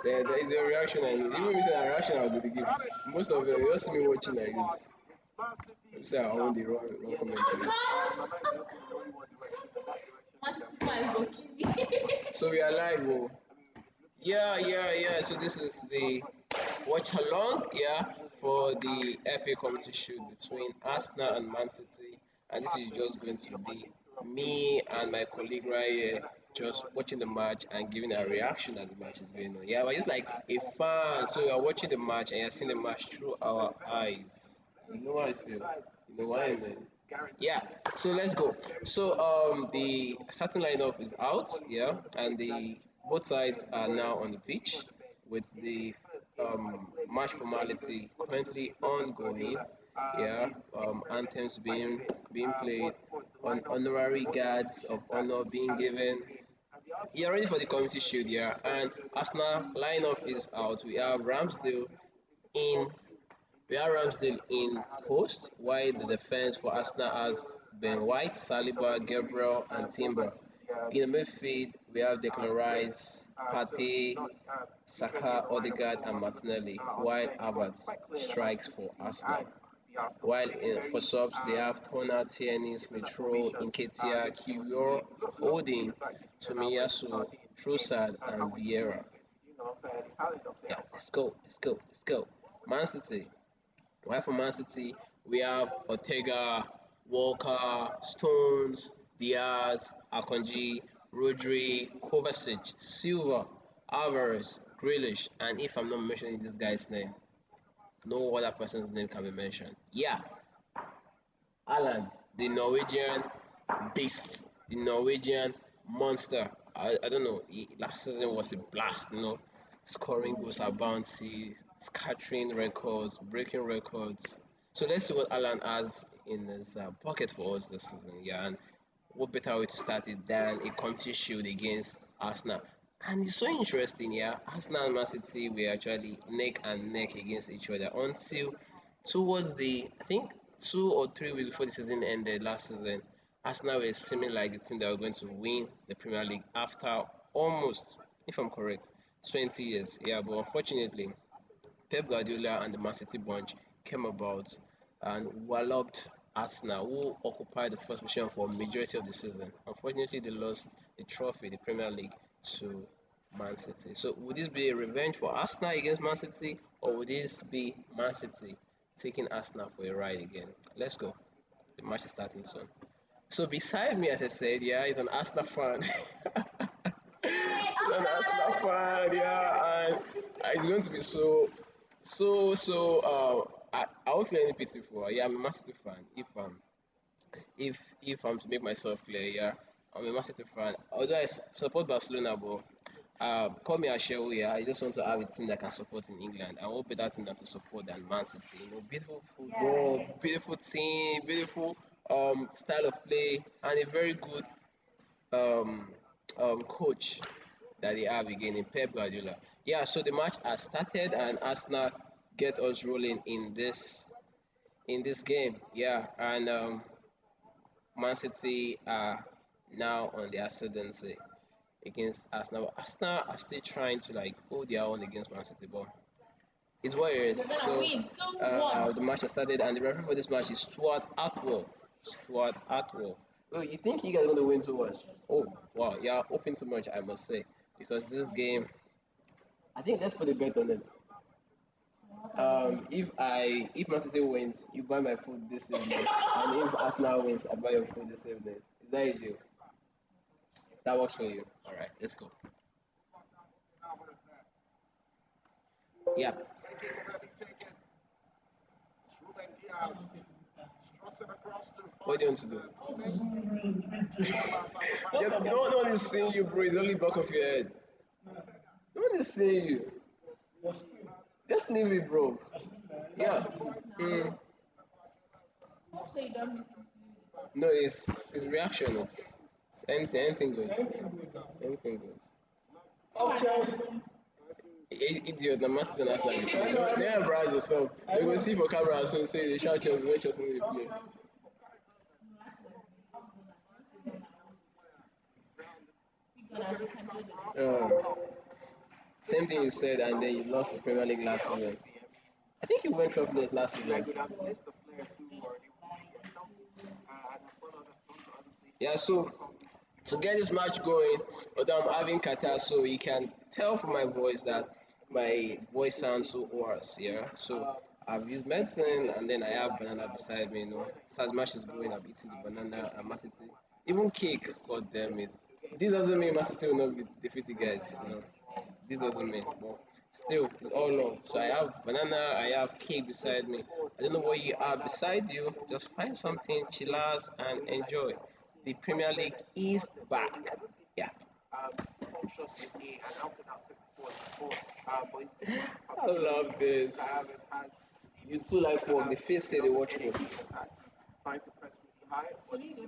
There is a reaction, and even if a reaction, I'll go to give. Most of you just see me watching like this. You say I want the wrong commentary. So we are live. Oh. Yeah. So this is the watch along, for the FA Community Shield between Arsenal and Man City, and this is just going to be me and my colleague right here just watching the match and giving a reaction as the match is going on. Yeah, we're just like a fan, so you're watching the match and you're seeing the match through our eyes. You know what I feel? You know why, man? Yeah. So let's go. So the starting lineup is out, and the both sides are now on the pitch with the match formality currently ongoing. Anthems being played, on honorary guards of honor being given. Yeah, ready for the community shield, and Arsenal lineup is out. In we have Ramsdale in post, while the defense for Arsenal has Ben White, Saliba, Gabriel, and Timber. In the midfield, we have Declan Rice, Partey, Saka, Odegaard, and Martinelli, while Havertz strikes for Arsenal. While for subs, they have Toner, Tierney, Smith Rowe, Nketiah, Kiwior, Odin, Tomiyasu, Trossard, and Vieira. Yeah, let's go. Man City. While for Man City, we have Ortega, Walker, Stones, Diaz, Akonji, Rodri, Kovacic, Silva, Alvarez, Grealish, and if I'm not mentioning this guy's name, no other person's name can be mentioned. Yeah, Alan, the Norwegian beast, the Norwegian monster. I don't know. Last season was a blast, scoring goals are bouncy, scattering records, breaking records. So let's see what Alan has in his pocket for us this season. Yeah, and what better way to start it than a community shield against Arsenal? And it's so interesting, Arsenal and Man City were actually neck and neck against each other until towards I think 2 or 3 weeks before the season ended last season. Arsenal were seeming like the team that were going to win the Premier League after almost, if I'm correct, 20 years. Yeah, but unfortunately, Pep Guardiola and the Man City bunch came about and walloped Arsenal, who occupied the first position for a majority of the season. Unfortunately, they lost the trophy, the Premier League, to Man City. So, would this be a revenge for Arsenal against Man City, or would this be Man City taking Arsenal for a ride again? Let's go. The match is starting soon. So, beside me, as I said, is an Arsenal fan. He's an Arsenal fan, and it's going to be I won't feel any pity for her. Yeah, I'm a Man City fan. If I'm to make myself clear, I'm a Man City fan. Although support Barcelona, but call me a shell. Yeah, I just want to have a team that can support in England. And what better team than to support than Man City? Beautiful football, beautiful team, beautiful style of play, and a very good um coach that they have again in Pep Guardiola. Yeah, so the match has started and Arsenal get us rolling in this game. Yeah, and Man City are now on the ascendancy against Arsenal. Arsenal are still trying to like hold their own against Man City, but it's what it is. So the match has started, and the referee for this match is Stuart Atwell. Stuart Atwell. Oh, you think you guys are going to win so much? Oh, wow, yeah, hoping too much, I must say, because this game, I think let's put a bet on it. If Man City wins, you buy my food this evening, and if Arsenal wins, I buy your food this evening. Is that a deal? That works for you. All right, let's go. Yeah. What do you want to do? Yeah, no one is seeing you, bro. It's only back of your head. No one is seeing you. Just leave it, bro. Yeah. Mm. No, it's reaction. It's anything goes. Anything goes. Idiot, the master and like they embarrass yourself. You go see for camera so say they shout Chelsea when Chelsea no dey play. Uh, Same thing you said, and then you lost the Premier League last season. I think you went trophyless last season. Yeah, so to get this match going, although I'm having Qatar, so you can tell from my voice that my voice sounds so hoarse. Yeah, so I've used medicine, and then I have banana beside me. So as match is going, I'm eating the banana and Man City, even cake. God damn it! This doesn't mean Man City will not be defeated, guys. This doesn't mean. But still, it's all love. So I have banana, I have cake beside me. I don't know what you have beside you. Just find something, chill and enjoy. The Premier League is back. Yeah. I love this. You too like work. The face say they watch me. You go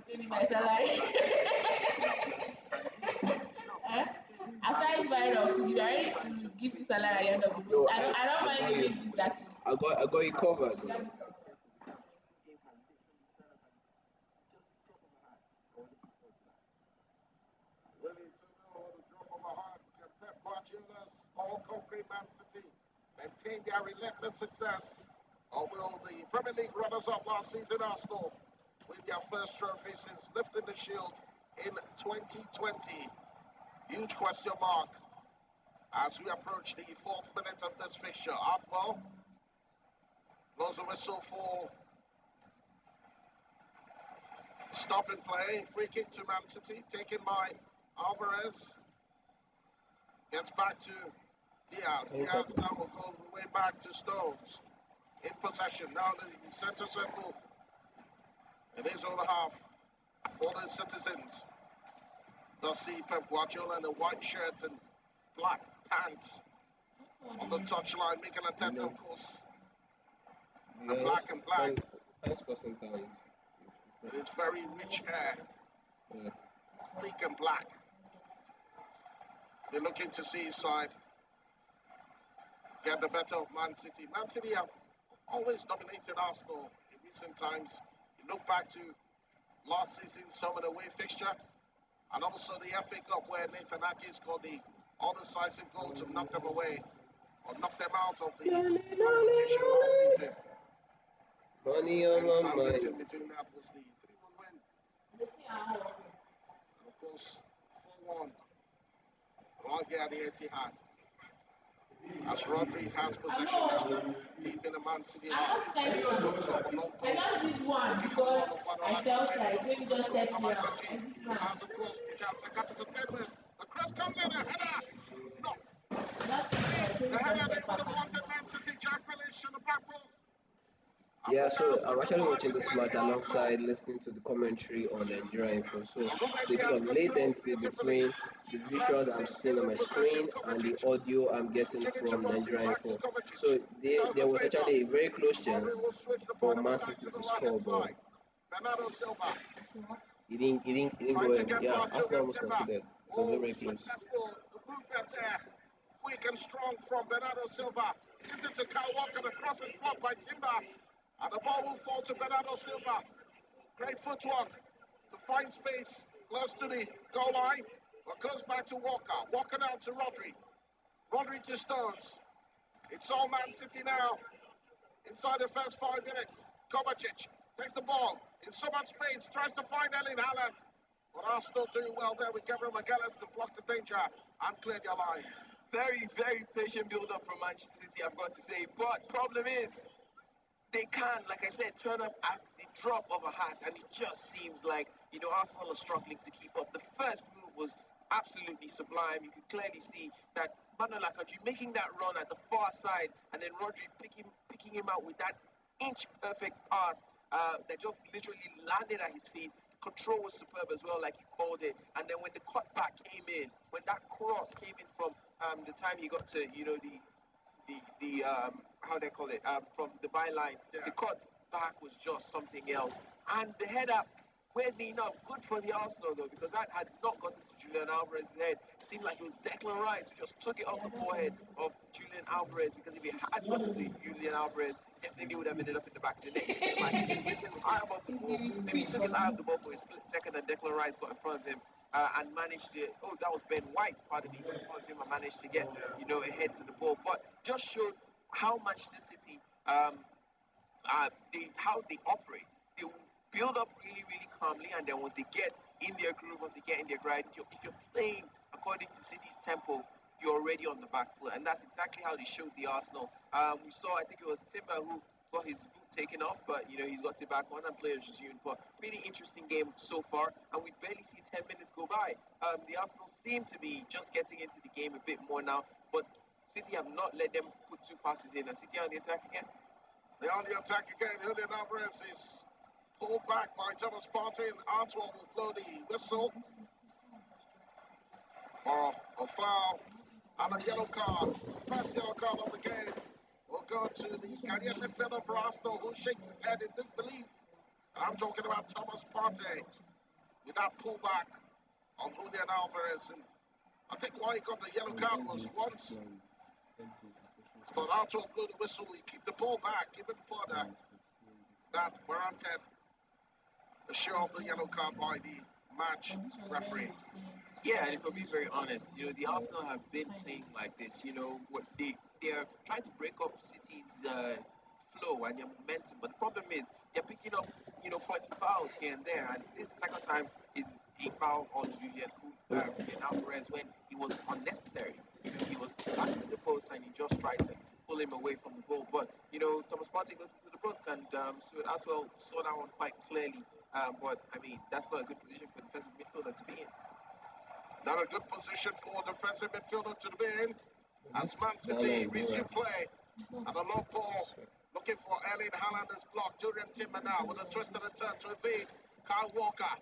pay me my salary. Eh? Aside buying of food, you are ready to give me salary at the end of the month. No, I don't I mind got you you. make this actually. I got you covered. Willing to know the drop of a hat. Can Pep Guardiola's all-concrete Man City maintain their relentless success? Or will the Premier League runners-up last season Arsenal win their first trophy since lifting the shield in 2020? Huge question mark as we approach the fourth minute of this fixture. Upwell blows a whistle for stop and play. Free kick to Man City, taken by Alvarez. Gets back to Diaz. Diaz now will go all the way back to Stones. In possession. Now the center circle. It is on the half for the citizens. Thus see Pep Guardiola in a white shirt and black pants on the touchline, making a attempt, of course. The black and black. Thanks for some time. It is very rich hair. Yeah. Sleek and black. We're looking to see his side get the better of Man City. Man City have always dominated Arsenal in recent times. You look back to last season's home and away fixture, and also the FA Cup where Nathan Ake scored the all-decisive goal to knock them away, or knock them out of the competition last season. Money on And my Sam mind. between that was the 3-1 win. And of course, 4-1 right here at the Etihad. As Rodri has possession now, deep in the Man City I half. just spent one. Puts up a long I ball. just did one Looking for the one because of I Manuel felt Akanji. like maybe just test me out. Akanji I did one. has a cross to Saka to the fence. The cross comes in, a header. No, I just felt like the maybe just header they step would back have and wanted Man City. Jack Grealish on the back post. And Yeah, Bukayo so I'm Saka actually behind watching to this defend match the Arsenal. alongside listening to the commentary on Nigeria Info. So Ruben a bit Diaz of controls latency beautifully. between the Man visuals I'm City seeing still on in my possession. screen and the Kovacic. audio I'm getting Give it to from Rodri, Nigeria back to Info. Kovacic. So Does the there was favour. actually a very close Rodri chance will switch the for final Man attack City to the to right-hand score, but side. Bernardo Silva it didn't go trying to in. get Yeah, past Arsenal Julian almost Timber. considered. It was very, Oh, very close. successful movement there. Quick and strong from Bernardo Silva. Gives it to Kyle Walker. The cross is blocked by Timber. And the ball will fall to Bernardo Silva. Great footwork to find space close to the goal line. But goes back to Walker. Walker down to Rodri. Rodri to Stones. It's all Man City now. Inside the first 5 minutes. Kovacic takes the ball in so much space. Tries to find Erling Haaland. But Arsenal doing well there with Gabriel Magalhaes to block the danger and clear their lines. Very, very patient build-up from Manchester City, I've got to say. But problem is, they can, like I said, turn up at the drop of a hat, and it just seems like, Arsenal are struggling to keep up. The first move was absolutely sublime. You could clearly see that Manuel Akanji making that run at the far side, and then Rodri picking him out with that inch-perfect pass that just literally landed at his feet. Control was superb as well, like you called it. And then when the cutback came in, when that cross came in from the time he got to, how they call it, from the byline, the cut back was just something else. And the header, weirdly enough, good for the Arsenal though, because that had not gotten to Julian Alvarez's head. It seemed like it was Declan Rice who just took it off the forehead of Julian Alvarez, because if it had gotten to Julian Alvarez, definitely would have ended up in the back of the net. It seemed like he was eye above the ball. Maybe he took his eye off the ball for a split second and Declan Rice got in front of him. and managed to. Oh, that was Ben White. Pardon me. Before Timber managed to get ahead to the ball, but just showed how Manchester City how they operate. They will build up really, really calmly, and then once they get in their groove, once they get in their grind, if you're playing according to City's tempo, you're already on the back foot, and that's exactly how they showed the Arsenal. We saw, I think it was Timber who got his boot taken off, but he's got it back on and players resumed. But really interesting game so far, and we barely see 10 minutes go by. The Arsenal seem to be just getting into the game a bit more now, but City have not let them put two passes in, and City on the attack again. They're on the attack again. Julian Alvarez is pulled back by Thomas Partey. Artwell will blow the whistle for a foul and a yellow card. First yellow card of the game will go to the Ghanaian midfielder for Arsenal, who shakes his head in disbelief. And I'm talking about Thomas Partey with that pullback on Julian Alvarez. And I think why he got the yellow card was once Artwell blew the whistle, he kicked the ball back even further. That warranted the show of the yellow card by the match referee. Yeah, and if I'm being very honest, the Arsenal have been playing like this. What they're trying to break up City's flow and their momentum, but the problem is they're picking up, funny fouls here and there, and this second time is a foul on Julian Alvarez when he was unnecessary. He was back to the post and he just tried to pull him away from the ball. But Thomas Partey goes into the book, and Stuart Atwell saw that one quite clearly. But I mean, that's not a good position for a defensive midfielder to be in. Not a good position for defensive midfielder to be in. As Man City resume play, and a low ball looking for Erling Haaland is blocked. Julian Timber now with a twist and a turn to evade Kyle Walker.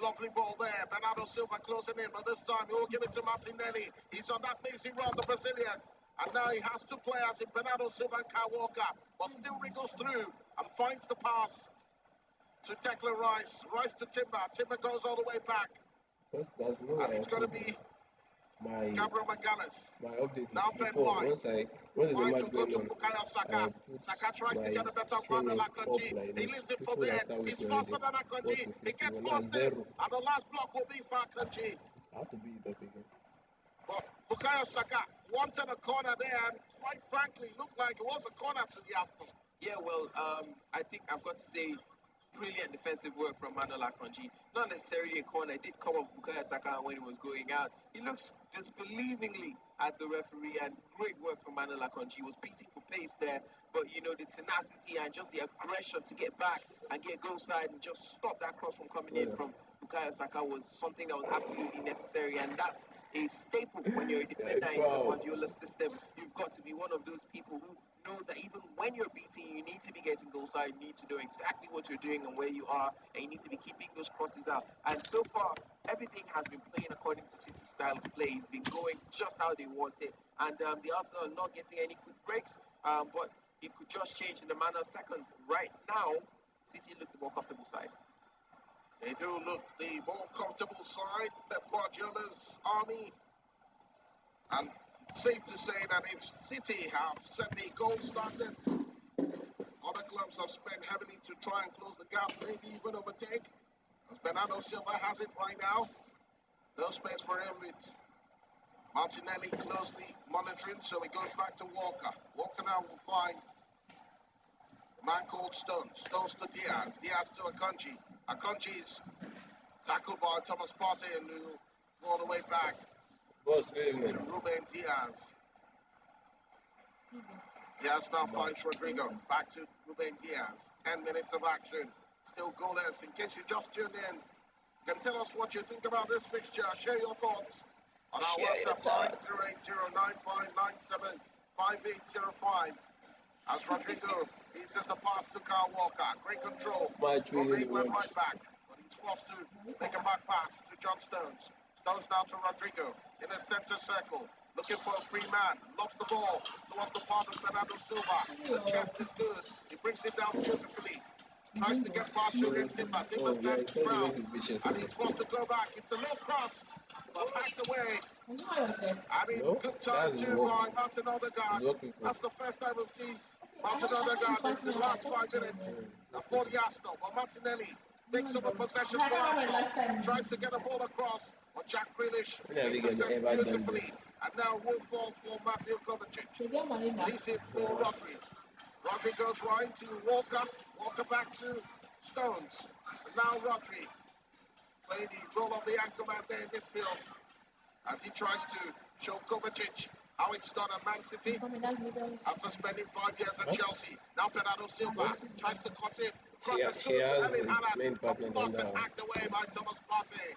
Lovely ball there. Bernardo Silva closing in, but this time he will give it to Martinelli. He's on that amazing run, the Brazilian. And now he has two players in Bernardo Silva and Kyle Walker, but still wriggles through and finds the pass to Declan Rice. Rice to Timber. Timber goes all the way back. And it's going to be Gabriel Magalhaes. My update Now is Ben before White. once there's a White match will go going to on, Bukayo I Saka. put Saka tries to my get a better run streaming on up Akanji. like He this. leaves it for People there. that start He's waiting faster already. than 4 Akanji. to He 50. gets We're now past him. 0. And the last block will be for Akanji. I have to beat it up again. But Bukayo Saka wanted a corner there, and quite frankly, looked like it was a corner to the Arsenal. Yeah, well, I think I've got to say brilliant defensive work from Manuel Akanji. Not necessarily a corner. It did come up Bukayo Saka when he was going out. He looks disbelievingly at the referee, and great work from Manuel Akanji. He was beating for pace there, but the tenacity and just the aggression to get back and get goal side and just stop that cross from coming in from Bukayo Saka was something that was absolutely necessary, and that's a staple when you're a defender in the Guardiola system. You've got to be one of those people who knows that even when you're beating, you need to be getting goal side, you need to know exactly what you're doing and where you are, and you need to be keeping those crosses out. And so far, everything has been playing according to City's style of play. It's been going just how they want it. And the Arsenal are not getting any quick breaks, but it could just change in a matter of seconds. Right now, City look the more comfortable side. They do look the more comfortable side, Pep Guardiola's army. And safe to say that if City have set the goal standards, other clubs have spent heavily to try and close the gap, maybe even overtake. As Bernardo Silva has it right now, no space for him with Martinelli closely monitoring, so he goes back to Walker. Walker now will find a man called Stones. Stones to Diaz. Diaz to Akanji. Akanji is tackled by Thomas Partey and will go all the way back Boss, wait a to minute. Ruben Diaz. Diaz now finds Rodrigo. Back to Ruben Diaz. 10 minutes of action. Still goalless. In case you just tuned in, you can tell us what you think about this fixture. Share your thoughts on our Share your WhatsApp line thoughts. 08095975805. As Rodrigo eases the pass to Kyle Walker. Great control. Match From really England watch. right back. But he's forced to make a back pass to John Stones. Stones now to Rodrigo in the center circle. Looking for a free man. Lobs the ball towards the path of Bernardo Silva. The chest is good. He brings it down beautifully. Tries to get past Julian Timber. Timber Oh, yeah, stands he his said he ground. went to Manchester. And he's forced to go back. It's a low cross. But hacked away. And in No, good time that's his too work. by Martin Odegaard. He's working for. That's the first time we've seen Martin Odegaard in the last 5 minutes for the Arsenal. But Martinelli Takes over possession I for can't remember Arsenal. last time. Tries to get a ball across. But Jack Grealish When have you guys intercepts ever done beautifully. this? And now will fall for Matthew Kovacic. They get money now. Leaves it for Rodri. Rodri goes right to Walker. Walker back to Stones. And now Rodri playing the role of the anchor man there in midfield as he tries to show Kovacic how it's done at Man City after spending 5 years at Chelsea. Now Bernardo Silva tries to cut in. Crosses She through to has Erling the Haaland. main A department blocked under and her. hacked away by Thomas Partey.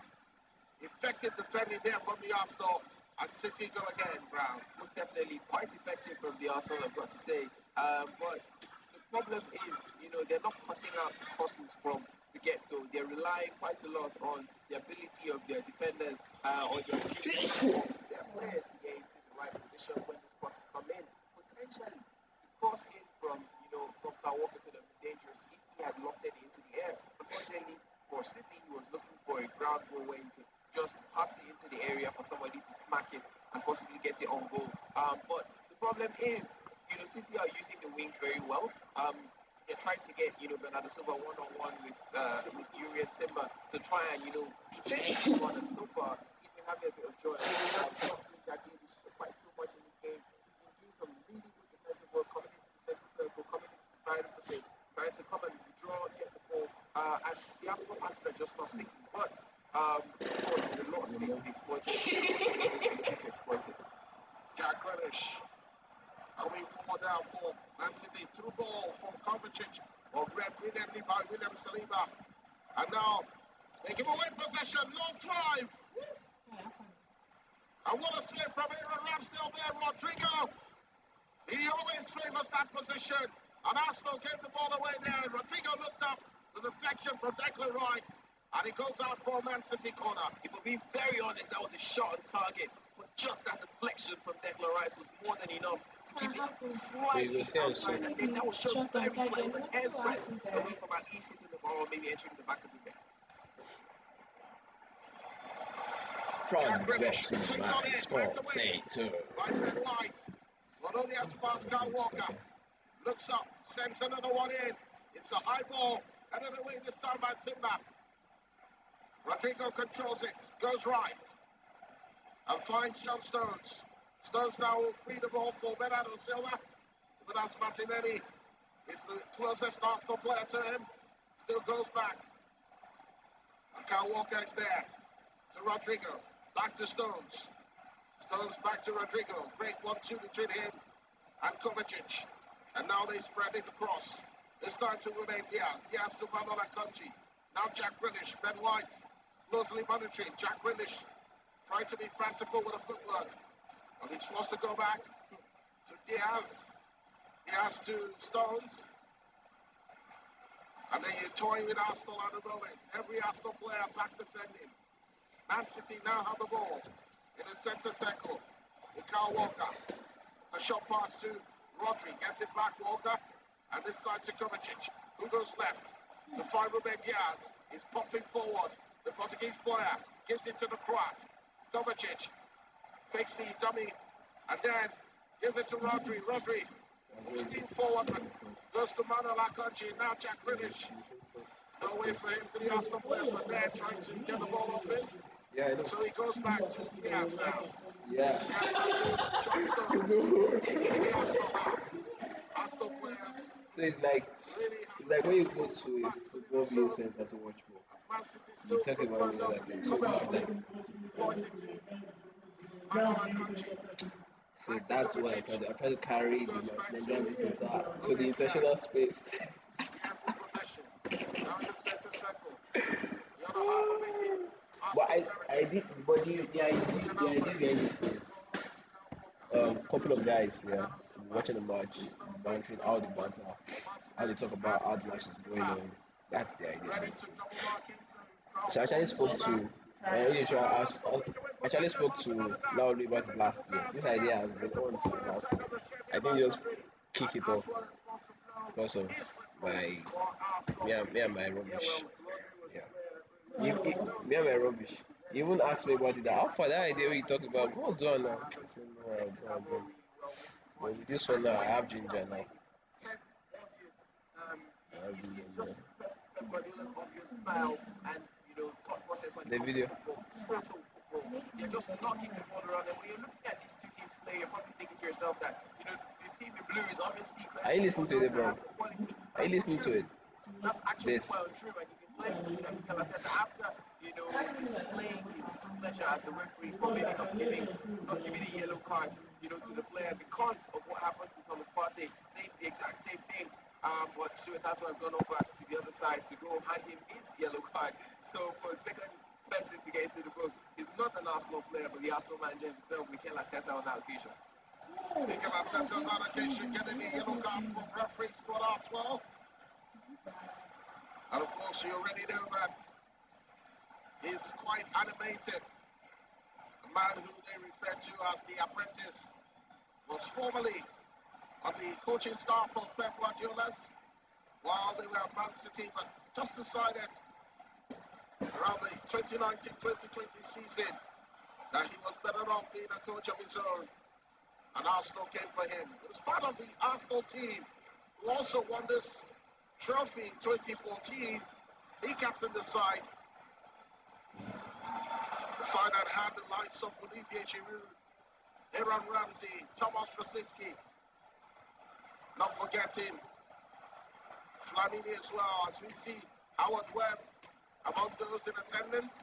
Effective defending there from the Arsenal. And City go again, Brown. Most definitely quite effective from the Arsenal, I've got to say. But the problem is, they're not cutting out crosses from the get-go. They're relying quite a lot on the ability of their defenders or their ability of their players to get into the right positions when those crosses come in. Potentially, the cross in from Kyle Walker could have been dangerous if he had locked it into the air. Unfortunately, for City, he was looking for a ground ball where he could just pass it into the area for somebody to smack it and possibly get it on goal. But the problem is, City are using the wings very well. They're trying to get, Bernardo Silva one-on-one with Urian Timber to try and, see one. And so far, he's been having a bit of joy. I've not seen Jack Grealish quite so much in this game. He's been doing some really good defensive work, coming into the center circle, coming into the side of the pitch, trying to come and withdraw, get the ball. And the Arsenal passes are just not sticking. But of course, there's a lot of space to be exploited. To exploit it. Jack Grealish coming forward now for Man City. Through ball from Kovacic. Well, read brilliantly by William Saliba. And now they give away possession. Long drive. And what a save from Aaron Ramsdale there, Rodrigo. He always favours that position. And Arsenal gave the ball away there. Rodrigo looked up. The deflection from Declan Rice. And it goes out for a Man City corner. If we're being very honest, that was a shot on target. But just that deflection from Declan Rice was more than enough to keep it slightly outside. And then that was shot very slightly. It was an hair's breadth away from at least hitting the ball, maybe entering the back of the net. Light. Not only as far as Kyle Walker. Looks up, sends another one in. It's a high ball. Headed away this time by Timber. Rodrigo controls it, goes right, and finds John Stones. Stones now will free the ball for Bernardo Silva. But as Martinelli is the closest Arsenal player to him, still goes back. And Kyle Walker is there to Rodrigo. Back to Stones. Stones back to Rodrigo. Great 1-2 between him and Kovacic. And now they spread it across. This time to Ruben Diaz. Diaz to Manuel Akanji. Now Jack Grealish. Ben White. Closely monitoring. Jack Grealish trying to be fanciful with a footwork. And he's forced to go back to Diaz. Diaz to Stones. And then you're toying with Arsenal at the moment. Every Arsenal player back defending. Man City now have the ball in the centre circle. With Kyle Walker. A shot pass to Rodri. Gets it back, Walker. And this time to Kovacic. Who goes left? To find Ruben Diaz. He's popping forward. The Portuguese player gives it to the Croat. Kovacic fakes the dummy and then gives it to Rodri. Rodri steam forward, goes to Manuel Akanji. Now Jack Grealish. No way for him to the Arsenal players, but they're trying to get the ball off him. Yeah, I know. So he goes back to Diaz now. Yeah. Diaz back to John Stones. In the Arsenal half. Arsenal players So it's like really when you go to a football viewing center to watch ball. Man City You still talk about confirmed all up. that thing. So this is like Manuel Akanji. so that's why I try to carry the Nigerian visitor to the intentional space. He has in possession. Now in the centre circle. The other half of it in But Arsenal I did but the idea behind it is couple of guys, yeah, watching the match, bantering how the banter, how they talk about how the match is going on. That's the idea. ready to double mark him. So I actually spoke to I actually spoke to Loudly about it last year. This idea has been on since last year. I didn't just kick it off because of my me and my rubbish. Yeah. Me and my rubbish. He even asked me about it. How far that idea we talk about? What's going on? I said, no, but with this one now, I have ginger now. I have ginger now. Pep Guardiola's obvious style and thought process when it The comes to video. football, total football. They're just knocking the ball around, and when you're looking at these two teams play, you're probably thinking to yourself that the team in blue is obviously Are you listening to it, bro? has the quality. Are you That's listening to true. it? That's actually This. quite untrue, and you can clearly see that Mikel Arteta, after displaying his displeasure at the referee for maybe not giving a yellow card, to the player because of what happened to Thomas Partey, saying the exact same thing. But Stuart Atto has gone over to the other side to go hand him his yellow card. So for a second person to get into the book, he's not an Arsenal player, but the Arsenal manager himself, Mikel Arteta, on that occasion. Mikel Arteta on that occasion getting the yellow card from referee squad out 12. And of course, you already know that he's quite animated. The man who they refer to as the apprentice was formerly on the coaching staff of Pep Guardiola's while they were at Man City, but just decided around the 2019-2020 season that he was better off being a coach of his own. And Arsenal came for him. He was part of the Arsenal team who also won this trophy in 2014. He captained the side. The side that had the likes of Olivier Giroud, Aaron Ramsey, Thomas Rosicky. Not forgetting Flamini as well, as we see Howard Webb among those in attendance.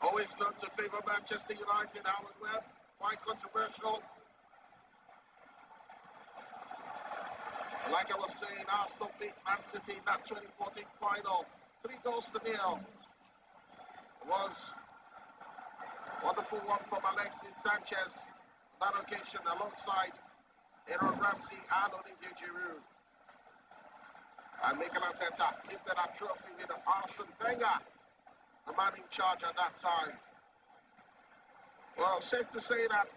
Always known to favour Manchester United, Howard Webb. Quite controversial. Like I was saying, Arsenal beat Man City in that 2014 final. 3-0. It was a wonderful one from Alexis Sanchez on that occasion alongside Aaron Ramsey and Olivier Giroud. And Mikel Arteta lifted that trophy with Arsene Wenger, the man in charge at that time. Well, safe to say that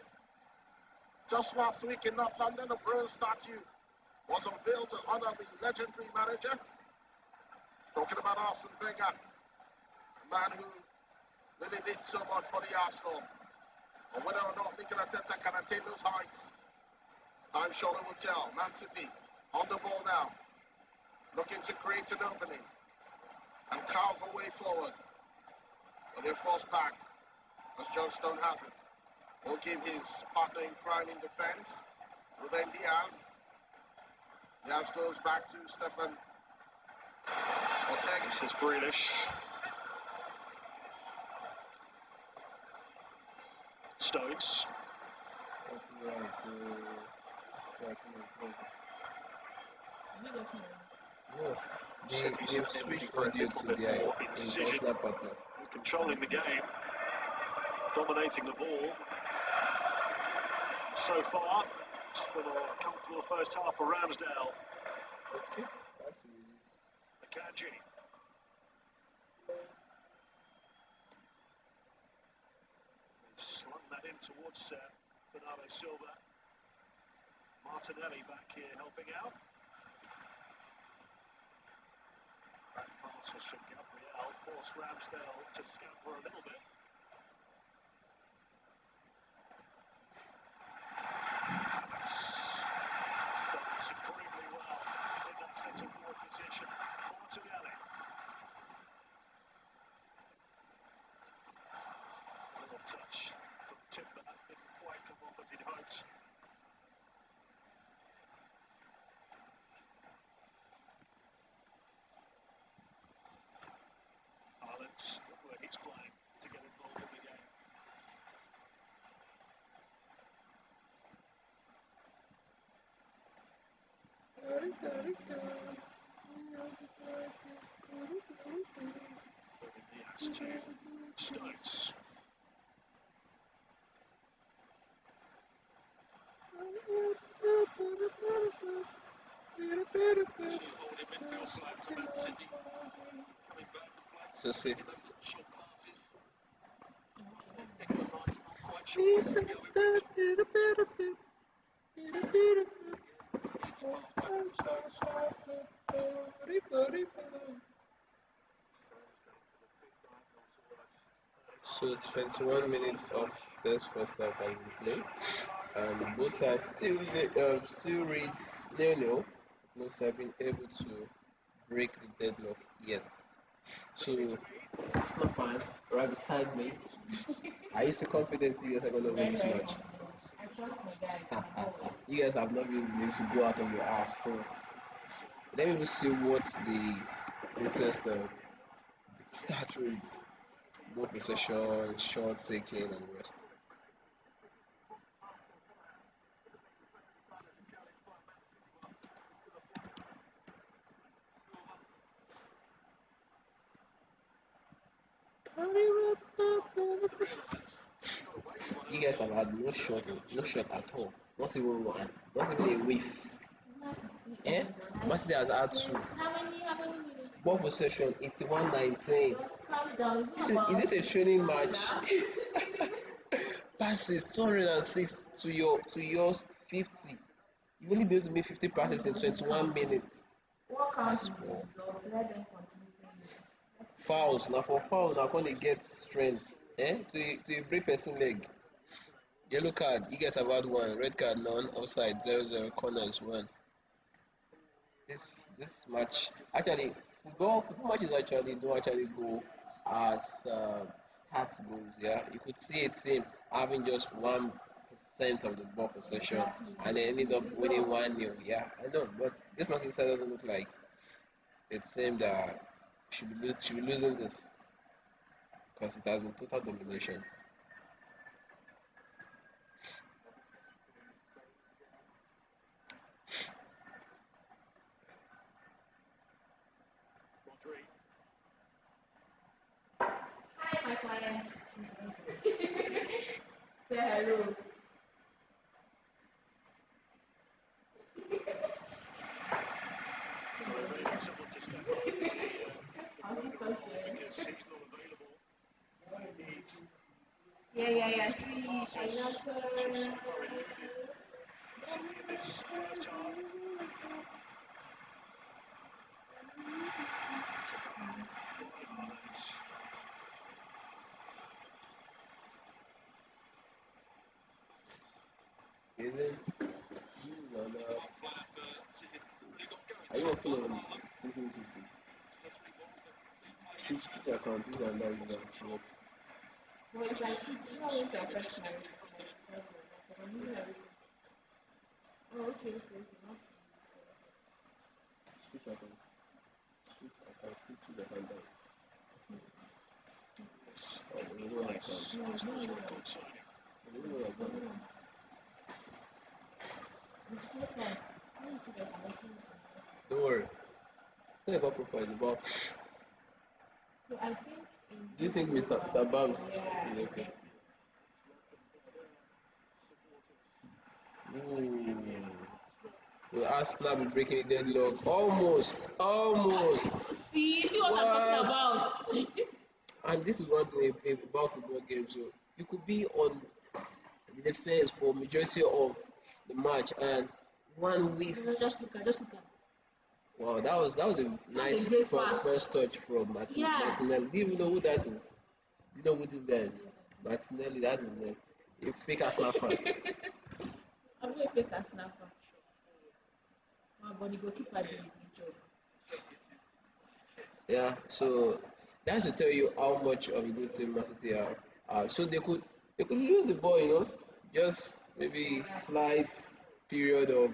just last week in North London, a bronze statue was unveiled to honor the legendary manager. Talking about Arsene Wenger, a man who really did so much for the Arsenal. And whether or not Mikel Arteta can attain those heights, time surely will tell. Man City on the ball now, looking to create an opening and carve a way forward. But they're forced back as John Stone has it. Will give his partner in crime in defense, Ruben Diaz. Diaz goes back to Stefan Ortega. This is Grealish. Stones. No, City they've looking switched for a audio little to bit their more incision, international partner. controlling the game, dominating the ball. So far, it's been a comfortable first half for Ramsdale. Okay. Akanji. Slung that in towards Bernardo Silva. Martinelli back here helping out. Back pass was from Gabriel. Forced Ramsdale to scamper a little bit. Done supremely well in that centre forward position. Martinelli. A little touch from Timber. Didn't quite come off as he'd hoped. Look where he's playing to get involved in the game. Diaz to Stones. So see. So 21 minutes of this first half has been played, and both are still read 0-0. Most have been able to break the deadlock yet. So it's not fine. Right beside me. Are you still confident you guys are gonna win Very, this very match? confident. I trust my guys. They go well. You guys have not been able to go out of your house since. Let me see what the latest start rates, ball possession, shot taking, and the rest. You guys have had no shot at all. Not even one. Not even a whiff. Man City Eh? Man City has had two. Yes. How many minutes? Ball possession 81-19. Just calm down. It's not Is about this a this. training Calm match? down. Passes 206 to yours 50. You only be able to make 50 passes in Doesn't 21 count. minutes. What counts That's is the poor. results. Let them continue playing. That's the thing. Fouls. Now for fouls, now when they get strength. To break person leg. Yellow card, you guys have had one. Red card, none. Offside, 0-0. Corners, one. This match, actually, football matches actually don't actually go as stats goes. Yeah, you could see a team having just 1% of the ball possession Exactly. and they ended Just up winning results. 1-0. Yeah, I know, but this match itself doesn't look like a team that should be losing this because it has been total domination. Rodri. Hi, my client. Say hello. Well, they need someone to step up in I'll the see forward coach. role because he's not available. They need Yeah. some good See, I passes, got which has so her. far eluded City in this first half. By Haaland. Is it? No, no. Are you working on season 2? Switch to account, this and that is work. Well, if I switch, it's not going to affect my browser because I'm using everything. Oh, okay. Not Switch account. Switch account down. Yes, Oh, the new account. nice. Arsenal's record signing. The new account. It's profile. Let me see if I can open it. Don't worry. It's not about profile, but So I think in do you this think Mr. profile, Bams yeah, is okay? exactly. Ooh. Will Arsenal be breaking the deadlock? Almost. Almost. See what I'm talking What? about. And this is one thing about football games. So you could be on the defense for majority of the match and one whiff. No, just look at. Wow, that was a That's a nice great pass. first touch from Yeah. Martinelli. Do you even know who that is? Do you know who this guy is? Martinelli, that's his name. A fake Arsenal fan. I'm going to fake a snapper. My body goalkeeper did a great job. Yeah, so that's to tell you how much of a good team Man City are. So they could lose the ball, just maybe slight period of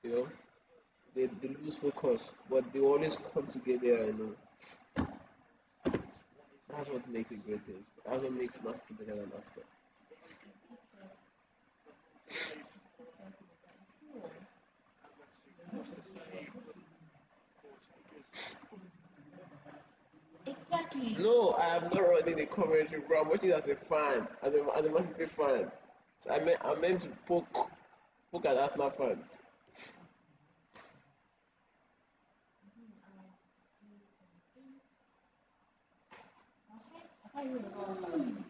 you know they lose focus, but they always come together. That's what makes it great team. That's what makes Man City better than Arsenal. Exactly. No, I am not running the commentary, bro. I'm watching it as a fan, as a Man City fan. So I meant to poke at Arsenal fans. I can't even remember.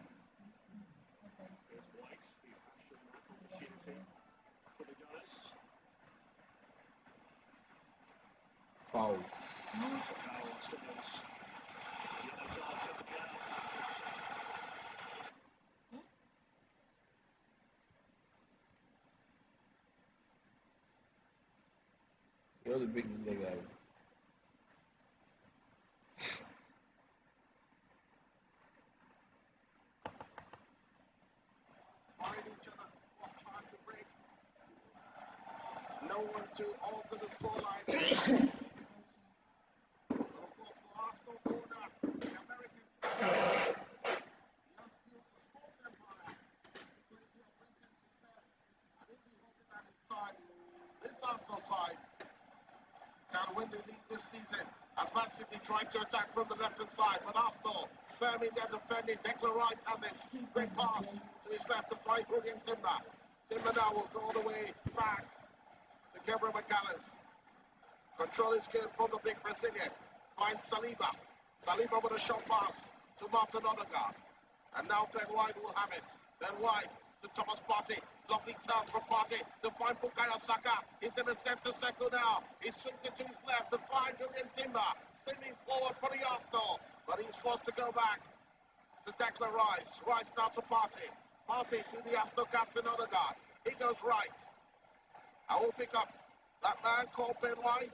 Here's White, the opportunity for the Gunners. Foul. It's a foul on Stones. Yellow card for the player. You want to break this leg out. want to alter the scoreline. But of course, for Arsenal corner, the Americans have just built a sports empire. Played to a recent success. And he'll be hoping that his side, this Arsenal side, can win the league this season. As Man City tried to attack from the left-hand side, but Arsenal firm in their defending. Declan Rice has it. Great pass to his left to find William Timber. Timber now will go all the way back to Gabriel McAllis. Control is good from the big Brazilian. Finds Saliba. Saliba with a short pass to Martin Odegaard. And now Ben White will have it. Ben White to Thomas Partey. Lovely turn from Partey to find Bukayo Saka. He's in the centre circle now. He swings it to his left to find Julian Timber. Steaming forward for the Arsenal. But he's forced to go back to Declan Rice. Rice now to Partey. Partey to the Arsenal captain Odegaard. He goes right. I will pick up that man called Ben White.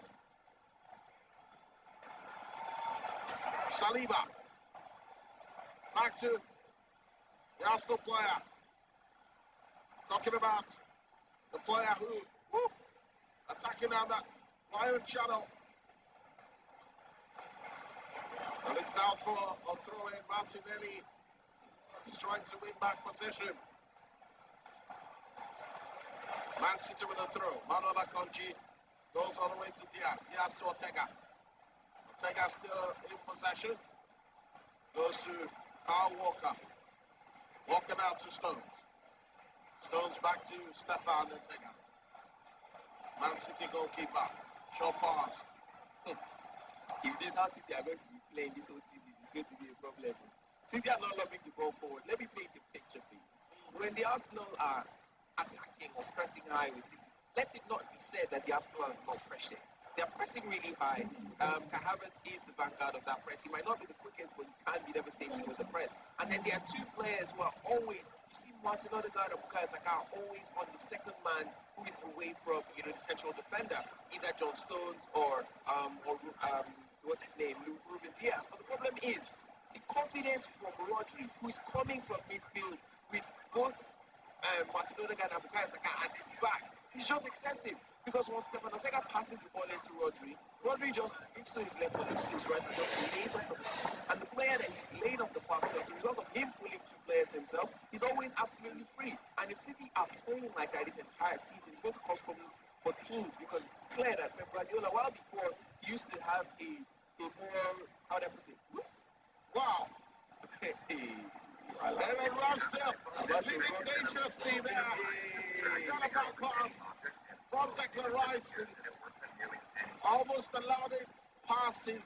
Saliba. Back to the Arsenal player. Talking about the player who attacking down that Lion channel. And it's out for a throw in. Martinelli is trying to win back possession. Man City with a throw. Manuel Akanji goes all the way to Diaz. Diaz to Ortega. Ortega still in possession. Goes to Kyle Walker. Walker now to Stones. Stones back to Stefan Ortega. Man City goalkeeper. Short pass. If this how City are going to be playing this whole season, it's going to be a problem. City are not loving the ball forward. Let me paint a picture for you. When the Arsenal are attacking or pressing high with City, let it not be said that the Arsenal are not pressing. They're pressing really high. Kai Havertz is the vanguard of that press. He might not be the quickest, but he can be devastating with the press. And then there are two players who are always, you see Martin Odegaard and Bukayo Saka are always on the second man who is away from, the central defender, either John Stones or what's his name, Ruben Diaz. But the problem is the confidence from Rodri, who is coming from midfield with both Martin Odegaard and Bukayo Saka at his back. It's just excessive. Because once Stefan Ortega passes the ball into Rodri, Rodri just looks to his left or looks to his right and just lays off the pass. And the player that he's laid off the pass to, as a result of him pulling two players himself, he's always absolutely free. And if City are playing like that this entire season, it's going to cause problems for teams because it's clear that Pep Guardiola, while before, he used to have a more, how do I put it? Wow. Aaron Ramsdale is leading dangerously there. Got about pass from Declan Rice. Almost allowed it past his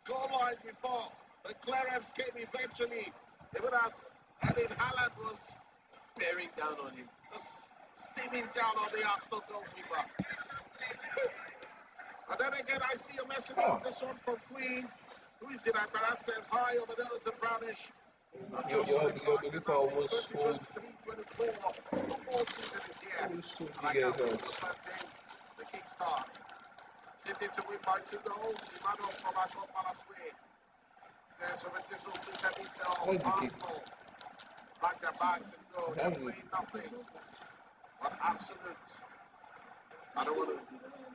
goal line before the clearance came eventually. Even as Erling Haaland was bearing down on him. just steaming down on the Arsenal goalkeeper. And then again, I see a message of this one from Queen. Who is it? That says hi over there is a brownish. Your goalkeeper almost fooled. 23-24. Football season is here. Almost fooled And I you can't guys wait out. for the first game, the kickstart. City to win by 2 goals. Emmanuel from Ashton Palace way. Says with this will be the detail What is the kick? Arsenal. Back their bags and go. They're playing nothing. But absolute. I don't want to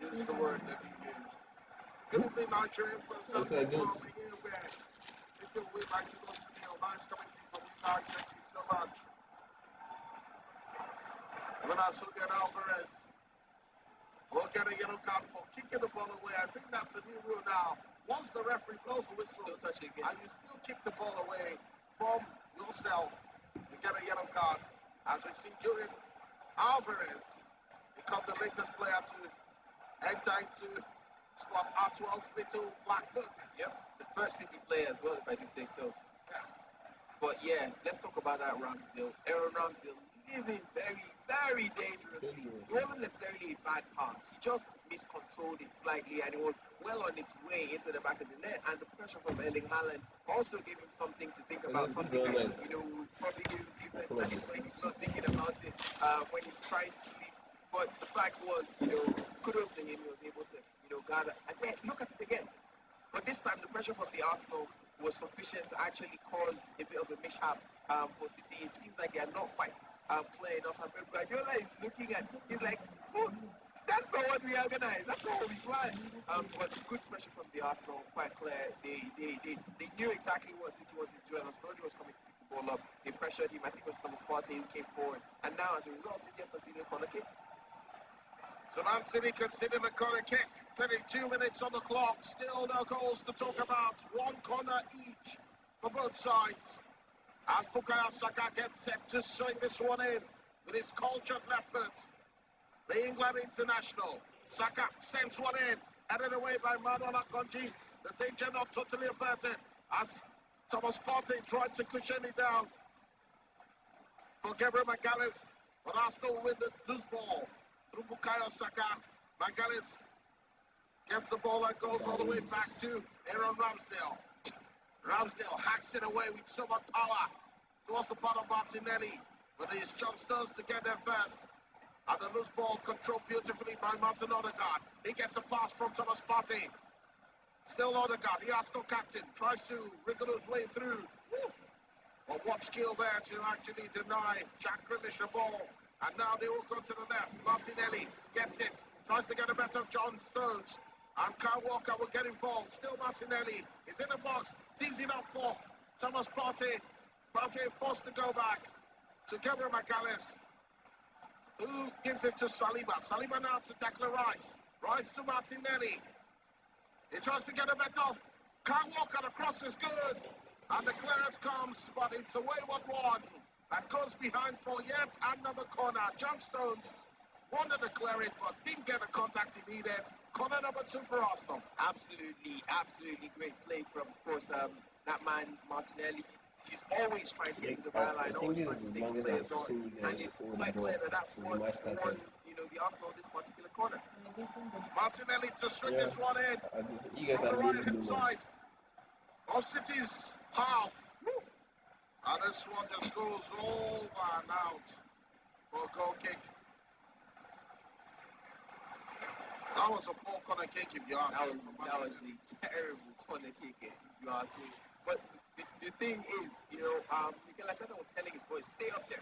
use the word that he used. Could have been Nigerian for Yes, I do. from a year where it will win by 2 goals to nil. Nice coming from you guys. Thank you so much. Jonas Julian Alvarez will get a yellow card for kicking the ball away. I think that's a new rule now. Once the referee blows the whistle, Don't touch it again. and you still kick the ball away from yourself, you get a yellow card. As we see Julian Alvarez become the latest player to enter into squad Artwell's little black book. Yep, the first City player as well, if I do say so. Yeah. But yeah, let's talk about that Ramsdale. Aaron Ramsdale living very, very dangerously. It wasn't necessarily a bad pass. He just miscontrolled it slightly and it was well on its way into the back of the net. And the pressure from Erling Haaland also gave him something to think about. This is Something real that, nice. would probably give him sleepless nights when he's not thinking about it when he's trying to sleep. But the fact was, kudos to him. He was able to, gather. And then look at it again. But this time, the pressure from the Arsenal was sufficient to actually cause a bit of a mishap for City. It seems like they are not quite playing enough. And Pep Guardiola is looking at, he's like, oh, That's not what we organized. That's not what we planned. But good pressure from the Arsenal, quite clear. They knew exactly what City wanted to do, and as Rodri was coming to pick the ball up, they pressured him. I think it was Thomas Partey who came forward. And now, as a result, City have conceded a corner kick. So Man City conceding a corner kick. 32 minutes on the clock. Still no goals to talk about. One corner each for both sides. As Bukayo Saka gets set to swing this one in with his cultured left foot. The England international. Saka sends one in. Headed away by Manuel Akanji. The danger not totally averted as Thomas Partey tried to cushion it down for Gabriel Magalhaes. But Arsenal win the loose ball through Bukayo Saka. Magalhaes gets the ball and goes all the way back to Aaron Ramsdale. Ramsdale hacks it away with so much power towards the part of Martinelli. But it's John Stones to get there first. And the loose ball controlled beautifully by Martin Odegaard. He gets a pass from Thomas Partey. Still Odegaard, the Arsenal captain, tries to wriggle his way through. But what skill there to actually deny Jack Grealish the ball. And now they will go to the left. Martinelli gets it, tries to get a better of John Stones. And Kyle Walker will get involved. Still Martinelli is in the box, tees it up for Thomas Partey. Partey forced to go back to Gabriel Magalhaes, who gives it to Saliba. Saliba now to Declan Rice. Rice to Martinelli. He tries to get a better of Kyle Walker. The cross is good. And the clearance comes, but it's a wayward one. That goes behind for yet another corner. John Stones wanted to clear it, but didn't get the contact he needed. Corner number 2 for Arsenal. Absolutely great play from, of course, that man, Martinelli. He's always trying to get to the byline, always trying to take the players on. And it's quite clear that that's what won, the Arsenal this particular corner. Martinelli to swing this one in. You guys On the are right really hand good. side of City's half. And this one just goes over and out for a goal kick. That was a poor corner kick if you ask me. That was a terrible corner kick, if you ask me. But the thing is, Mikel Arteta was telling his boys, stay up there.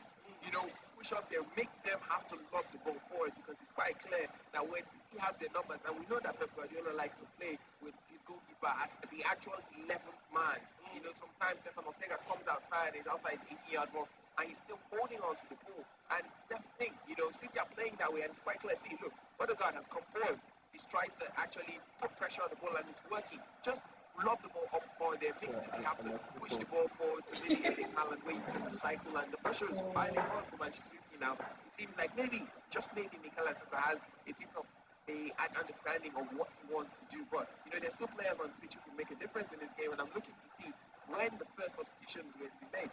Push up there, make them have to lob the ball forward, because it's quite clear that when City have their numbers, and we know that Pep Guardiola likes to play with his goalkeeper as the actual 11th man. Sometimes Stefan Ortega comes outside, he's outside his 18-yard box, and he's still holding on to the ball. And that's the thing, City are playing that way, and it's quite clear. See, look, Odegaard has come forward. He's trying to actually put pressure on the ball, and it's working. Just lob the ball up forward there. Makes City have to push the ball forward to really Erling Haaland, where you can cycle, and the pressure is piling on for Manchester City now. It seems like maybe, just maybe, Mikel Arteta has a bit of an understanding of what he wants to do. But, there's still players on the pitch who can make a difference in this game, and I'm looking to see when the first substitution is going to be made.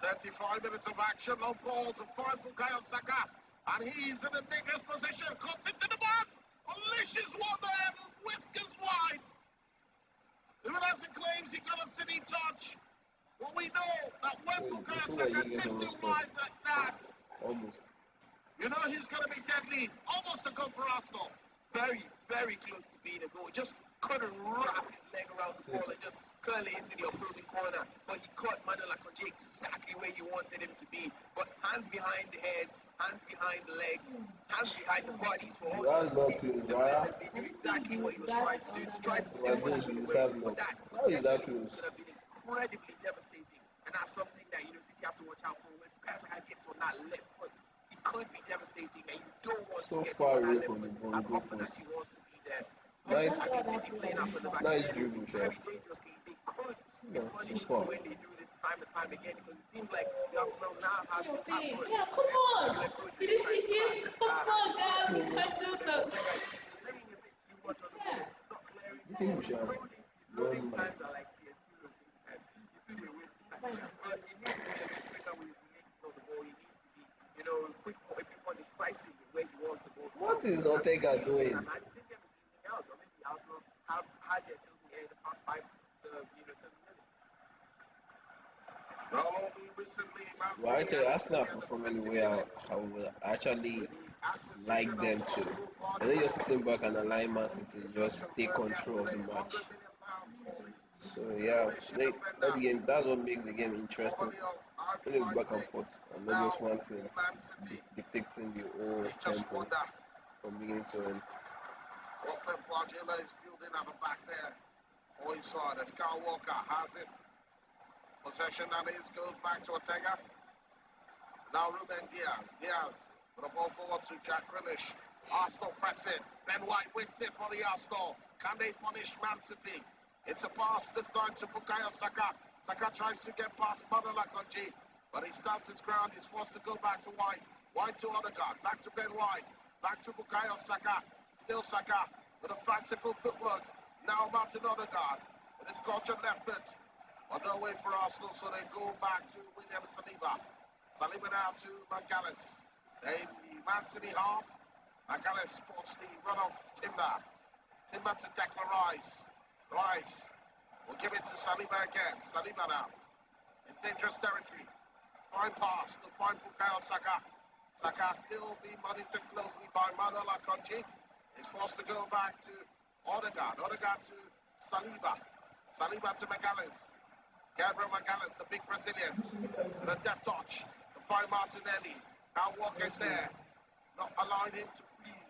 35 minutes of action, long ball to find Bukayo Saka. And he's in a dangerous position, cuts into the box, unleashes one there, whiskers wide. Even as he claims he got a City touch. But we know that when Bukayo Saka tips it wide like that, Almost. He's going to be deadly. Almost a goal for Arsenal. Very, very close to being a goal. Just couldn't wrap his leg around the ball and just curl it into the opposing corner. But he caught Manuel Akanji exactly where you wanted him to be. But hands behind the heads, hands behind the legs, hands behind the bodies for all That's not the close, defenders. They knew exactly what he was trying to do. He tried to steal Well, it this out of the is way. sad, But that how is that potentially close? could have been incredibly devastating. And that's something that City have to watch out for. When Bukayo Saka gets on that left foot, it could be devastating, and you don't want So to get far on away that left from the foot ball, as go often as post. he wants to be there. Nice, I mean, City playing out from the back nice again, dribble, sure. very dangerously. They could be No, punished so far. when they do this time and time again, because it seems like the Arsenal now have the password. Yeah, come on! Did you see him? Come on, guys, we can do this. Playing a bit too much on the ball, not clearing You think we should have his loading gone times are like PS2 loading times. You think we're wasting time. But he needs to be a bit quicker with his releases on the ball. He needs to be, quick, a bit more decisive with where he wants the ball to What go. is Ortega doing? And this game is evening out. Or maybe Arsenal have had their tails in the air in the past 5 to 7 minutes. Well, only recently, Man Well, City actually, had Arsenal the performing defensive well. unit I would actually with the acquisition like of them too. possible And then just sitting back and allowing Man City just take confirmed control of the yesterday, match. £100 million for the So yeah, Croatian that defender. game, that's what makes the game interesting. Formerly of RB When it's back and Leipzig, forth and not now just one thing Man City. dictating the whole We just tempo. wonder from beginning to end. What Pep Guardiola is building at the back there. All he saw as Kyle Walker has it. Possession that is goes back to Ortega. Now Ruben Diaz. Diaz with the ball forward to Jack Grealish. Arsenal press it. Ben White wins it for the Arsenal. Can they punish Man City? It's a pass this time to Bukayo Saka. Saka tries to get past Manuel Akanji, but he stands his ground. He's forced to go back to White. White to Odegaard. Back to Ben White. Back to Bukayo Saka. Still Saka with a fanciful footwork. Now Martin Odegaard with his cultured left foot. On no way for Arsenal, so they go back to William Saliba. Saliba now to Magalhaes. Then the Man City half. Magalhaes spots the run-off Timber. Timber to Declan Rice. Rice will give it to Saliba again. Saliba now in dangerous territory. Fine pass to find Bukayo Saka. Saka still being monitored closely by Manuel Akanji. He's forced to go back to Odegaard. Odegaard to Saliba. Saliba to Magalhaes. Gabriel Magalhaes, the big Brazilian, with a deft touch to find Martinelli. Now Walker's there, not allowing him to breathe.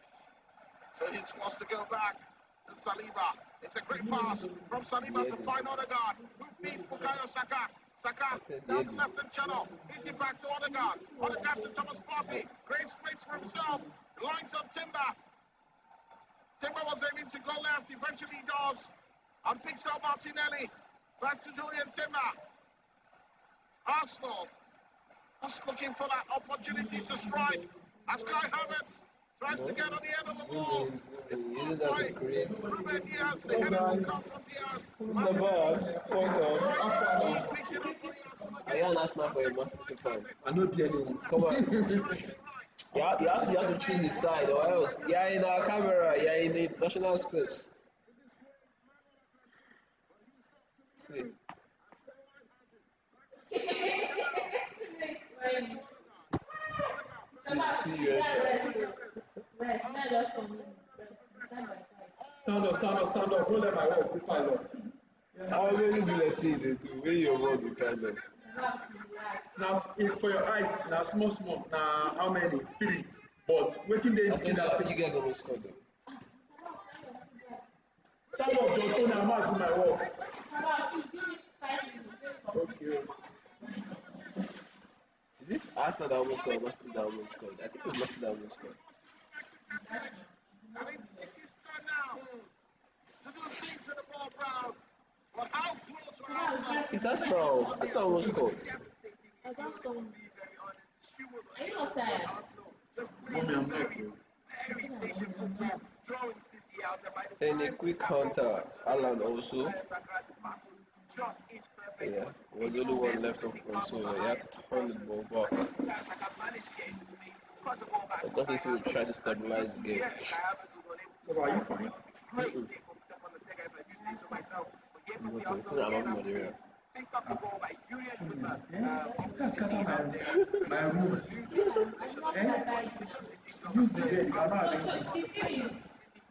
So he's forced to go back to Saliba. It's a great pass from Saliba to find Odegaard, who beat Bukayo Saka. Saka down the left-hand channel. He's it back to Odegaard. Odegaard to Thomas Partey. Great space for himself. Lines up Timber. Timber was aiming to go left. Eventually he does. And picks out Martinelli. Back to Julian Timber. Arsenal just looking for that opportunity to strike. As Kai Havertz tries to get on the end of the ball. It's blocked by Ruben Diaz. The header will come from Diaz. Who's the Babs? Point off. He picks it up for the Arsenal I again. can't ask now for a Man City fan. I know PNO. Come on. You have to choose his side or else. You're in our camera, you're in the national space. See. See you. Stand up. Don't let my work quick pile up. How many do the thing they do? When your word will tell them. Now, if for your eyes, now small. Now, how many? 3. But waiting there I between told that you, you guys almost scored them. stand up, John Tony, I'm out do my work. Okay. Is it Arsenal that almost scored or Man City that almost scored? I think it was Man City that almost scored. It's Arsenal. Arsenal almost scored. Are you not tired? Mommy, I'm not too. Then a quick counter. Alan also. Yeah, was the only one left of front, so he had to turn the ball back. Because he will try to stabilize the game. So are you fine? Nothing. Still I'm having malaria. That's scatter my room. Use the bed, you cannot have So anything. the thing is,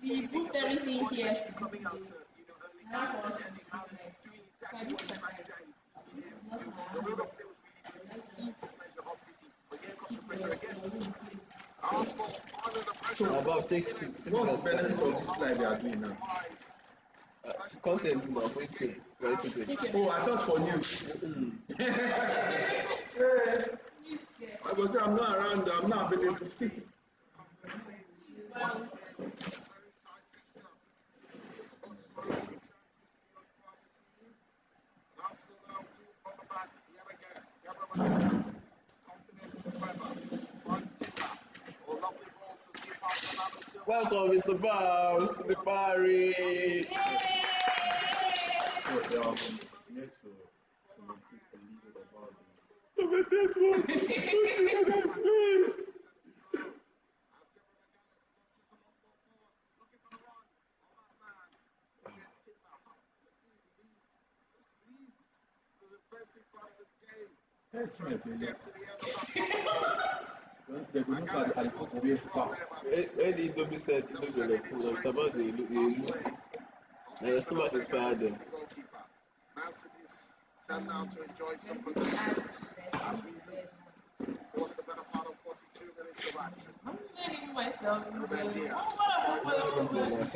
we booked everything here to this place. That was like, so this is not my So, About take 6 what's the benefit seconds. of this live you are doing now? Content now, wait till. Oh, I thought for news. I go say I'm not around, I'm not available. Welcome, Mr. Babs, to the party. When Indomie said Indomie on the food, I'm about they look. Their stomach inspired them. Man City's turn now to enjoy some possession as we force the better part of 42 minutes of action. Ruben Diaz.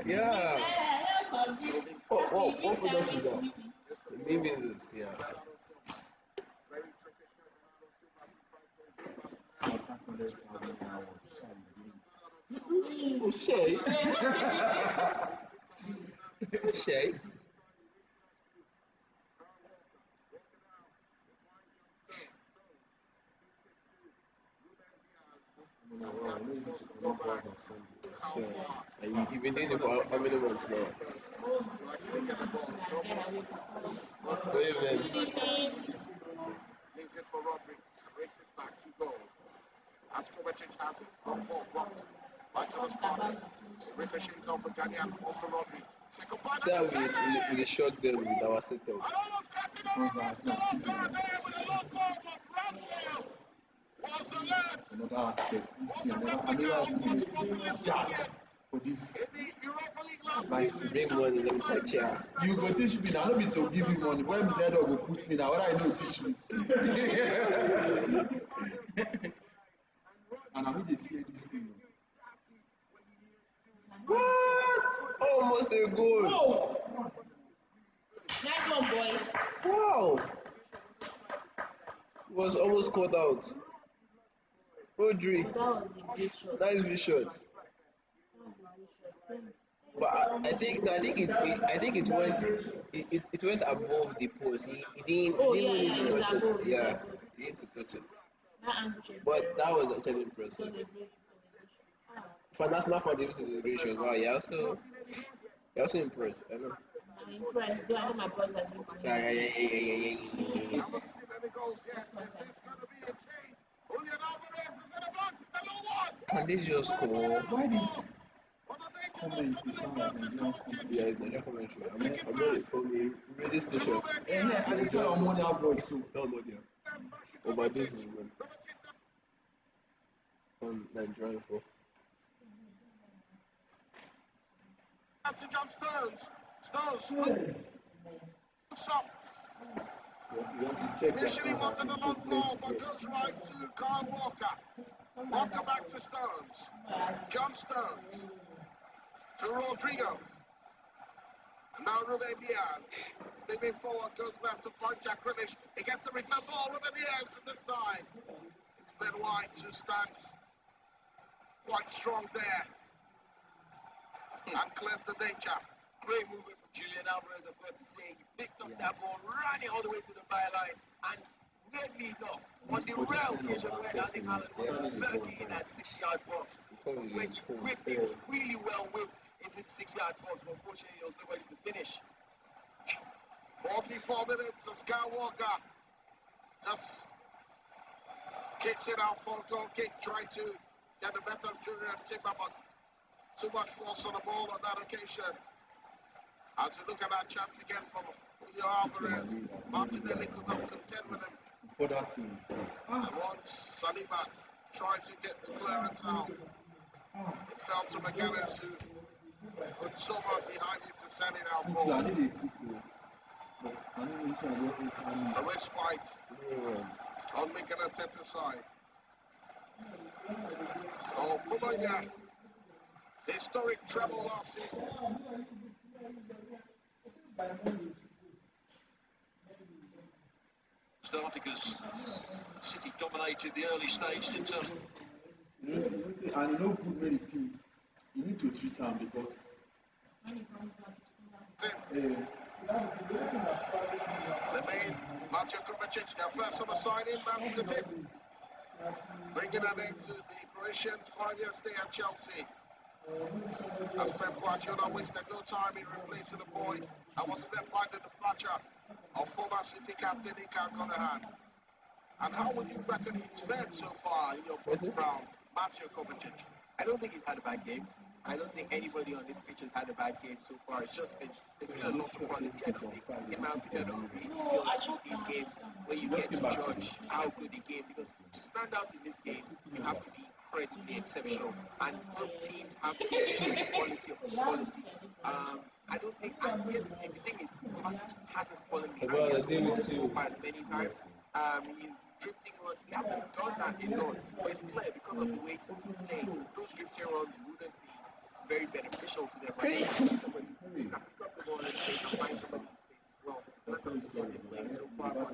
Yeah. What product is that? Maybe this, yeah. Bernardo Silva. Very tricky straight. Bernardo Silva to try to play good pass. Oh, Shay. Shay. You've been doing it for how many months now? Good evening. Leaves it for Rodri. Races back to goal. As Kovacic has it. One ball blocked. By Thomas Partey. Ricochets off the Ghanaian force for Rodri. Second pass. See how we shocked them with our setup. And almost cutting on the there with a long ball, but Ramsdale was alert. Another aspect. This Was thing, a I replica never of what's popular jack Soviet for this. in the Europa League last Like, season. Bring money, let me touch ya. You go teach me now, no be to give me money. When me say dog go put me now, what I know teach me. And I need to hear this thing. What? Almost a goal. Nice one, boys. Wow. It was almost caught out. Rodri, That was a great shot. nice vision. But I think it went above the post. He didn't Oh, he yeah, didn't yeah, need to it's touch above, it. it's Yeah, above. he didn't to touch it. That angle check. But that was actually It was impressive. a great For national for this celebration, wow, you also impressed. I know. I'm impressed, though I know my boys are going to Yeah, yeah, win. yeah, yeah, yeah, yeah, yeah. Haven't seen any goals yet. Is this going to be a change? Julian Alvarez is in the box. The low one. Can they just score? Why this On the major comment they sound like Nigerian comment? Yeah, it's Nigerian commentary. I'm ready from the radio station. Yeah, I just saw a money voice so. No more there. Overdose is on Nigerian for. Up to John Stones. Stones. Stop. You have to check Initially that. wanted a long ball, but goes right to Kyle Walker. Walker back to Stones. John Stones. To Rodrigo. And now Ruben Diaz. Steaming forward, goes left to find Jack Grealish. He gets the return ball. Ruben Diaz at this time. It's Ben White who stands quite strong there. And clears the danger. Great movement from Julian Alvarez, I've got to say. He picked up that ball, ran it all the way to the byline, and weirdly enough, on the rare occasion where Erling Haaland was lurking in that 6-yard box, which whipped it was really well whipped into the 6-yard box, but unfortunately there was nobody to finish. 44 minutes as Kyle Walker just kicks it out for a goal kick, trying to get the better of Julian Timber, but too much force on the ball on that occasion. As we look at that chance again from Julio Alvarez, Martinelli could not contend with him. For that team. And once Saliba tried to get the clearance out, it fell to McGuinness, who put so much behind him to send it out I for need a sequel. But I don't know if I a respite on Mikel Arteta's side. So Fulham, yeah, historic treble last season. Started because City dominated the early stage, didn't it? You see, and you know good many team. You need to treat them because The main Mateo Kovacic, their first ever signing, Man City, bringing an end to the Croatian 5-year stay at Chelsea. As Pep Guardiola wasted no time in replacing the boy and was left behind in the departure of former City captain Ika Conahan. And how would you reckon he's fared so far in your post round, Mateo Kovacic? I don't think he's had a bad game. I don't think anybody on this pitch has had a bad game so far. It's just been, there's been a lot of quality. I don't think, in my opinion, I don't really feel like these games where you get to judge how good a game, because to stand out in this game, you have to be incredibly exceptional. And both teams have extreme quality of quality. I don't think, and here's the thing is, Kovacic hasn't fallen behind. He has scored so far many times. He's drifting runs. He hasn't done that a lot, but it's clear because of the way City play, those drifting runs wouldn't be very beneficial to them right now. Somebody who can pick up the ball in space and find somebody in space as well. And that's how we saw them playing so far. But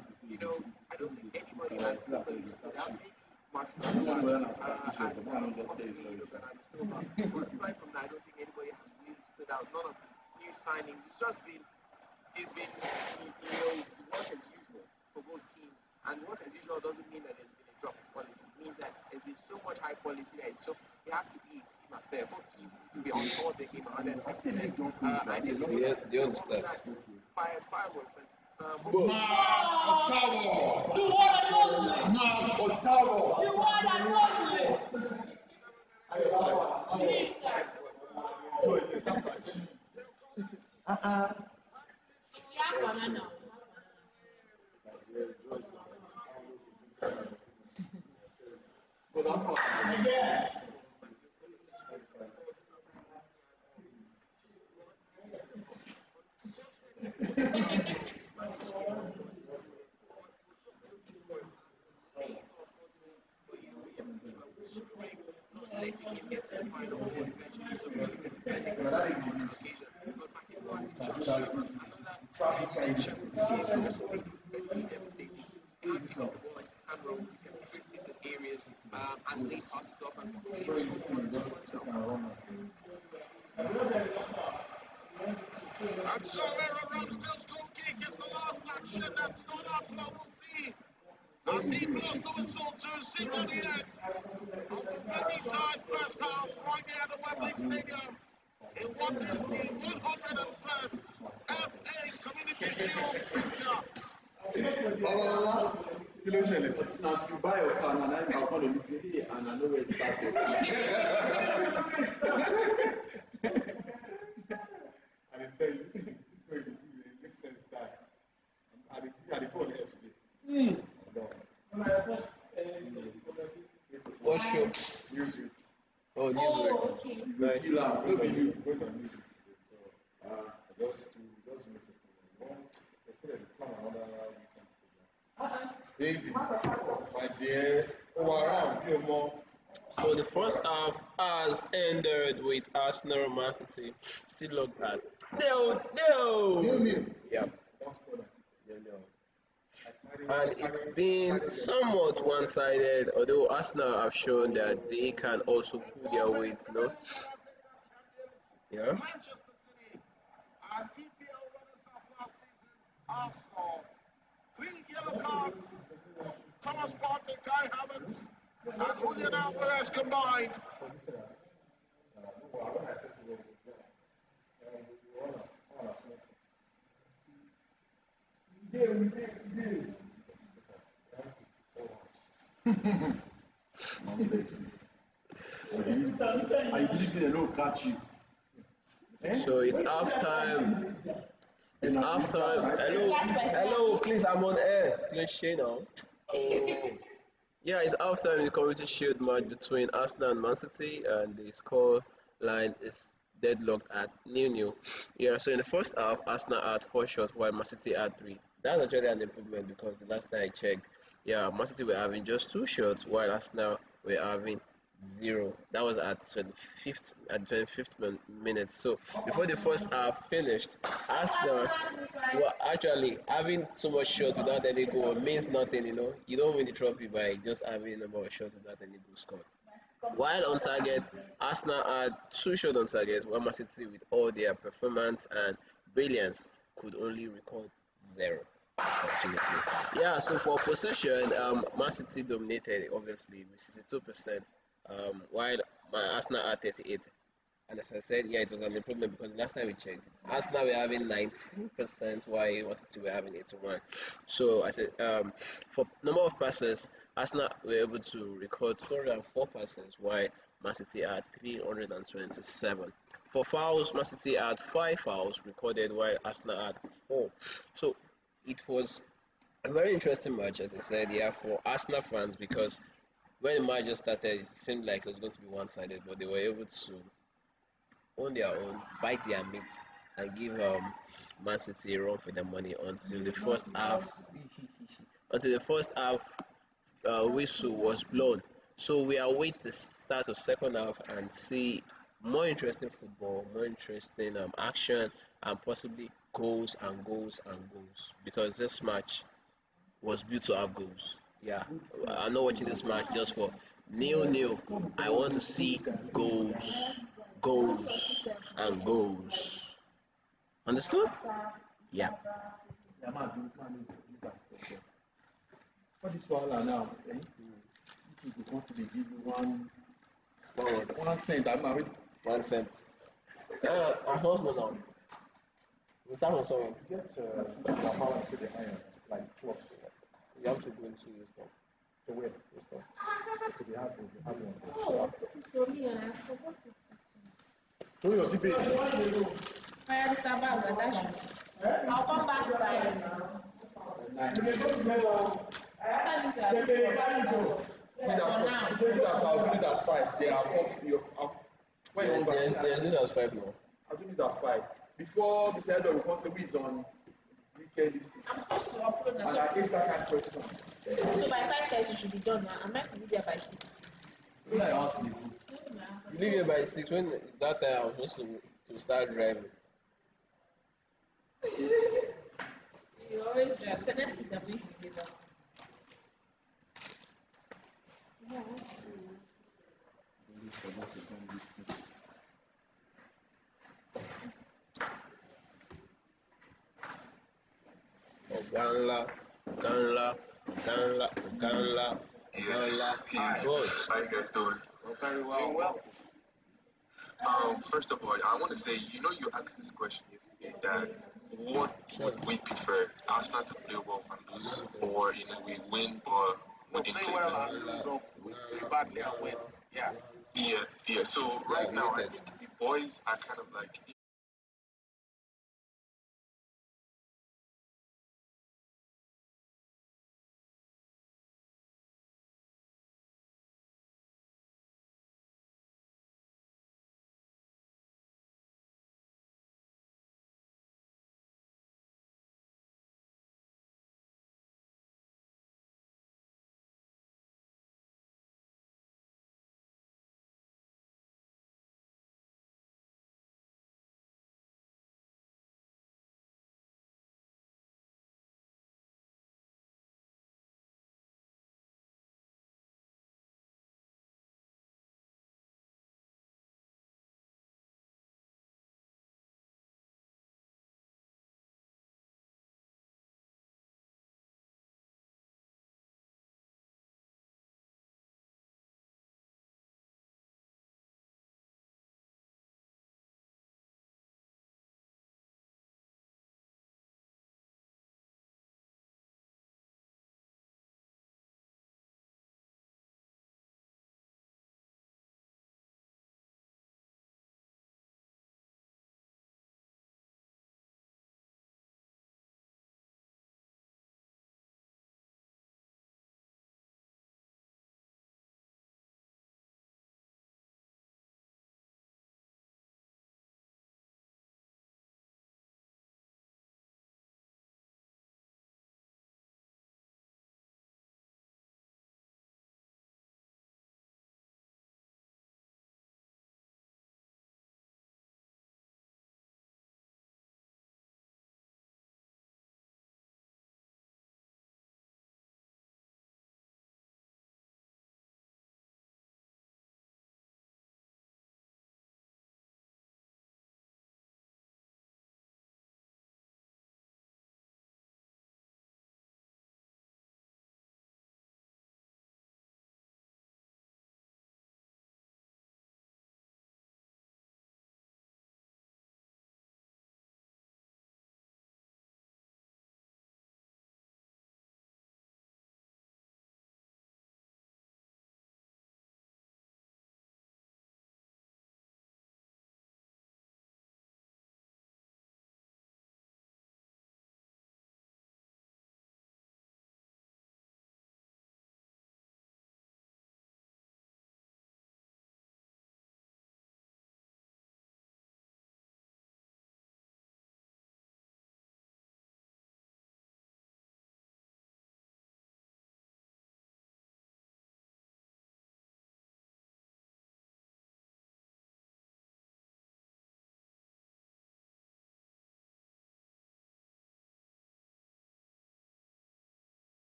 I don't think anybody has overly stood out. Maybe Martin Odegaard and possibly Bernardo Silva. But aside from that, I don't think anybody has really stood out. None of the new signings. It's been work as usual for both teams. And work as usual doesn't mean that there's been a drop in quality. It means that there's been so much high quality that it has to be a team affair. Both teams need to be on board the game 100%. And they look The other stats. fireworks. And Ottawa! The one and only. Ottawa! The one and only. Please, sir. We have banana. letting him get to the final four eventually, so we can defend against him on occasion. But Marquinhos is just showing another dimension to this game. This will be really devastating. He can pick up the ball and hand rolls, he can drift into areas and lay passes off and play for himself. And so Aaron Ramsdale's goal kick is the last action that's not up, so we'll see. As he blows the whistle to signal the end of a very tight first half right here at the Wembley Stadium in what is the 101st FA Community Shield fixture. Kí ló ṣẹlẹ̀? Na to buy your car and I come to look say hey and I know where it started. I dey tell you this way you do it make sense die. I dey call here today. What show? Music. Oh, Oh, Newsweek. okay. Nice. Kill am. No be you going on music today. So I just make it for me. They say they plan another weekend program. Baby, my dear, around, feel more. So the first half has ended with Arsenal Man City still looked at nil. Yeah. And it's been somewhat one-sided, although Arsenal have shown that they can also pull their weight, Yeah. Manchester City and EPL runners-up last season, Arsenal. 3 yellow cards for Thomas Partey, Kai Havertz, and Julian Alvarez combined. I believe they don't catch you. So it's halftime. It's halftime. Hello, please, I'm on air. Please, now. Yeah, it's halftime in the Community Shield match between Arsenal and Man City, and the score line is deadlocked at 0-0. Yeah, so in the first half, Arsenal had 4 shots while Man City had 3. That's actually an improvement because the last time I checked, yeah, Man City were having just 2 shots while Arsenal were having 0. That was at 25th minute. So before the first half finished, Arsenal were actually having so much shots without any goal means nothing. You don't win the trophy by just having a number of shots without any goal scored. While on target, Arsenal had 2 shots on target, while Man City, with all their performance and brilliance, could only record 0. Unfortunately. Yeah, so for possession, Man City dominated obviously with 62%, while Arsenal had 38. And as I said, yeah, it was an improvement because last time we checked, Arsenal were having 19%, while Man City were having 81. So I said, for number of passes, Arsenal were able to record 204 passes, while Man City had 327. For fouls, Man City had 5 fouls recorded, while Arsenal had 4. So it was a very interesting match, as I said, yeah, for Arsenal fans, because when the match just started, it seemed like it was going to be one-sided, but they were able to own their own, bite their meat, and give Man City a run for their money until the first half. Until the first half whistle was blown. So we await the start of second half and see more interesting football, more interesting action, and possibly goals and goals and goals. Because this match was built to have goals. Yeah, I'm not watching this match just for nil. I want to see goals, goals, and goals. Understood? Yeah. Yeah, man, look at football. For this wahala now, you go constantly give you Forward. 1 cent. I'm not wait. 1 cent. I first one now. We start from somewhere. You get the power to the iron, like clocks. You have to go into your stuff. To where? Your stuff. So they have one. Oh, this is for me and I forgot it. So your CP. Fire Mr. Bags, I dash you. I'll come back by 9. after this. I have to Finish at 5. They are off your up. When you There's this as 5 now. I'll do this at 5. Before the side of the concept is on weekend this I'm supposed to upload now. and I get that kind of question. So by 5:30 it should be done now. I'm meant to be there by 6. When I ask you, You leave here by 6 when that time I'm supposed to start driving. You always drive. So next thing I'm going to stay down. Oganla, Oganla, Oganla, Oganla, Oganla, boss. How you guys doing? Very well. First of all, I want to say, you asked this question yesterday that what would we prefer, Arsenal to play well and lose, or we win but we No, didn't play play well well? and lose or play badly and win. Yeah. Yeah. So right now, I think the boys are kind of like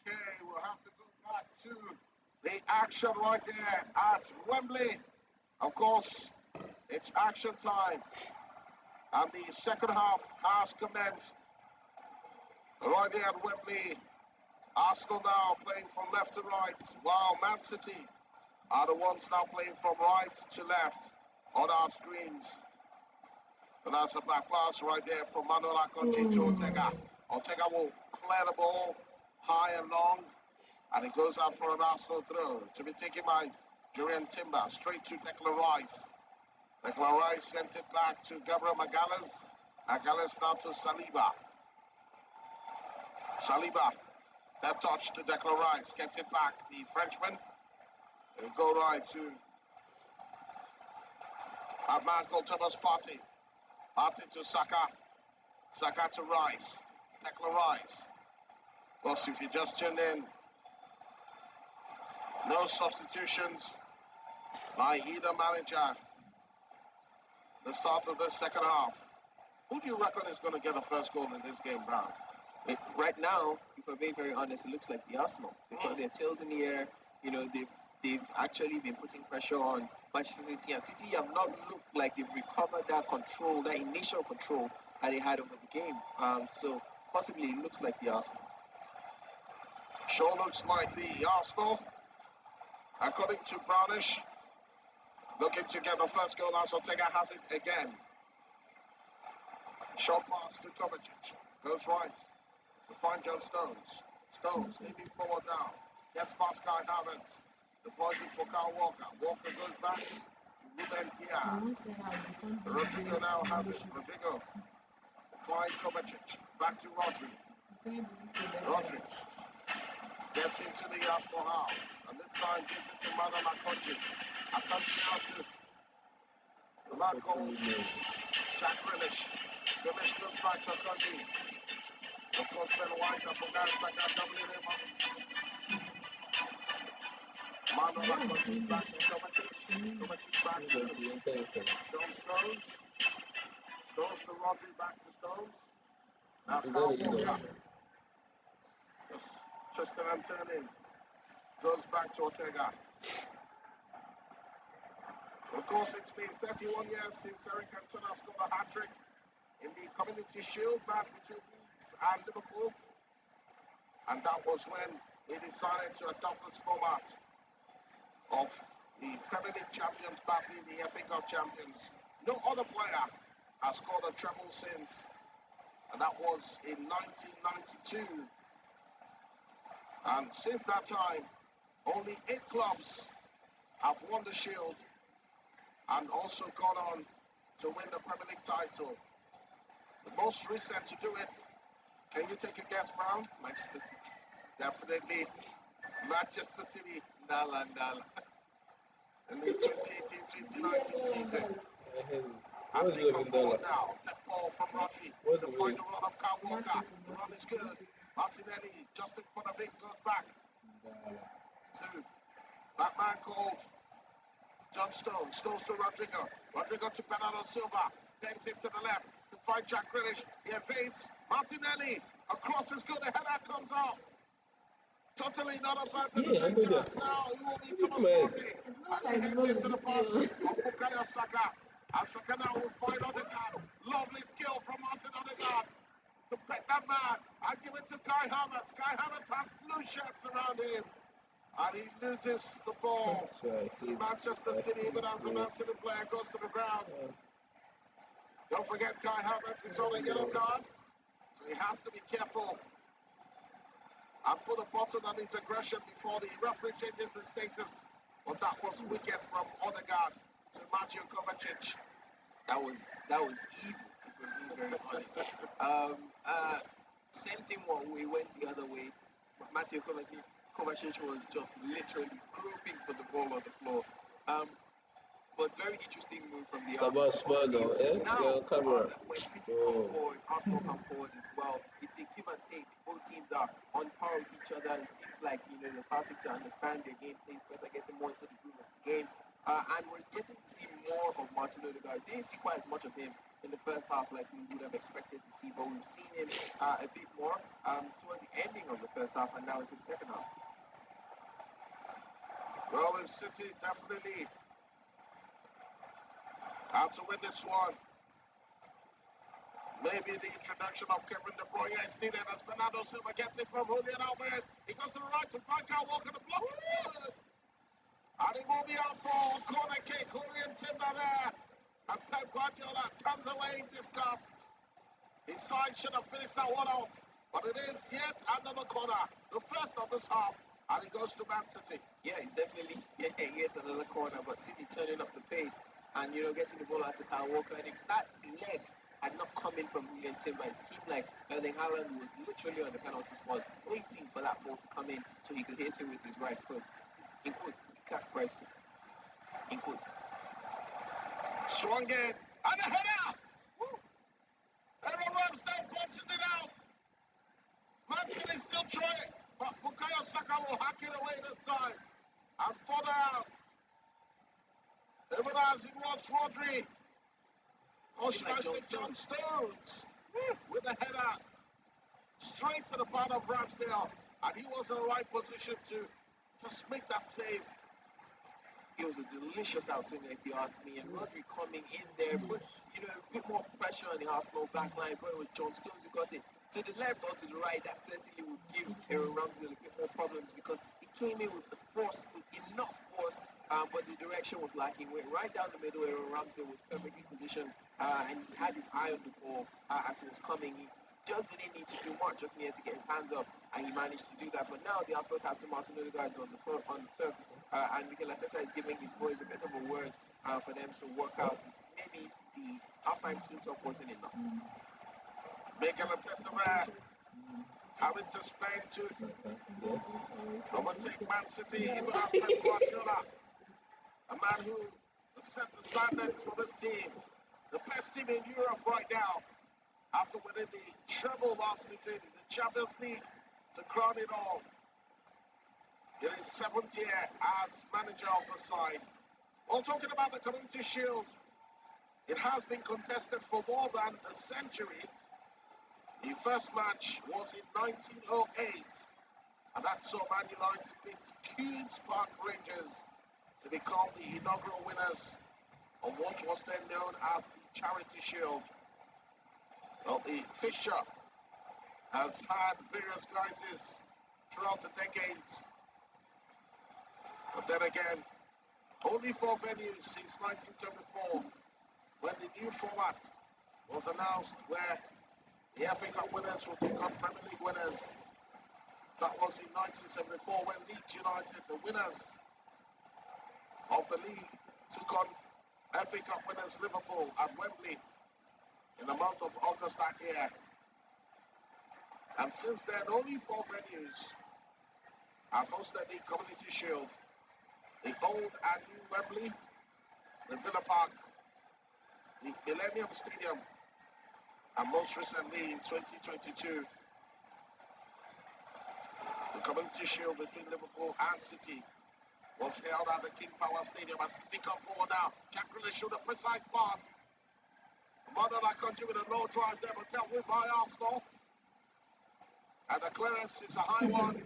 Okay, we'll have to go back to the action right there at Wembley. Of course, it's action time. And the second half has commenced right there at Wembley. Arsenal now playing from left to right, while Man City are the ones now playing from right to left on our screens. And that's a back pass right there from Manuel Akanji to Ortega. Ortega will clear the ball high and long, and it goes out for an Arsenal throw to be taken by Julian Timber, straight to Declan Rice. Declan Rice sends it back to Gabriel Magalhaes. Magalhaes now to Saliba. Saliba, that touch to Declan Rice, gets it back, the Frenchman. They go right to a man called Thomas Partey. Partey to Saka. Saka to Rice. Declan Rice. Of course, if you just tune in, no substitutions by either manager. The start of the second half. Who do you reckon is going to get the first goal in this game, Brown? Right now, if I'm being very honest, it looks like the Arsenal. They've got their tails in the air. You know, they've actually been putting pressure on Manchester City, and City have not looked like they've recovered that control, that initial control that they had over the game. So possibly it looks like the Arsenal. Sure looks like the Arsenal. According to Brownish, looking to get the first goal as Ortega has it again. Short pass to Kovacic. Goes right to find John Stones. Stones leaning forward now. Gets past Kai Havertz. Deploys it for Kyle Walker. Walker goes back to Ruben Diaz. Rodrigo now has it. Rodrigo find Kovacic. Back to Rodri. Rodri gets into the Arsenal half. And this time gives it to Manuel Akanji. Akanji now to the man called Jack Grealish. Grealish goes back to Akanji. Of course, Ben White and Bukayo Saka doubling him up. Manuel Akanji back to Kovacic. Kovacic back to John Stones. Stones to Rodri, back to Stones. Now Kyle Walker. Just an turning. Goes back to Ortega. Of course, it's been 31 years since Eric Cantona scored a hat-trick in the Community Shield match between Leeds and Liverpool. And that was when he decided to adopt this format of the Premier League champions battling the FA Cup champions. No other player has scored a treble since, and that was in 1992. And since that time, only 8 clubs have won the Shield and also gone on to win the Premier League title. The most recent to do it, can you take a guess, Brown? Manchester City. Definitely Manchester City. Nala. In the 2018-2019 season. As they come forward now, that ball from Rodri. The final run of Kyle Walker. The run is good. Martinelli just in front of it, goes back to that man called John Stones. Stones to Rodrigo. Rodrigo to Bernardo Silva. Bends it to the left to find Jack Grealish. He evades. Martinelli. Across is good. The header comes out. Totally not a bad danger. Now he will be Thomas Partey. And he heads into the path of Bukayo Saka. And Saka now will find Odegaard. Lovely skill from Martin Odegaard to pick that man and give it to Kai Havertz. Kai Havertz has blue shirts around him. And he loses the ball to Manchester City, even as a Man City player goes to the ground. Don't forget Kai Havertz is on a yellow card, so he has to be careful and put a button on his aggression before the referee changes his status. But that was wicked from Odegaard to Mario Kovacic. That was evil, if we're being very honest. Same thing when we went the other way. Matthew Kovacic was just literally groping for the ball on the floor. But very interesting move from the Arsenal team. Now, when City come forward, Arsenal come forward as well. It's a give and take. Both teams are on par with each other. It seems like they're starting to understand their game plays better, getting more into the groove of the game. and we're getting to see more of Martin Odegaard. Didn't see quite as much of him in the first half like we would have expected to see, but we've seen him a bit more towards the ending of the first half and now into the second half. Well, if City definitely have to win this one. Maybe the introduction of Kevin De Bruyne is needed as Bernardo Silva gets it from Julian Alvarez. He goes to the right to find Kyle Walker the block. And it will be out for corner kick. Julian Timber there. And Pep Guardiola turns away in disgust. His side should have finished that one off. But it is yet another corner. The first of this half. And it goes to Man City. Yeah, it's definitely yet another corner. But City turning up the pace and, getting the ball out to Kyle Walker. And if that leg had not come in from Julian Timber, it seemed like Erling Haaland was literally on the penalty spot, waiting for that ball to come in so he could hit it with his right foot. In quote, right foot. In quote. Swung in. And a header! Aaron Ramsdale punches it out. Man City still trying, but Bukayo Saka will hack it away this time. And further out. Even as it was Rodri. Or should I say John Stones with a header straight to the part of Ramsdale, and he was in the right position to just make that save. It was a delicious outswinger, if you ask me, and Rodri coming in there, put a bit more pressure on the Arsenal backline, but it was John Stones who got it to the left or to the right. That certainly would give Aaron Ramsdale a bit more problems because he came in with the force, with enough force, but the direction was lacking. Went right down the middle. Aaron Ramsdale was perfectly positioned, and he had his eye on the ball as he was coming. He just didn't need to do much, just needed to get his hands up, and he managed to do that. But now the Arsenal captain Martin Odegaard is on the turf, and Mikel Arteta is giving his boys a bit of a word for them to work out. Maybe the halftime team talk wasn't enough. Mikel Arteta there, having to spend to overtake Man City, even as Pep Guardiola, a man who has set the standards for this team, the best team in Europe right now, after winning the treble last season, the Champions League, to crown it all. In his 7th year as manager of the side. While talking about the Community Shield, it has been contested for more than a century. The first match was in 1908, and that saw Man United beat Queen's Park Rangers to become the inaugural winners of what was then known as the Charity Shield. Well, the fixture has had various guises throughout the decades. But then again, only 4 venues since 1974, when the new format was announced, where the FA Cup winners will take on Premier League winners. That was in 1974 when Leeds United, the winners of the league, took on FA Cup winners Liverpool at Wembley in the month of August that year. And since then, only 4 venues have hosted the Community Shield. The old and new Wembley, the Villa Park, the Millennium Stadium, and most recently in 2022, the Community Shield between Liverpool and City was held at the King Power Stadium. As City come forward now, Jack Grealish showed a precise pass. Mother that country with a low drive there, but dealt with by Arsenal. And the clearance is a high one.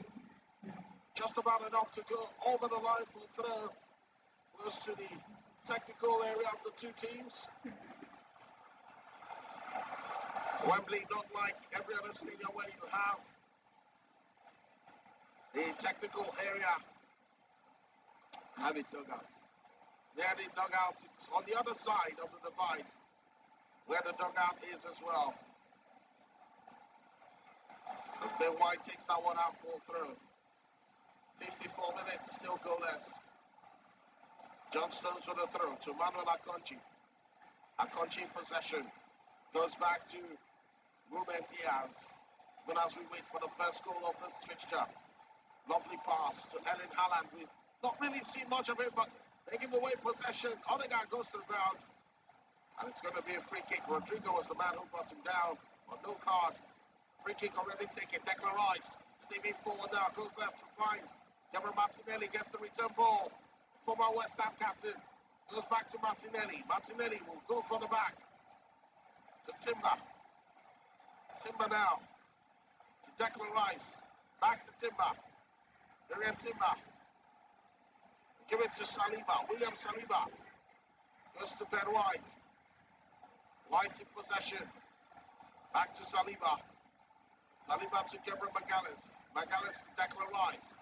Just about enough to go over the line for throw. Close to the technical area of the two teams. Wembley, not like every other stadium where you have the technical area. Have it dug out. There the dugout. It's on the other side of the divide where the dugout is as well. As Ben White takes that one out for throw. 54 minutes, still goalless. John Stones with a throw to Manuel Akanji. Akanji in possession. Goes back to Ruben Diaz. But as we wait for the first goal of this fixture, lovely pass to Erling Haaland. We've not really seen much of it, but they give away possession. Odegaard goes to the ground. And it's going to be a free kick. Rodrigo was the man who brought him down, but no card. Free kick already taken. Declan Rice steaming forward now. Goes left to find Gabriel Martinelli. Gets the return ball. Former West Ham captain Goes back to Martinelli. Martinelli will go for the back to Timber. Timber now to Declan Rice. Back to Timber. Miriam Timber. Give it to Saliba. William Saliba. Goes to Ben White. White in possession. Back to Saliba. Saliba to Gabriel Magalhaes. Magalhaes to Declan Rice.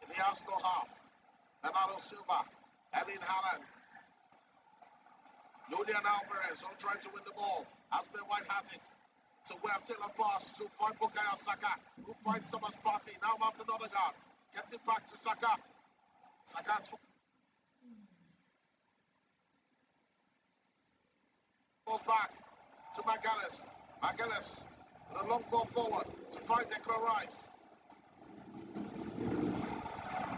In the Arsenal half. Bernardo Silva. Erling Haaland. Julian Alvarez all trying to win the ball. As Ben White has it. To well Taylor pass to find Bukayo Saka. Who finds Thomas Partey. Now Martin Odegaard. Gets it back to Saka. Saka's falls back to Magalhaes. Magalhaes with a long ball forward to find Declan Rice.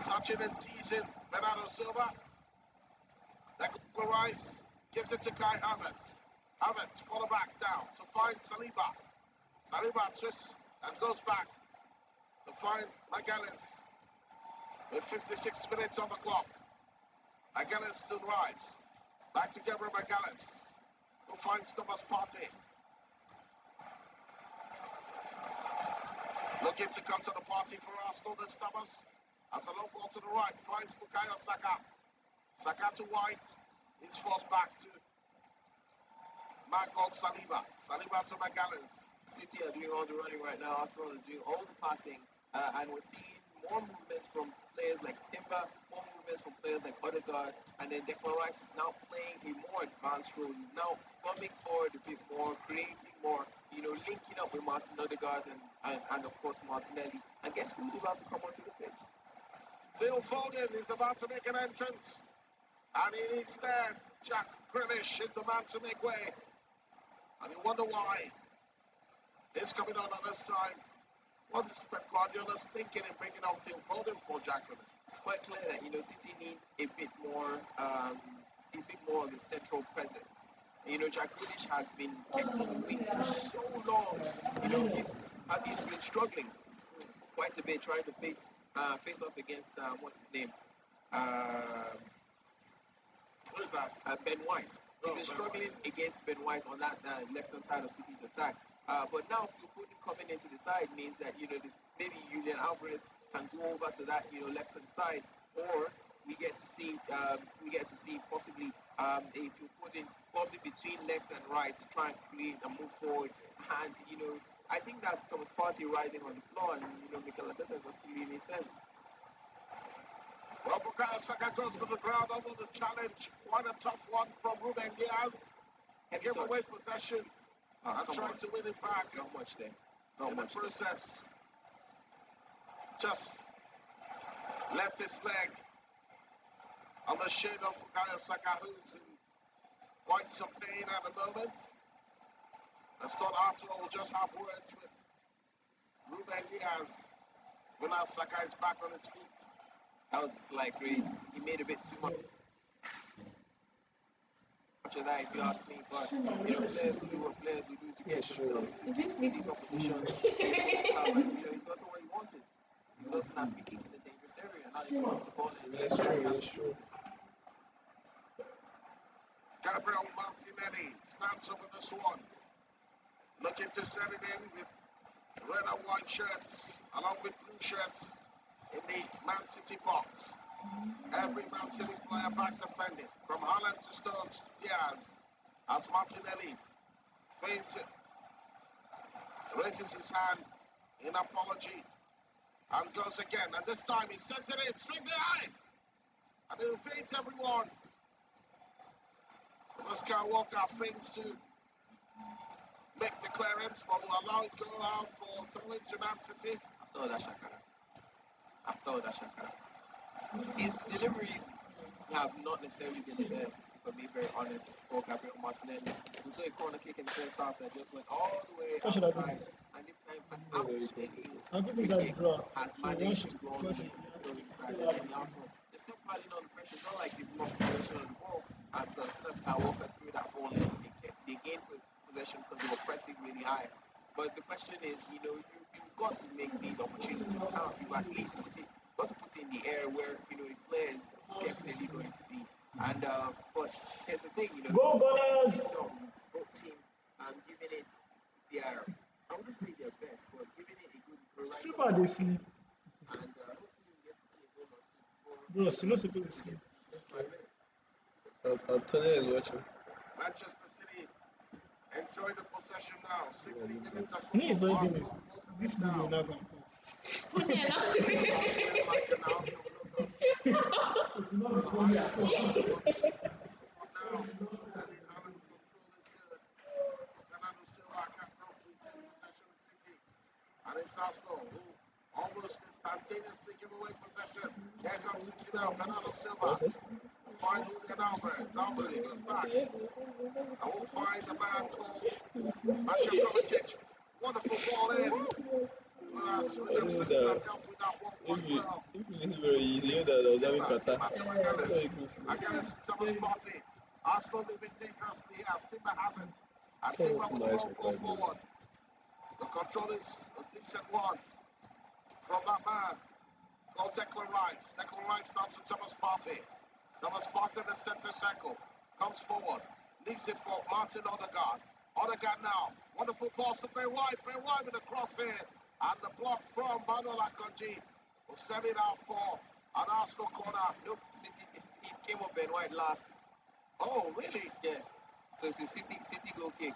Touching and teasing Bernardo Silva. Declan Rice gives it to Kai Havertz. Havertz for the back down to find Saliba. Saliba twists and goes back to find Magalhaes. With 56 minutes on the clock. Magalhaes to Rice. Back to Gabriel Magalhaes. Who finds Thomas Partey. Looking to come to the party for Arsenal, this Thomas. As a long ball to the right, finds Bukayo Saka. Saka to White. He's forced back to man called Saliba. Saliba to Magalhaes. City are doing all the running right now. Arsenal are doing all the passing. And we're seeing more movements from players like Timber, more movements from players like Odegaard, and then Declan Rice is now playing a more advanced role. He's now coming forward a bit more, creating more, linking up with Martin Odegaard and of course Martinelli. And guess who's about to come onto the pitch? Phil Foden is about to make an entrance. And he needs there Jack Grealish is the man to make way. And you wonder why. He's coming on this time. What is Pep Guardiola's thinking in bringing on Phil Foden for Jack Grealish? It's quite clear that City need a bit more of the central presence. Jack Grealish has been waiting so long. He's been struggling quite a bit trying to face off against what's his name? Who is that? Ben White. He's been struggling against Ben White on that left-hand side of City's attack. But now Phil Foden coming into the side means that maybe Julian Alvarez can go over to that left-hand side, or we get to see possibly a Phil Foden probably between left and right to try and create and move forward. And I think that's Thomas Partey riding on the floor, and Mikel Arteta has absolutely made sense. Well, Bukayo Saka goes to the ground under the challenge. Quite a tough one from Ruben Diaz. Give away possession and trying to win it back. Not much there. In the process. Just left his leg on the shin of Bukayo Saka, who's in quite some pain at the moment. Let's not, after all, just have words with Ruben Diaz. When now Saka is back on his feet. That was a slight race. He made a bit too much of that, if you ask me. But players who do what players who do to get themselves Is he sleeping? competition. He's got what he wanted. He doesn't have to be in the dangerous area. Now he put the ball in. That's true. Gabriel Martinelli stands over this one. Looking to send it in with red and white shirts, along with blue shirts in the Man City box. Every Man City player back defending, from Haaland to Stones to Diaz, as Martinelli feints it, raises his hand in apology, and goes again. And this time he sends it in, swings it high, and he feints everyone. Oscar Walker feigns to make the clearance, but will allow it go out for Tony to Man City. After that Shaka. His deliveries have not necessarily been the best, for me, very honest, for Gabriel Martinelli. We saw a corner kick in the first half that just went all the way outside, and this time an absolutely kick has managed to go on the inside, and then Arsenal, they're still piling on the pressure. It's not like they've lost possession of the ball, because as soon as Kyle Walker threw that ball in, they gained possession because they were pressing really high. But the question is, you've got to make these opportunities count. You've at least got to put it in the air where, a player is definitely going to be And but here's the thing, you know, Go Gunners! both teams giving it their, I wouldn't say their best, but giving it a good right. Super they sleep. And hopefully we get to see a goal or two before Bro, so no super they sleep. 5 minutes. Antonio is watching. Manchester City enjoy the possession now. 60 minutes of You know the football. funny thing is, Arsenal closing this it movie will down. not come come. Funny enough. Playing like an outfield looker. It's not The funny high at ball all. from now. Erling Haaland control is good. Bernardo Silva can't complete possession of City. And it's Arsenal who almost instantaneously give away possession. Here comes City now. Bernardo Silva will find Julian Alvarez. Alvarez goes back. I will find a man called Mateo Kovacic. Wonderful ball in. Whereas William Saliba dealt with that one quite well. If you listen very easy, you know that I was having Qatar. Against Thomas Partey. Arsenal moving dangerously as Timber hasn't. And Timber will roll ball forward. The control is a decent one from that man called Declan Rice. Declan Rice down to Thomas Partey. Thomas Partey in the centre circle. Comes forward. Leaves it for Martin Odegaard. Odegaard now. Wonderful pass to Ben White. Ben White with a cross here. And the block from Manuel Akanji will send it out for an Arsenal corner. Look, City, it came up Ben White last. Oh, really? Yeah. So it's a City goal kick.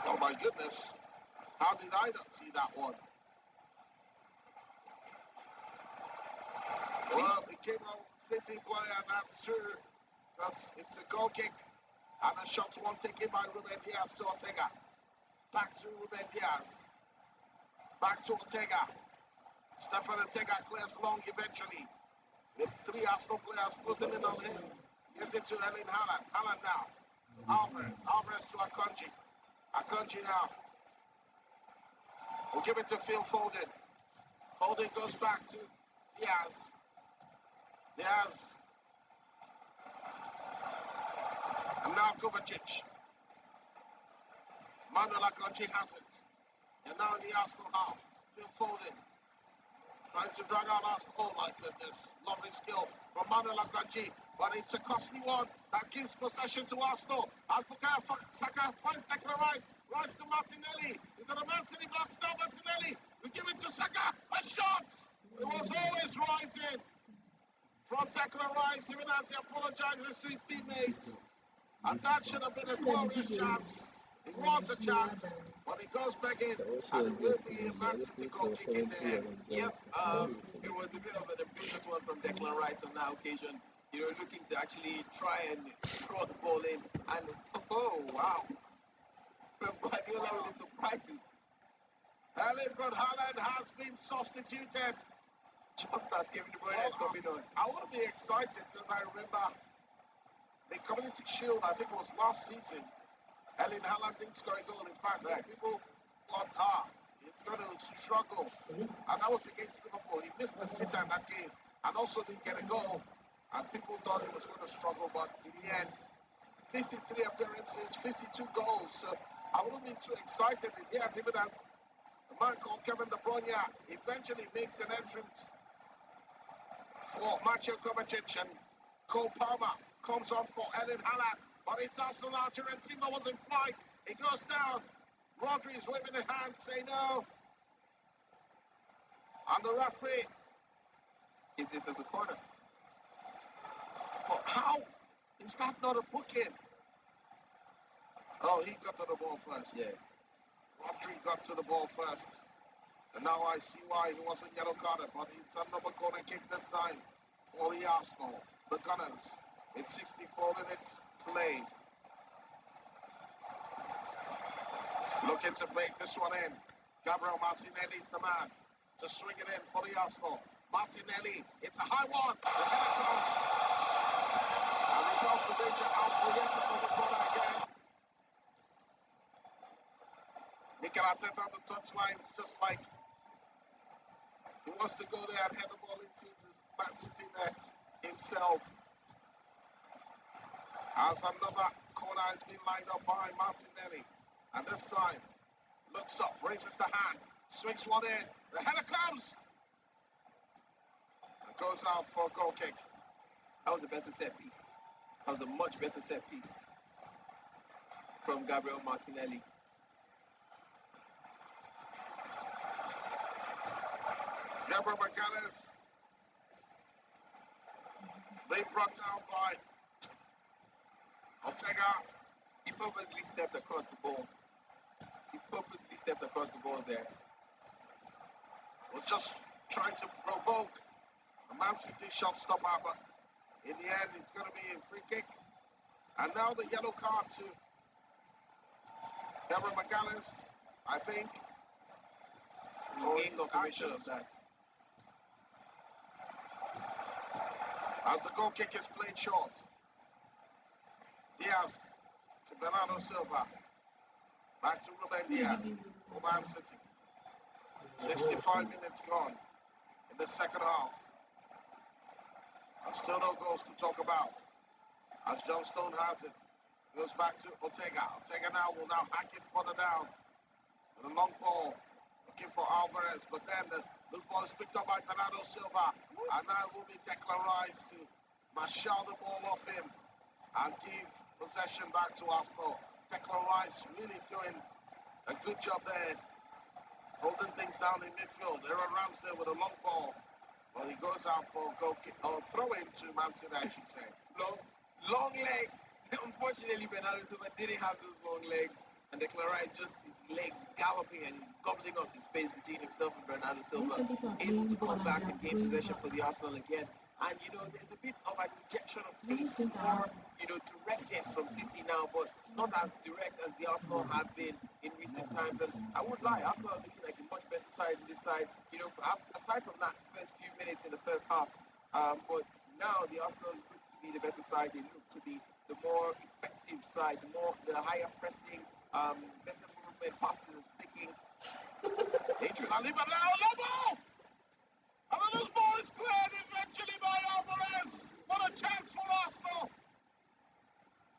Oh, my goodness. How did I not see that one? Well, it came out City player, that's true. Because it's a goal kick. And a shot one taken by Ruben Diaz to Ortega. Back to Ruben Diaz. Back to Ortega. Stefan Ortega clears long eventually. With three Arsenal players closing in on him. Gives it to Erling Haaland. Haaland now. To Alvarez. Alvarez to Akanji. Akanji now. We'll give it to Phil Foden. Foden goes back to Diaz. Diaz. And now Kovacic. Manuel Akanji has it. And now in the Arsenal half. Phil Foden. Trying to drag out Arsenal. Oh my goodness. Lovely skill from Manuel Akanji. But it's a costly one that gives possession to Arsenal. As Bukayo Saka finds Declan Rice. Rice to Martinelli. Is it a Man City box now? Martinelli. We give it to Saka. A shot. It was always rising from Declan Rice, even as he apologizes to his teammates. And that should have been a glorious chance. It was a chance, but it goes begging, and it will be a Man City goal kick in there. Yep. It was a bit of an ambitious one from Declan Rice on that occasion. You know, looking to actually try and throw the ball in, and oh wow, Pep Guardiola with the surprises. Erling Haaland has been substituted. Just as Kevin De Bruyne is coming on. I would be excited because I remember the Community Shield, I think it was last season. Erling Haaland didn't score a goal. In fact, people thought, he's going to struggle. And that was against Liverpool. He missed the sitter in that game and also didn't get a goal. And people thought he was going to struggle, but in the end, 53 appearances, 52 goals. So I wouldn't be too excited. It's yet even as a man called Kevin De Bruyne eventually makes an entrance for Mateo Kovacic, and Cole Palmer comes on for Erling Haaland. But it's Arsenal now. Fiorentina was in flight. It goes down. Rodri is waving a hand, saying no. And the referee Gives it as a corner. But how is that not a booking? Oh, he got to the ball first. Yeah. Rodri got to the ball first. And now I see why he wasn't yellow carded. But it's another corner kick this time for the Arsenal, the Gunners. It's 64 minutes play. Looking to break this one in. Gabriel Martinelli is the man to swing it in for the Arsenal. Martinelli, it's a high one. The header comes. And repels the danger out for yet another corner again. Mikel Arteta on the touchline, it's just like he wants to go there and head the ball into the Man City net himself. As another corner is being lined up by Martinelli. And this time, looks up, raises the hand, swings one in. The header comes. And Goes out for a goal kick. That was a better set piece. That was a much better set piece from Gabriel Martinelli. Gabriel Magalhaes being brought down by Ortega. He purposely stepped across the ball. He purposely stepped across the ball there. Was just trying to provoke a Man City shot stopper, but in the end, it's going to be a free kick. And now the yellow card to Gabriel Magalhaes, I think. For his confirmation of that. As the goal kick is played short. Diaz to Bernardo Silva. Back to Ruben Diaz for Man City. 65 minutes gone in the second half. And still no goals to talk about. As John Stone has it. Goes back to Ortega. Ortega now will now hack it further down. With a long ball. Looking for Alvarez. But then the loose ball is picked up by Bernardo Silva. And now will be Declan Rice to marshal the ball off him. And give possession back to Arsenal. Declan Rice really doing a good job there. Holding things down in midfield. Aaron Ramsdale with a long ball. Well, he goes out for a goal kick, or throw in to Man City, I should say. Long legs. Unfortunately, Bernardo Silva didn't have those long legs. And Declan Rice just his legs galloping and gobbling up the space between himself and Bernardo Silva. Able to come back and gain possession for the Arsenal again. And, there's a bit of an injection of pace, more, directness from City now, but not as direct as the Arsenal have been in recent times. And I would lie, Arsenal are looking like a much better side in this side, aside from that first few minutes in the first half. But now the Arsenal look to be the better side. They look to be the more effective side, the higher pressing, better movement, passes sticking. Saliba now, Lobo! And the loose ball is cleared eventually by Alvarez. What a chance for Arsenal.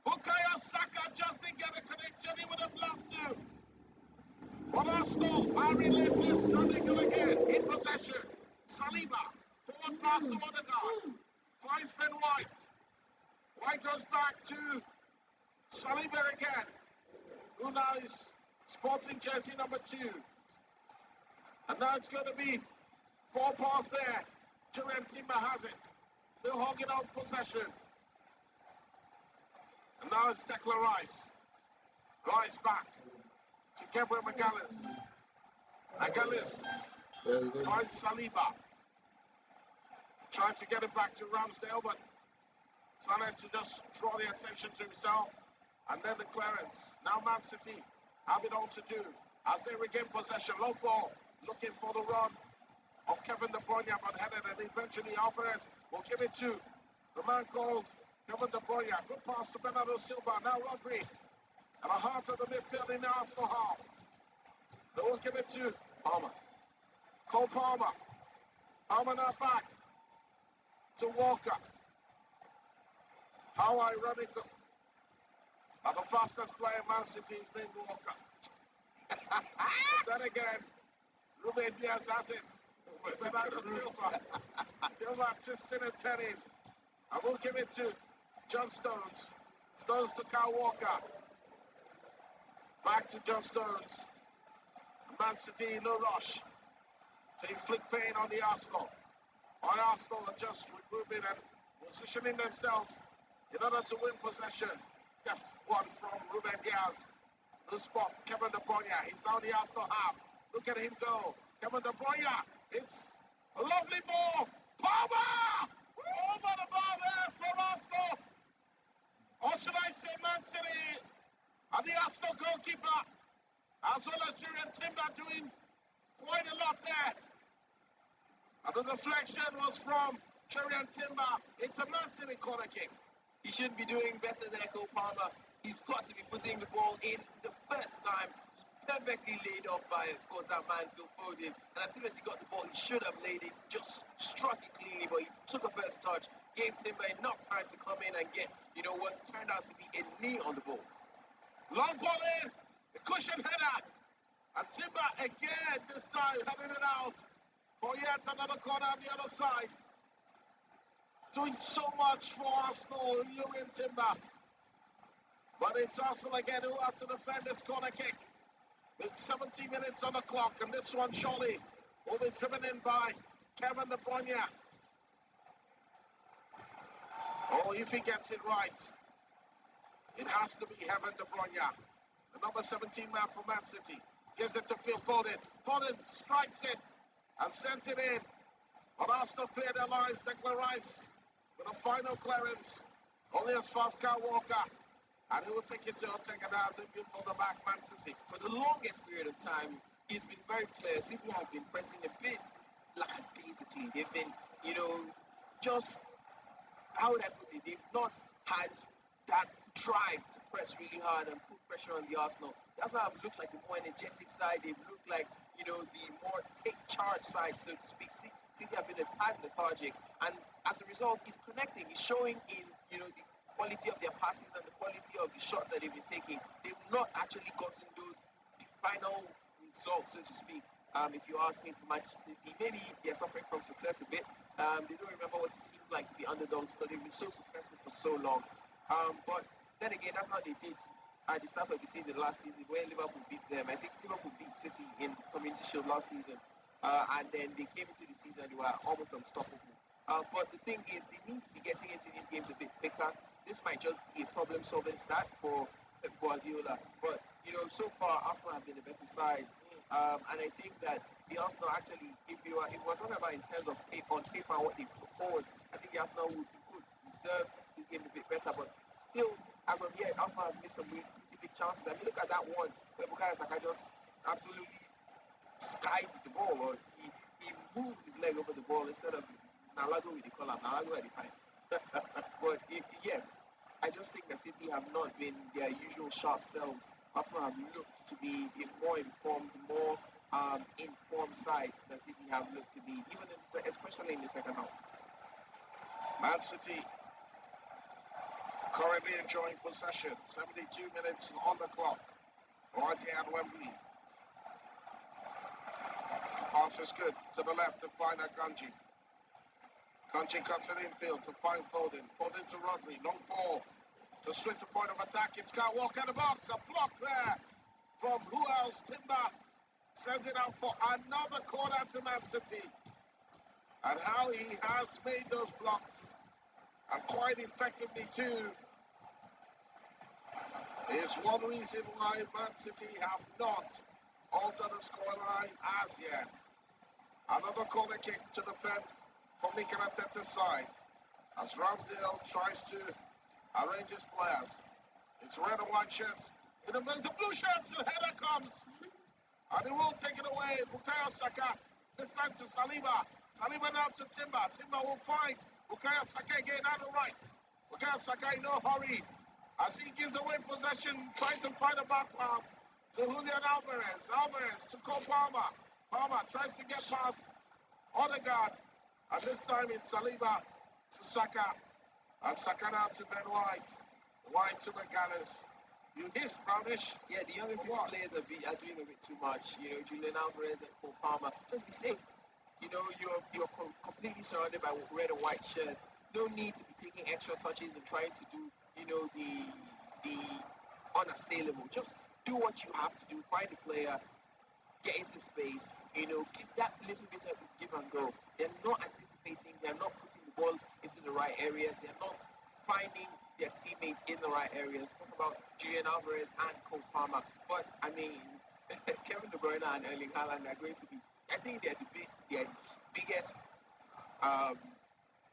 Bukayo Saka just didn't get a connection. He would have loved to. But Arsenal are relentless. Saliba again in possession. Saliba, forward pass to Odegaard. Finds Ben White. White goes back to Saliba again. Who now is sporting jersey number 2. And now it's going to be 4 pass there. Julian Timber has it. Still hogging on possession. And now it's Declan Rice. Rice back to Gabriel Magalhaes. Magalhaes finds Saliba. Trying to get it back to Ramsdale, but Salah to just draw the attention to himself. And then the clearance. Now Man City have it all to do as they regain possession. Low ball, looking for the run of Kevin De Bruyne, but headed, and eventually Alvarez will give it to the man called Kevin De Bruyne. Good pass to Bernardo Silva. Now Rodri at the heart of the midfield in the Arsenal half. They will give it to Palmer. Cole Palmer. Palmer now back to Walker. How ironical. And the fastest player in Man City is named Walker. But then again, Ruben Diaz has it. Bernardo Silva. Silva twisting and turning. I will give it to John Stones. Stones to Kyle Walker. Back to John Stones. Man City, no rush to inflict pain on the Arsenal. On Arsenal are just regrouping and positioning themselves in order to win possession. Left one from Ruben Diaz. The spot, Kevin De Bruyne. He's now the Arsenal half. Look at him go. Kevin De Bruyne. It's a lovely ball. Palmer! Over the bar there for Arsenal. Or should I say Man City? And the Arsenal goalkeeper, as well as Julian Timber, doing quite a lot there. And the deflection was from Julian Timber. It's a Man City corner kick. He should be doing better there, Cole Palmer. He's got to be putting the ball in the first time. Perfectly laid off by, of course, that man, Phil Foden. And as soon as he got the ball, he should have laid it, just struck it cleanly, but he took a first touch, gave Timber enough time to come in and get, what turned out to be a knee on the ball. Long ball in, the cushion header. And Timber again, this side, heading it out for yet another corner on the other side. doing so much for Arsenal, Jurgen Timber. But it's Arsenal again who have to defend this corner kick. With 70 minutes on the clock, and this one surely will be driven in by Kevin De Bruyne. Oh, if he gets it right, it has to be Kevin De Bruyne. The number 17 man for Man City. Gives it to Phil Foden. Foden strikes it and sends it in. But Arsenal clear their lines. Declan Rice with a final clearance. Only as far as Kyle Walker. And he will take it to take it out from the back, Man City. For the longest period of time, it's been very clear. City have been pressing a bit lackadaisically. They've been, just, how would I put it? They've not had that drive to press really hard and put pressure on the Arsenal. The Arsenal have looked like the more energetic side. They've looked like, the more take charge side, so to speak. City have been a tad lethargic. And as a result, he's connecting. He's showing in, the quality of their passes and the quality of the shots that they've been taking. They've not actually gotten those final results, so to speak. If you ask me, for Manchester City, maybe they're suffering from success a bit. They don't remember what it seems like to be underdogs, but they've been so successful for so long. But then again, that's how they did at the start of the season last season, where Liverpool beat them. I think Liverpool beat City in Community Shield last season, and then they came into the season and they were almost unstoppable. But the thing is, they need to be getting into these games a bit quicker. This might just be a problem-solving start for Pep Guardiola. But, so far, Arsenal have been a better side. And I think that the Arsenal actually, if we're talking about in terms of on paper what they put forward, I think the Arsenal would deserve this game a bit better. But still, as of yet, Arsenal have missed some pretty big chances. I mean, look at that one where Bukayo Saka just absolutely skied the ball, or he moved his leg over the ball instead of Nalago with the collar. Nalago at the time. But I just think the City have not been their usual sharp selves. Arsenal have looked to be a more informed, more informed side than City have looked to be, especially in the second half. Man City currently enjoying possession. 72 minutes on the clock. Right here at Wembley. Pass is good to the left to find Akanji. Kanji cuts it infield to find Foden. Foden to Rodri. Long ball. To switch to point of attack. It's got walk in the box. A block there from who else? Timber sends it out for another corner to Man City. And how he has made those blocks, and quite effectively too, is one reason why Man City have not altered the scoreline as yet. Another corner kick to defend from Mikel Arteta's side as Ramsdale tries to arrange his players. It's red and white shirts. In the blue shirts, the header comes. And he won't take it away. Bukayo Saka, this time to Saliba. Saliba now to Timber. Timber will find Bukayo Saka again on the right. Bukayo Saka in no hurry as he gives away possession, trying to find a back pass to Julian Alvarez. Alvarez to Cole Palmer. Palmer tries to get past Odegaard. And this time it's Saliba to Saka. And Saka now to Ben White. White to McGuinness. You hissed, Brownish. Yeah, the youngest players are doing a bit too much. Julian Alvarez and Cole Palmer. Just be safe. You're completely surrounded by red and white shirts. No need to be taking extra touches and trying to do, the unassailable. Just do what you have to do. Find a player, get into space. Give that little bit of give and go. They're not anticipating. They're not putting the ball into the right areas. They're not finding their teammates in the right areas. Talk about Julian Alvarez and Cole Palmer. But, I mean, Kevin De Bruyne and Erling Haaland are going to be, I think they're the biggest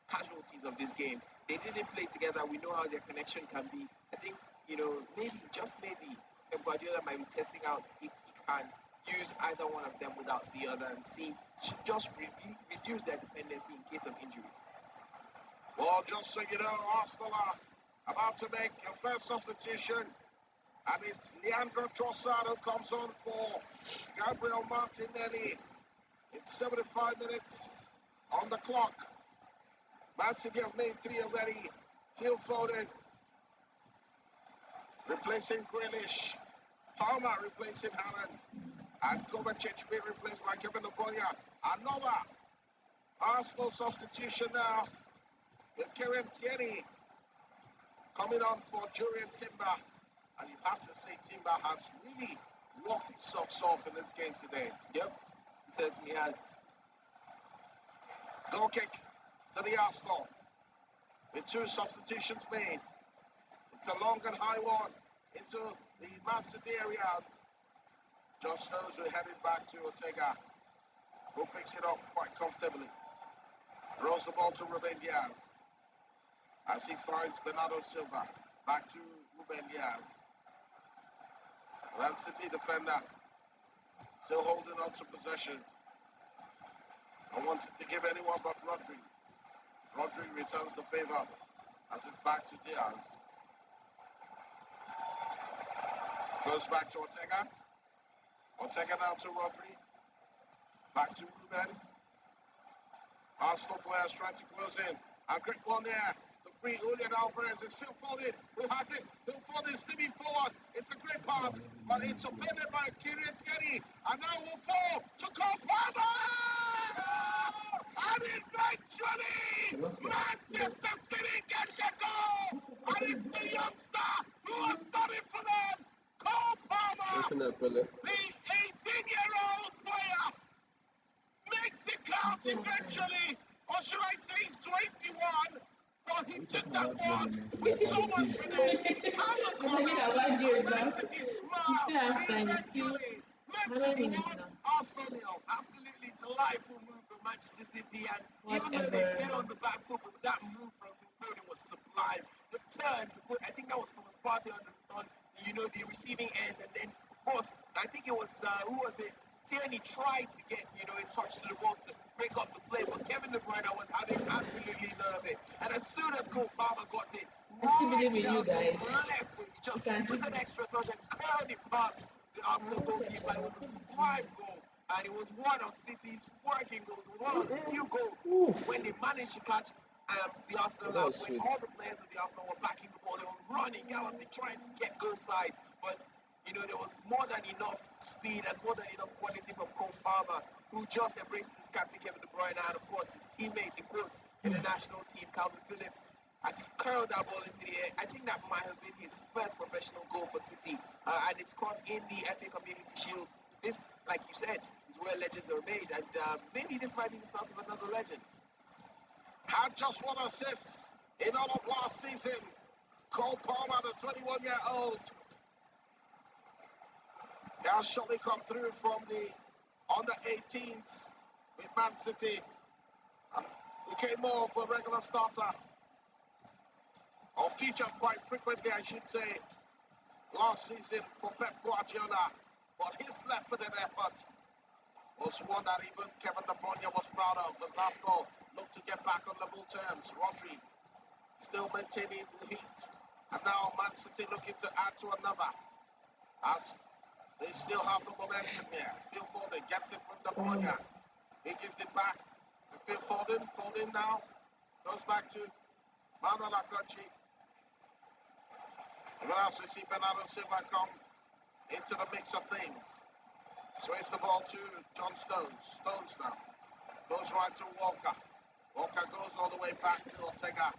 casualties of this game. They didn't play together. We know how their connection can be. I think, maybe, just maybe, Pep Guardiola might be testing out if he can use either one of them without the other and see, just reduce their dependency in case of injuries. Well, just so you know, Arsenal are about to make a first substitution, and it's Leandro Trossard who comes on for Gabriel Martinelli. It's 75 minutes on the clock. Man City have made 3 already. Phil Foden replacing Grealish. Palmer replacing Haaland. And Kovacic being replaced by Kevin De Bruyne. Another Arsenal substitution now. with Kieran Tierney coming on for Julian Timber. And you have to say Timber has really walked his socks off in this game today. Yep, he certainly has. Goal kick to the Arsenal with 2 substitutions made. It's a long and high one into the Man City area. John Stones will head it back to Ortega, who picks it up quite comfortably. Throws the ball to Ruben Diaz as he finds Bernardo Silva. Back to Ruben Diaz. Man City defender still holding on to possession. I wanted to give anyone but Rodri. Rodri returns the favor as it's back to Diaz. Goes back to Ortega. Ortega now to Rodri. Back to Ruben. Arsenal players trying to close in. A great one there. The free Julian Alvarez is Phil Foden. Who has it? Phil Foden steaming forward. It's a great pass, but it's upended by Kieran Tierney. And now will fall to Cole Palmer! And eventually, Manchester City gets the goal! And it's the youngster who has done it for them! Cole Palmer! Looking at Billy. The 18-year-old player makes it count eventually, or should I say he's 21, but he took that one with so much finesse, turned the I'm talking corner, about and game Man now. City It's smile still half time. It's still eventually. Man how City many minutes 1, now? Arsenal 0. Absolutely delightful move from Manchester City, and even though Whatever. they've been on the back foot, but that move from Phil Foden was sublime. The turn to put, I think that was Thomas Partey on the receiving end, and then of course I think it was who was it? Tierney tried to get a touch to the ball to break up the play, but Kevin De Bruyne was having absolutely none of it. And as soon as Cole Palmer got it, I still believe in down you to guys. his left wing, he You just can took do an this. extra touch and curled it past the Arsenal I won't check goalkeeper. It them. was a sublime goal, and it was one of City's working goals. It was one of the few goals when they managed to catch the Arsenal That out, was when sweet. all the players of the Arsenal were backing the ball, they were running, galloping, trying to get goal side, but there was more than enough speed and more than enough quality from Cole Palmer, who just embraced his captain Kevin De Bruyne and of course his teammate in quotes in the national team, Calvin Phillips, as he curled that ball into the air. I think that might have been his first professional goal for City, and it's come in the FA Community Shield. This, like you said, is where legends are made, and maybe this might be the start of another legend. Had just 1 assist in all of last season. Cole Palmer, the 21-year-old. He has surely come through from the under-18s with Man City. And became more of a regular starter, or featured quite frequently, I should say, last season for Pep Guardiola. But his left-footed effort was one that even Kevin De Bruyne was proud of. As Arsenal looked to get back on level terms. Rodri still maintaining the heat. And now Man City looking to add to another, as they still have the momentum here. Phil Foden gets it from De Bruyne. He gives it back to Phil Foden. Foden now goes back to Manuel Akanji. And as we see Bernardo Silva come into the mix of things. Sways the ball to John Stones. Stones now goes right to Walker. Walker goes all the way back to Ortega.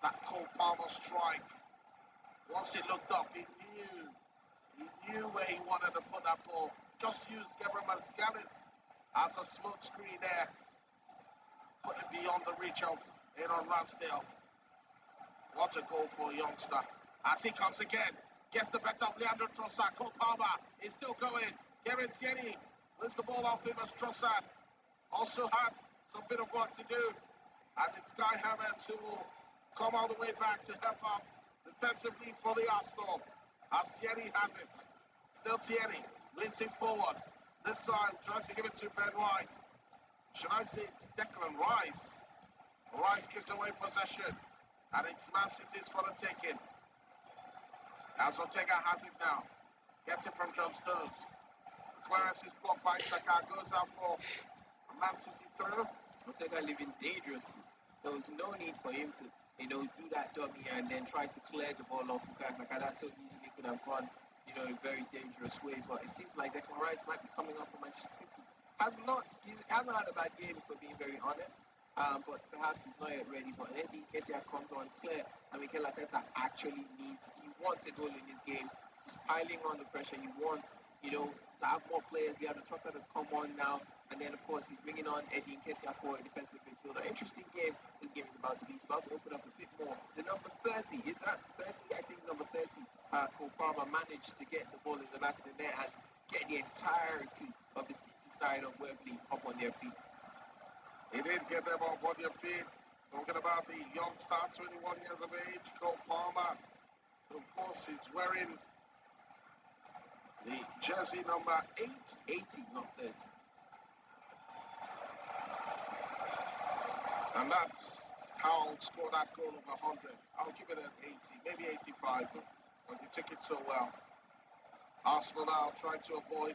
That Cole Palmer strike. Once he looked up, he knew where he wanted to put that ball. Just use Gabriel Magalhaes as a smoke screen there. Put it beyond the reach of Aaron Ramsdale. What a goal for a youngster. As he comes again, gets the better of Leandro Trossard. Cole Palmer is still going. Kieran Tierney wins the ball off him as Trossard also had some bit of work to do. And it's Kai Havertz who will come all the way back to help out defensively for the Arsenal. As Thierry has it. Still Thierry, racing forward. This time tries to give it to Ben White. Should I say Declan Rice? Rice gives away possession. And it's Man City's for the taking. As Ortega has it now. Gets it from John Stones. Clearance is blocked by Saka. Goes out for Man City through. Ortega living dangerously. There was no need for him to, do that dummy and then try to clear the ball off Bukayo Saka. That so easily could have gone, a very dangerous way. But it seems like Declan Rice might be coming up for Manchester City. He hasn't had a bad game, for being very honest. but perhaps he's not yet ready. But Eddie Nketiah comes on, it's clear. And Mikel Arteta actually he wants a goal in this game. He's piling on the pressure. He wants, to have more players. The other trust that has come on now. And then, of course, he's bringing on Eddie Nketiah for a defensive midfielder. Interesting game this game is about to be. It's about to open up a bit more. The number 30, is that 30? I think number 30, Cole Palmer managed to get the ball in the back of the net and get the entirety of the City side of Wembley up on their feet. He did get them up on their feet. Talking about the young star, 21 years of age, Cole Palmer. Of course, he's wearing the jersey number 80, not 30. And that's how scored that goal of 100. I'll give it an 80, maybe 85, because he took it so well. Arsenal now trying to avoid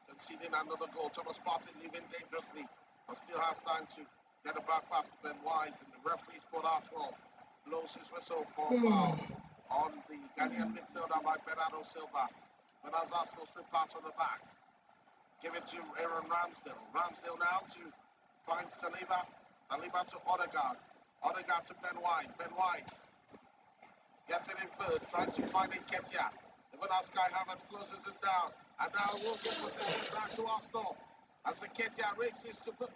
conceding another goal. Thomas Partey leaving dangerously, but still has time to get a back pass to Ben White, and the referee Sport Artwell blows his whistle for foul on the Ghanaian midfielder by Bernardo Silva. But as Arsenal slip pass on the back, give it to Aaron Ramsdale. Ramsdale now to find Saliba. Saliba to Odegaard. Odegaard to Ben White. Ben White gets it in third, trying to find Nketiah. Even as Kai Havertz closes it down. And now we'll get possession back to Arsenal. As Nketiah races to put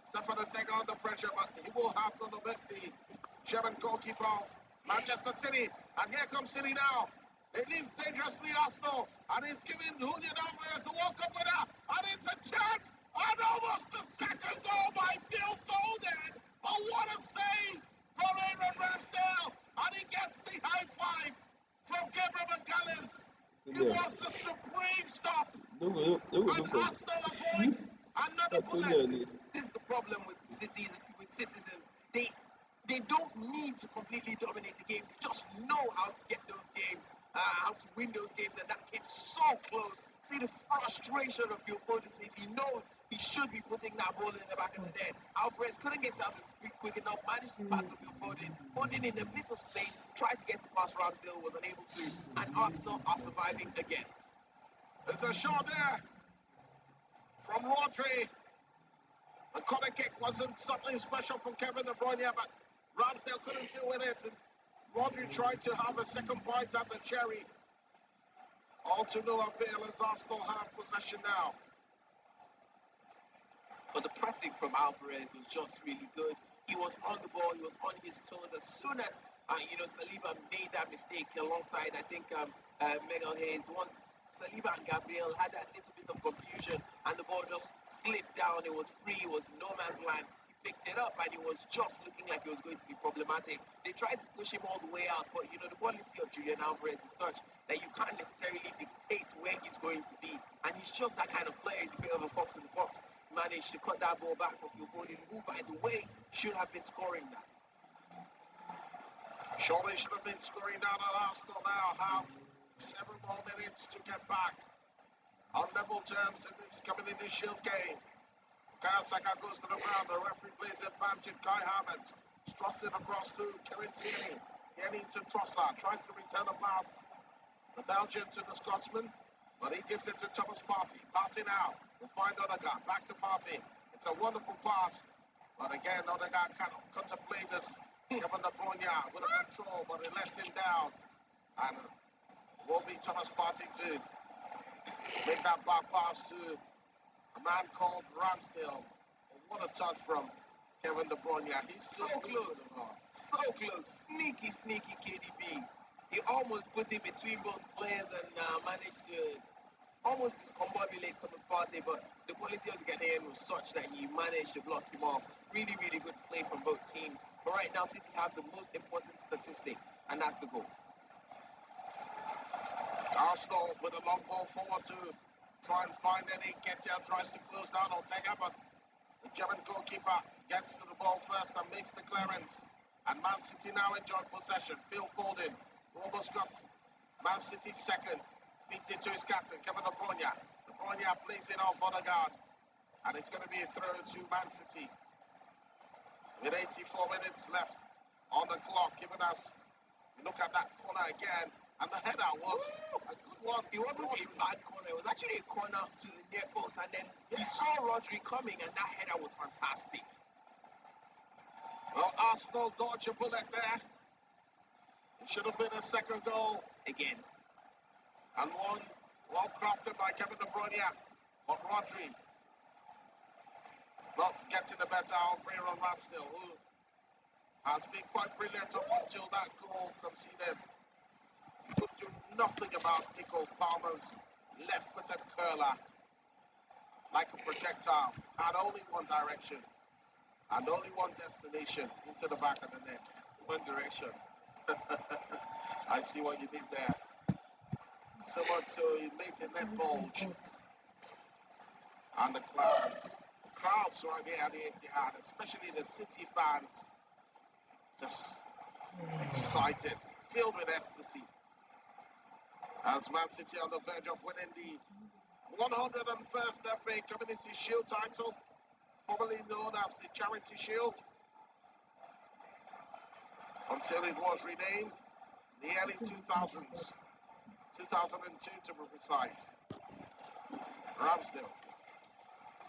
Stefan Ortega under pressure, but he will have none of it. The German goalkeeper of Manchester City. And here comes City now. They leave dangerously Arsenal. And it's giving Julian Alvarez the World Cup winner. And it's a chance. And almost the second goal by Phil Foden. But what a save from Aaron Ramsdale. And he gets the high five from Gabriel Magalhaes. It was a supreme stop. And Arsenal avoid another bullet. This is the problem with citizens. They don't need to completely dominate the game. They just know how to get those games, how to win those games, and that came so close. See the frustration of Phil Foden's face. He knows he should be putting that ball in the back of the net. Alvarez couldn't get out of his feet quick enough, managed to pass to Phil Foden. Foden in a bit of space, tried to get it past Ramsdale, was unable to, and Arsenal are surviving again. There's a shot there from Rodri. The corner kick wasn't something special from Kevin De Bruyne, but Ramsdale couldn't deal with it. And Rodri tried to have a second bite at the cherry. All to no avail as Arsenal have possession now. But the pressing from Alvarez was just really good. He was on the ball, he was on his toes. As soon as, Saliba made that mistake alongside, I think, Miguel Hayes, once Saliba and Gabriel had that little bit of confusion and the ball just slipped down. It was free, it was no man's land. He picked it up and it was just looking like it was going to be problematic. They tried to push him all the way out, but the quality of Julian Alvarez is such that you can't necessarily dictate where he's going to be. And he's just that kind of player. He's a bit of a fox in the box. Managed to cut that ball back for Phil Foden, who, by the way, should have been scoring that. Surely should have been scoring down at Arsenal now. Have 7 more minutes to get back on level terms in this Community Shield game. Kaya Saka goes to the ground. The referee plays advantage. Kai Havertz struts it across to Kieran Tierney. Tierney to Trossard. Tries to return a pass. The Belgian to the Scotsman. But he gives it to Thomas Partey. Partey now will find Odegaard. Back to Partey. It's a wonderful pass. But again, Odegaard cannot contemplate this. Kevin De Bruyne with a control, but it lets him down. And it will be Thomas Partey to make that back pass to a man called Ramsdale. What a touch from Kevin De Bruyne. He's So close. So close. Sneaky, sneaky KDB. He almost put it between both players and managed to almost discombobulate Thomas Partey, but the quality of the Ghanaian was such that he managed to block him off. Really, really good play from both teams. But right now, City have the most important statistic, and that's the goal. Arsenal with a long ball forward to try and find any. Nketiah tries to close down Ortega, but the German goalkeeper gets to the ball first and makes the clearance. And Man City now enjoy possession. Phil Foden almost got Man City second. Feeds it to his captain, Kevin De Bruyne. De Bruyne plays it off Odegaard. And it's going to be a throw to Man City. With 84 minutes left on the clock, giving us, look at that corner again. And the header was a good one. It wasn't a bad corner. It was actually a corner to the near post. And then he saw Rodri coming, and that header was fantastic. Well, Arsenal dodge a bullet there. It should have been a second goal Again, and one well crafted by Kevin De Bruyne. But Rodri not getting the better of Aaron Ramsdale, who has been quite brilliant up until that goal conceded. He could do nothing about Nico Palmer's left-footed curler. Like a projectile, had only one direction and only one destination, into the back of the net. one direction. I see what you did there. So much so you made the net bulge. And the crowds right here at the Etihad, especially the City fans, just excited, filled with ecstasy. As Man City on the verge of winning the 101st FA Community Shield title, formerly known as the Charity Shield, until it was renamed in the early 2000s, 2002 to be precise. Ramsdale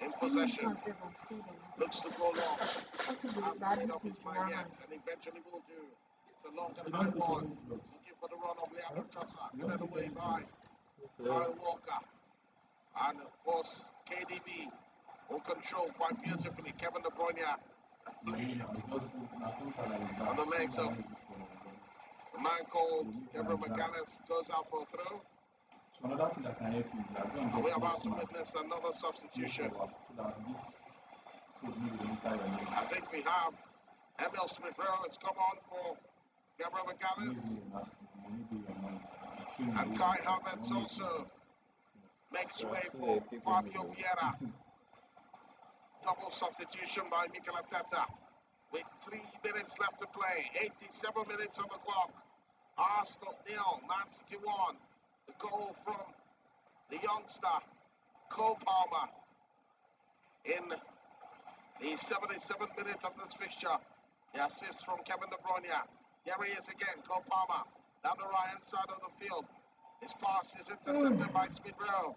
in possession, looks to go long, hasn't made up his mind yet, and eventually will do. It's a long and high one, looking for the run of Leandro Trossard, headed away by Kyle Walker, and of course KDB will control quite beautifully. Kevin De Bruyne doing it on the legs of the man called Gabriel McAllis, goes out for a throw. Another thing that can help is And we're about to witness another substitution. I think we have Emil Smith-Rowe has come on for Gabriel McAllis. And Kai Havertz also makes way for Fabio Vieira. Double substitution by Mikel Arteta. With 3 minutes left to play, 87 minutes on the clock. Arsenal 0, Man City 1. The goal from the youngster, Cole Palmer, in the 77th minute of this fixture. The assist from Kevin De Bruyne. Here he is again, Cole Palmer, down the right-hand side of the field. His pass is intercepted by Smith-Rowe.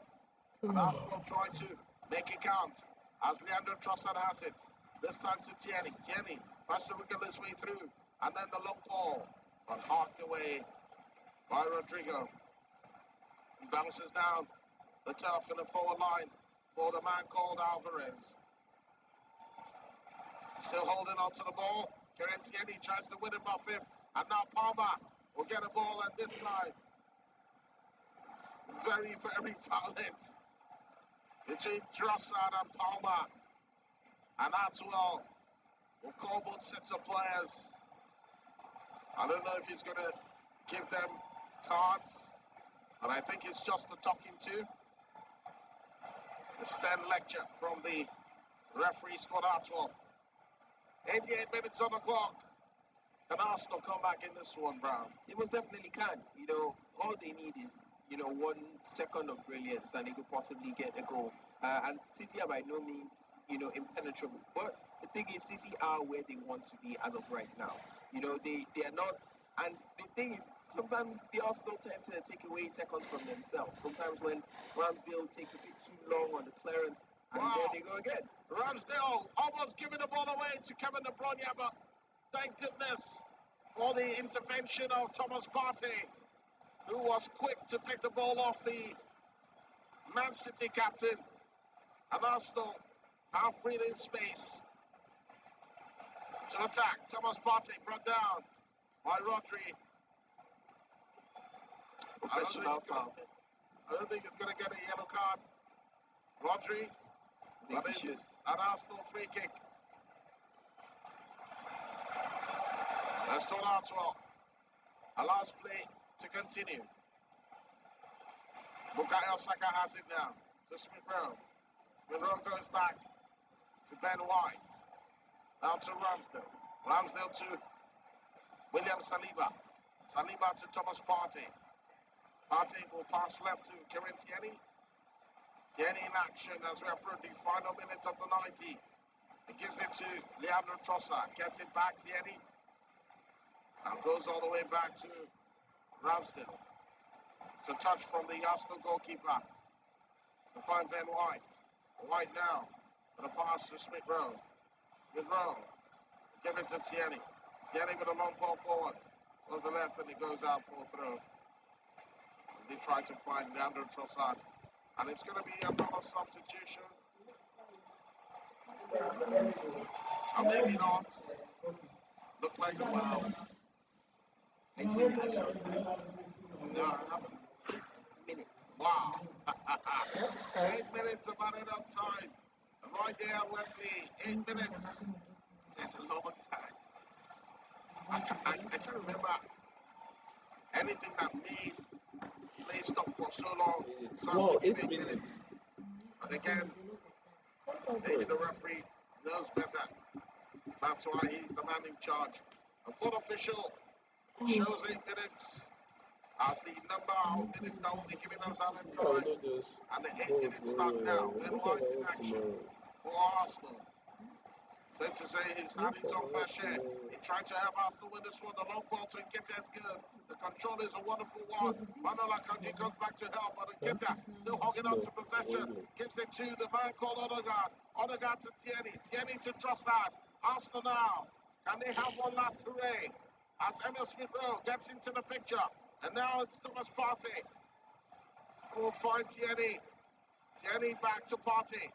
And Arsenal trying to make it count as Leandro Trossard has it. This time to Tierney. Tierney tries to wiggle his way through. And then the long ball, but harked away by Rodrigo. He bounces down the turf in the forward line for the man called Alvarez. Still holding on to the ball. Kieran Tierney tries to win it off him. And now Palmer will get a ball, and this time very, very violent between Trossard and Palmer. And Atwell will call both sets of players. I don't know if he's going to give them cards, but I think it's just a talking to. A stern lecture from the referee, Scott Atwell. 88 minutes on the clock. Can Arsenal come back in this one, Brown? They most definitely can. You know, all they need is, 1 second of brilliance and they could possibly get a goal. And City are by no means, impenetrable. But the thing is, City are where they want to be as of right now. They are not. And the thing is, sometimes the Arsenal tend to take away seconds from themselves. Sometimes when Ramsdale takes a bit too long on the clearance, and there they go again. Ramsdale almost giving the ball away to Kevin De Bruyne, but thank goodness for the intervention of Thomas Partey, who was quick to take the ball off the Man City captain. And Arsenal have breathing space to attack. Thomas Partey brought down by Rodri. Professional foul. I don't think he's going to get a yellow card. Rodri, but it's an Arsenal free kick. Let's turn Arsenal. Allows play to continue. Bukayo Saka has it now to Smith-Rowe. Smith-Rowe goes back to Ben White. Now to Ramsdale. Ramsdale to William Saliba. Saliba to Thomas Partey. Partey will pass left to Kieran Tierney. Tierney in action as we approach the final minute of the 90. He gives it to Leandro Trossard. Gets it back, Tierney. And goes all the way back to Ramsdale. It's a touch from the Arsenal goalkeeper to find Ben White. White now for the pass to Smith-Rowe. Smith-Rowe Give it to Tierney. Tierney with a long ball forward. Goes the left and it goes out for a throw. They try to find Leandro Trossard. And it's going to be another substitution. And maybe not. Look like a wow. I see added time. No, it happened. 8 minutes. Wow. 8 minutes of added up time. And right there at Wembley, 8 minutes. That's a long time. I can't remember anything that made play stop for so long. So as Wow, to give 8 8 minutes. minutes. But again, maybe the referee knows better. That's why he's the man in charge. A foot official shows 8 minutes as the number of minutes that will be given us added I will time. not just And the 8 go minutes start now. tomorrow. Ben What White in about action tomorrow? for Arsenal. Fair to say he's had his own fair share. He tried to help Arsenal win this one. The long ball to Nketiah is good. The control is a wonderful one. Manuel Akanji comes back to help, but Nketiah still holding on to possession. Gives it to the man called Odegaard. Odegaard to Tierney. Tierney to Trossard. Arsenal now. Can they have one last hooray? As Emil Smith-Rowe gets into the picture. And now it's Thomas Partey. Will find Tierney. Tierney back to Partey.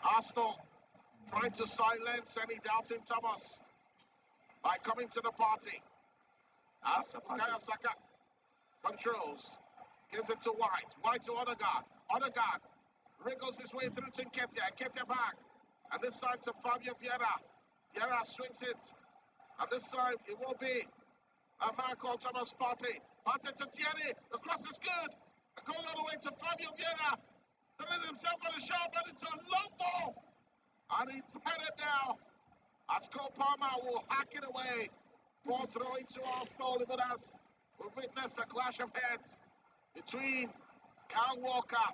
Arsenal trying to silence any doubting Thomas by coming to the party. As Bukayo Saka controls, gives it to White. White to Odegaard. Odegaard wriggles his way through to Nketiah. Nketiah back. And this time to Fabio Vieira. Vieira swings it. And this time it will be a man called Thomas Partey. Partey to Tierney. The cross is good. A goal all the way to Fabio Vieira. There is himself on the shot, but it's a long ball. And it's headed now as Cole Palmer will hack it away for throwing to Arsenal. But as we witnessed a clash of heads between Kyle Walker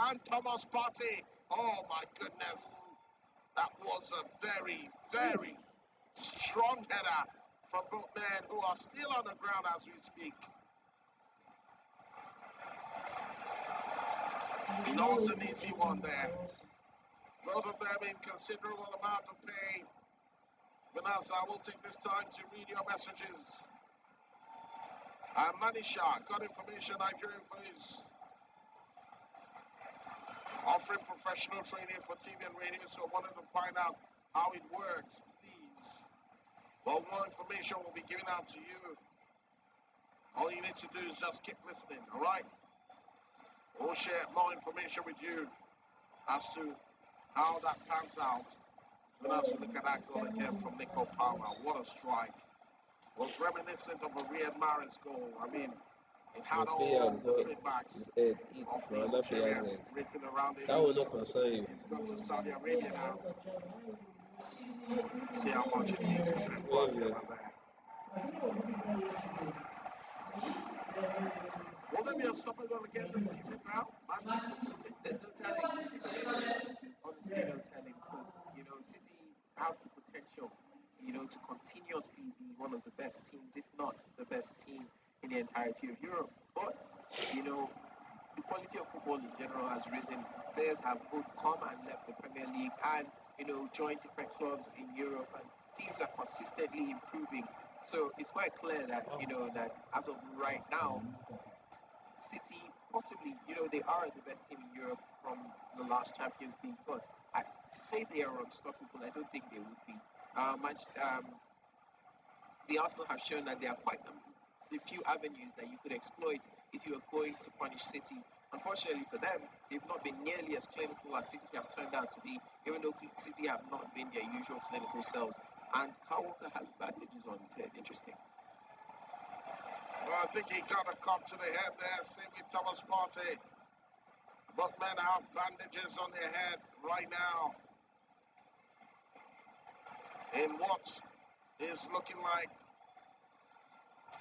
and Thomas Partey. Oh my goodness. That was a very, very strong header from both men who are still on the ground as we speak. Not an easy one there. Both of them in considerable amount of pain. Vanessa, I will take this time to read your messages. Manisha got information Nigerian Face. Offering professional training for TV and radio, so I wanted to find out how it works, please. Well, more information will be given out to you. All you need to do is just keep listening, all right? We'll share more information with you as to how that pans out. But as we look at that goal again from Nico Palmer, what a strike. Was reminiscent of a Riyad Mahrez goal. I mean, it had all the trademarks of the Algerian written around it. That will not concern you. It's gone to Saudi Arabia now. See how much it means to Pep Guardiola there. Will there be a stopper goal again this season now? Manchester City. There's no telling. There's honestly no telling because, City have the potential, to continuously be one of the best teams, if not the best team in the entirety of Europe. But, the quality of football in general has risen. Players have both come and left the Premier League and, joined different clubs in Europe, and teams are consistently improving. So it's quite clear that, that as of right now, City possibly, they are the best team in Europe from the last Champions League, but I say they are unstoppable. I don't think they would be. The Arsenal have shown that there are quite a few avenues that you could exploit if you are going to punish City. Unfortunately for them, they've not been nearly as clinical as City have turned out to be, even though City have not been their usual clinical selves. And Kyle Walker has bandages on his head. Interesting. Well, I think he got a cut to the head there. Same with Thomas Partey. Both men have bandages on their head right now. In what is looking like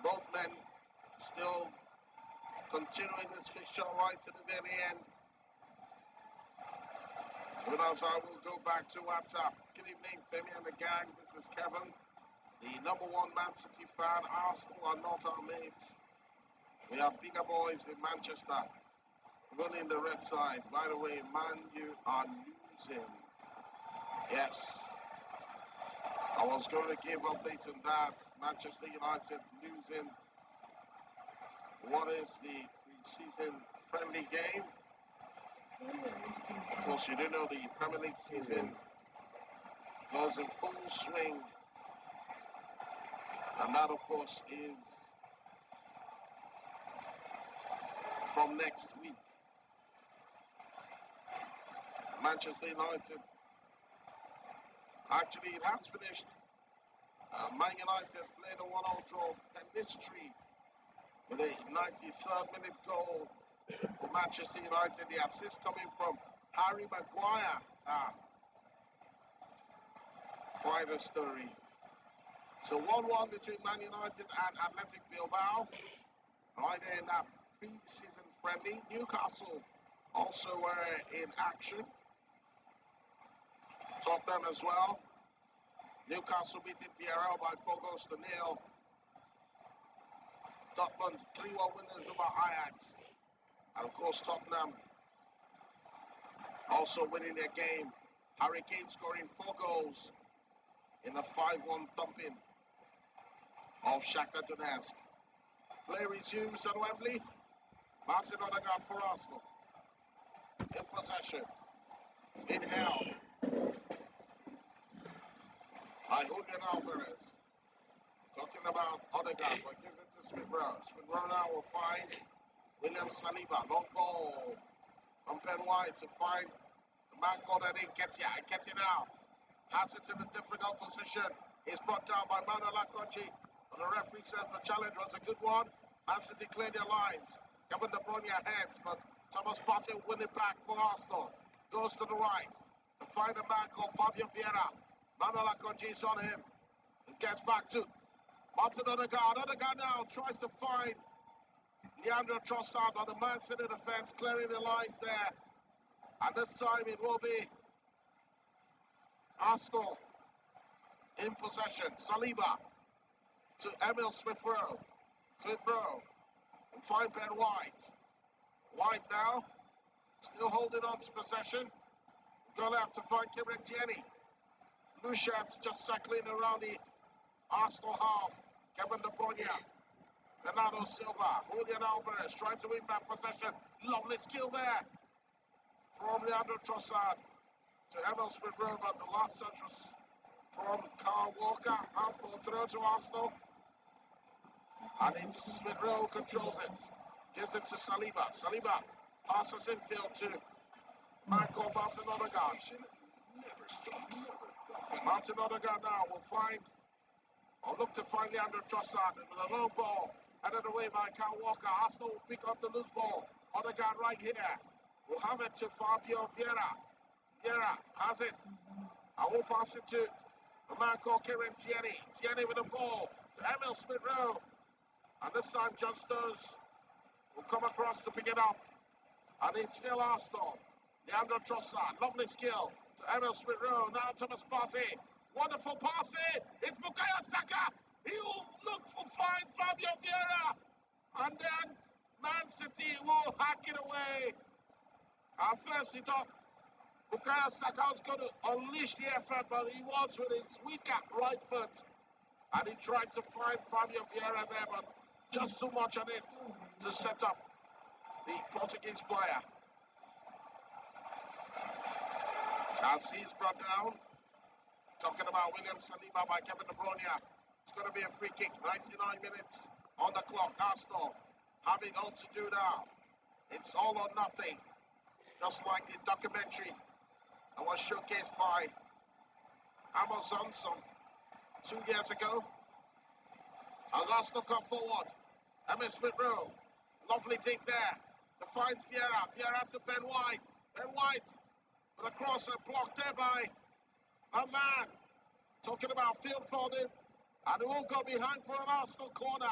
both men still continuing this fixture right to the very end. But as I will go back to WhatsApp. Good evening, Femi and the gang. This is Kevin, the #1 Man City fan. Arsenal are not our mates. We are bigger boys in Manchester. Running the red side. By the way, Man, you are losing. Yes. I was going to give updates on that. Manchester United losing what is the pre-season friendly game. Of course, you do know the Premier League season goes in full swing. And that, of course, is from next week. Manchester United, actually, it has finished. Man United played a 1-0 draw. Penalties with a 93rd minute goal for Manchester United. The assist coming from Harry Maguire. Quite a story. So 1-1 between Man United and Athletic Bilbao. Right there in that pre-season friendly. Newcastle also were in action. Tottenham as well. Newcastle beating Villarreal by 4 goals to 0. Dortmund 3-1 winners over Ajax. And of course Tottenham also winning their game. Harry Kane scoring 4 goals in a 5-1 thumping of Shakhtar Donetsk. Play resumes at Wembley. Martin Odegaard for Arsenal. In possession. Inhale. By Julian Alvarez. Talking about Odegaard, but gives it to Smith Rowe. Smith Rowe now will find William Saliba. Long ball from Ben White to find the man called Eddie Nketiah. Nketiah now has it in a difficult position. He's brought down by Manuel Akanji. And the referee says the challenge was a good one. Man City cleared their lines. Kevin De Bruyne heads, but Thomas Partey win it back for Arsenal. Goes to the right to find a man called Fabio Vieira. Manuel Akanji is on him. It gets back to Martin Odegaard. Odegaard now tries to find Leandro Trossard on the Man City defense, clearing the lines there. And this time it will be Arsenal in possession. Saliba to Emil Smith-Rowe. Smith-Rowe will find Ben White. White now still holding on to possession. Go left to find Kieran Tierney. Lucian's just circling around the Arsenal half. Kevin De Bruyne. Bernardo Silva. Julian Alvarez trying to win back possession. Lovely skill there from Leandro Trossard to Emil Smith-Rowe, but the last touch was from Carl Walker. Out for a throw to Arsenal. And it's Smith-Rowe controls it. Gives it to Saliba. Saliba passes infield to Martin Odegaard. Martin Odegaard now will find, or look to find Leandro Trossard with a low ball. Headed away by Kyle Walker. Arsenal will pick up the loose ball. Odegaard right here. Will have it to Fabio Vieira. Vieira has it. I will pass it to a man called Kieran Tierney. Tierney with the ball to Emil Smith-Rowe. And this time John Stones will come across to pick it up. And it's still Arsenal. Leandro Trossard, lovely skill to Emil Smith-Rowe. Now Thomas Partey. Wonderful passing. It's Bukayo Saka. He will look for fine Fabio Vieira. And then Man City will hack it away. At first he thought Bukayo Saka was going to unleash the effort, but he was with his weaker right foot. And he tried to find Fabio Vieira there, but just too much on it to set up the Portuguese player. As he's brought down, talking about William Saliba by Kevin De Bruyne. It's going to be a free kick, 99 minutes on the clock. Arsenal having all to do now. It's all or nothing, just like the documentary that was showcased by Amazon some 2 years ago. As Arsenal come forward, Emil Smith-Rowe, lovely dig there to find Vieira. Vieira to Ben White. Ben White with a cross and blocked there by a man. Talking about Phil Foden, and it will go behind for an Arsenal corner.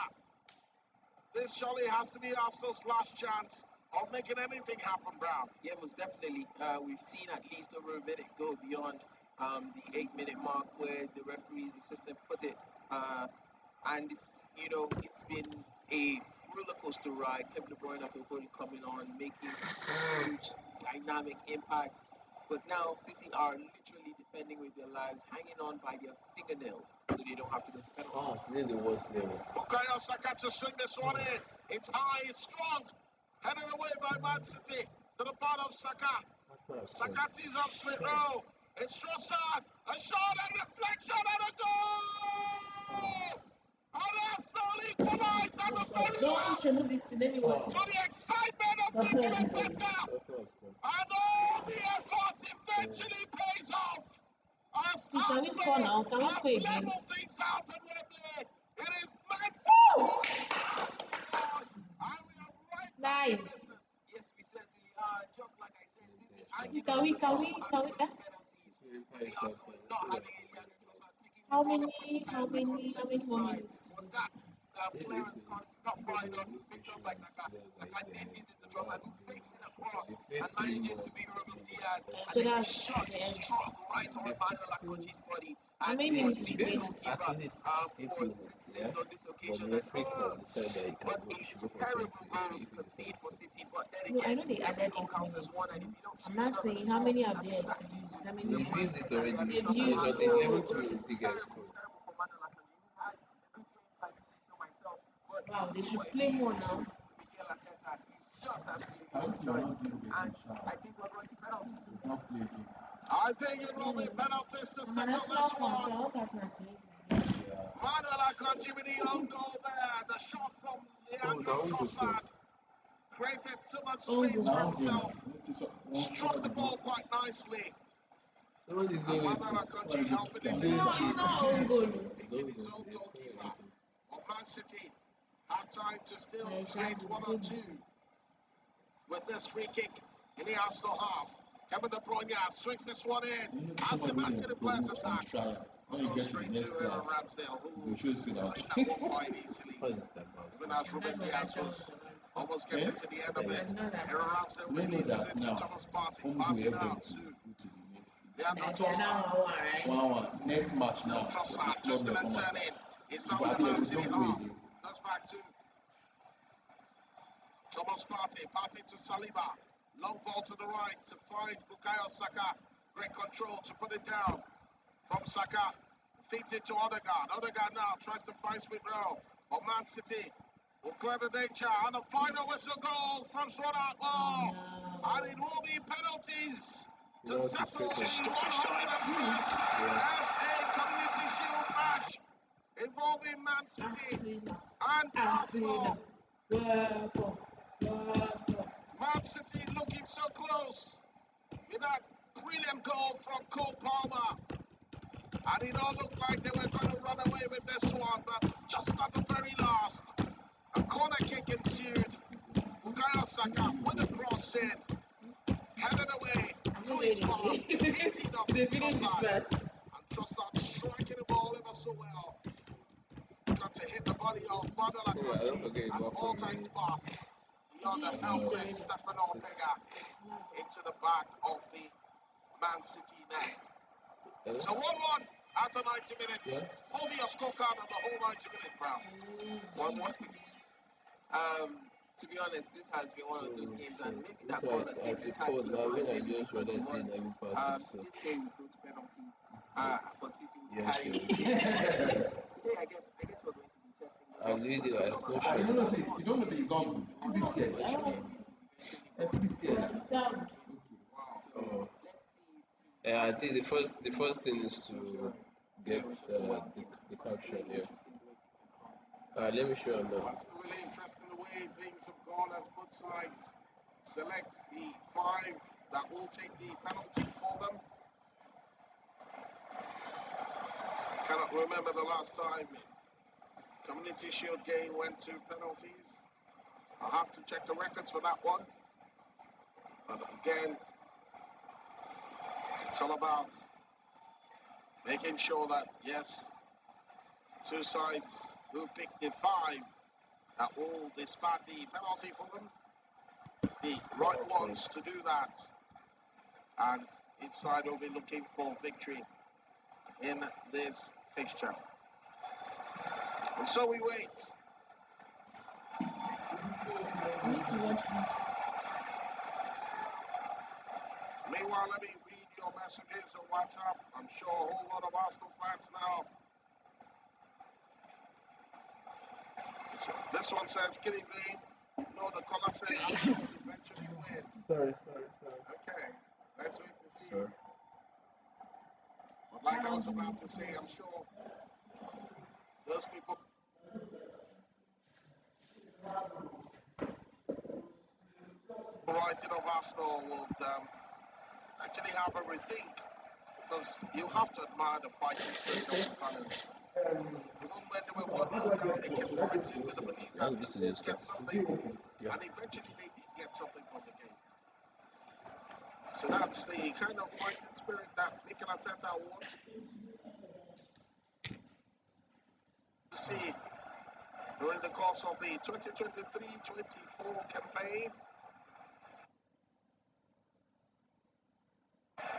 This surely has to be Arsenal's last chance of making anything happen, Brown. Yeah, most definitely. We've seen at least over a minute go beyond the 8-minute mark where the referee's assistant put it. And it's been a roller coaster ride. Kevin De Bruyne have already coming on, making huge dynamic impact. But now City are literally defending with their lives, hanging on by their fingernails, so they don't have to go to penalties. Oh, today the worst level. Bukayo Saka to swing this one in. It's high, it's strong. Headed away by Man City to the part of Saka. Saka tees up split row. It's Trossard. A shot and deflection and a goal! And Arsenal equalise at the very Don't last. remove this thing, let me watch To it. the excitement of Mikel Arteta. And all the effort eventually pays off. As Please, can we score Arsenal now? Can we have score again? leveled things out at Wembley. It is Man City. And we are right back in Nice. business. Yes, we certainly are. Just like I said, City Please, hanging can on we, to can we, penalties. With the Arsenal not having any other Trossard picking the how ball many, up from how Bukayo Saka on many, the how many left-hand more side. minutes to Was go? that clearance not fired on? It's picked up by Saka. Saka then gives it to Trossard, who fakes it across and manages to beat Ruben Diaz. And So then the that's shot the is end. struck right on Manuel Akanji's body. How And many it was minutes the is it? goalkeeper At least for 8 minutes, citizens on this But occasion. the And, FA Cup decided that it what can a go, should go for terrible 20 goal to if it concede for decides. City. But then No, I again, know they every added goal 8 counts as minutes. one, and if you don't I'm shoot not it on the saying how spot, many have that's they exactly used. How They many? used it already. They've It's used. on the Oh, 11th minute you guys scored. terrible for Manuel Akanji, who had a good game, if I do say so myself. But wow, you they see should what it play means more to now. Mikel Arteta. He's just absolutely I hope you are enjoyed. not doing this And in I think we're going to penalties. We've not played him. I think it will be penalties to I'm an settle Arsenal this fan, so one. I hope Arsenal to win this game. Yeah. Manuel Akanji with the own goal there. The shot from Leandro that one was Trossard created too much Own space goal. for Now, himself. let's see Struck the ball quite nicely. Somebody And go Manuel with Akanji helping his No, team it's back not own ahead, goal. beating his own goalkeeper. But Man City have time to still Yeah, create exactly. one or two with this free kick in the Arsenal half. Kevin De Bruyne swings this one in as the Man City players attack. When you Goes get to the straight next to Aaron class, Ramsdale, you who should sit down. played that one quite easily. what is that about? Even as Ruben Diaz was almost getting to the end of it. Aaron Ramsdale We know releases that it to now. Thomas Partey. When we Partey go now ahead to to go to the next Leandro Like, yeah, now Trossard. I want, right? 1-1. Next match now. Trossard The twisting flood and will come turning. He's now But in the I Man think City don't go half. again. Goes back to Thomas Partey. Partey to Saliba. Long ball to the right to find Bukayo Saka. Great control to put it down from Saka. Feeds it to Odegaard. Odegaard now tries to find Smith Rowe. But Man City will clear the danger. And the final whistle goal from Swana. Oh, and it will be penalties to No, settle the it's 101st FA Community Shield match involving Man City and Arsenal. Man City looking so close with that brilliant goal from Cole Palmer. And it all looked like they were going to run away with this one, but just at the very last, a corner kick ensued. Bukayo Saka with a cross in, headed away through his palm, hitting off Trossard. And Trossard striking the ball ever so well. Got to hit the body of Manuel I don't Akanji forget at about all for times me. path. Beyond the Is it helpless already? Stefano Ortega into the back of the Man City net. So 1-1 after 90 minutes. What will be your scorecard of the whole 90 minute round? 1-1. To be honest, this has been one of those games, and maybe that So call has I seemed support tacky, now but when I maybe just because rather it see was. that you pass it. This game will go to penalties. But City will Yeah, carry sure. it. Today, I guess we're going to be testing those I'll leave it. I'm not I don't know, sure. you don't know that it's not good. Put it here. Put it here. Sound. Oh. Let's see. I think the first thing is to get the caption. Yeah. Let me show you now. It's really interesting the way things have gone as both sides select the 5 that will take the penalty for them. Cannot remember the last time Community Shield game went to penalties. I'll have to check the records for that one. But again, it's all about making sure that, yes, two sides who pick the 5 that will dispatch the penalty for them, the right ones to do that. And each side will be looking for victory in this fixture. And so we wait. I need to watch this. Meanwhile, let me read your messages on WhatsApp. I'm sure a whole lot of Arsenal fans now. So this one says, good evening. No, the caller said Arsenal will eventually win. Sorry. Okay, let's wait to see. Sorry. But like I was about to say, I'm sure those people writing of Arsenal would actually have a rethink, because you have to admire the fighting spirit of the Gunners. Even when they were 1-0 down, they kept fighting with the belief that This they would is get something, and eventually they did get something from the game. So that's the kind of fighting spirit that Mikel Arteta wants to see during the course of the 2023-24 campaign.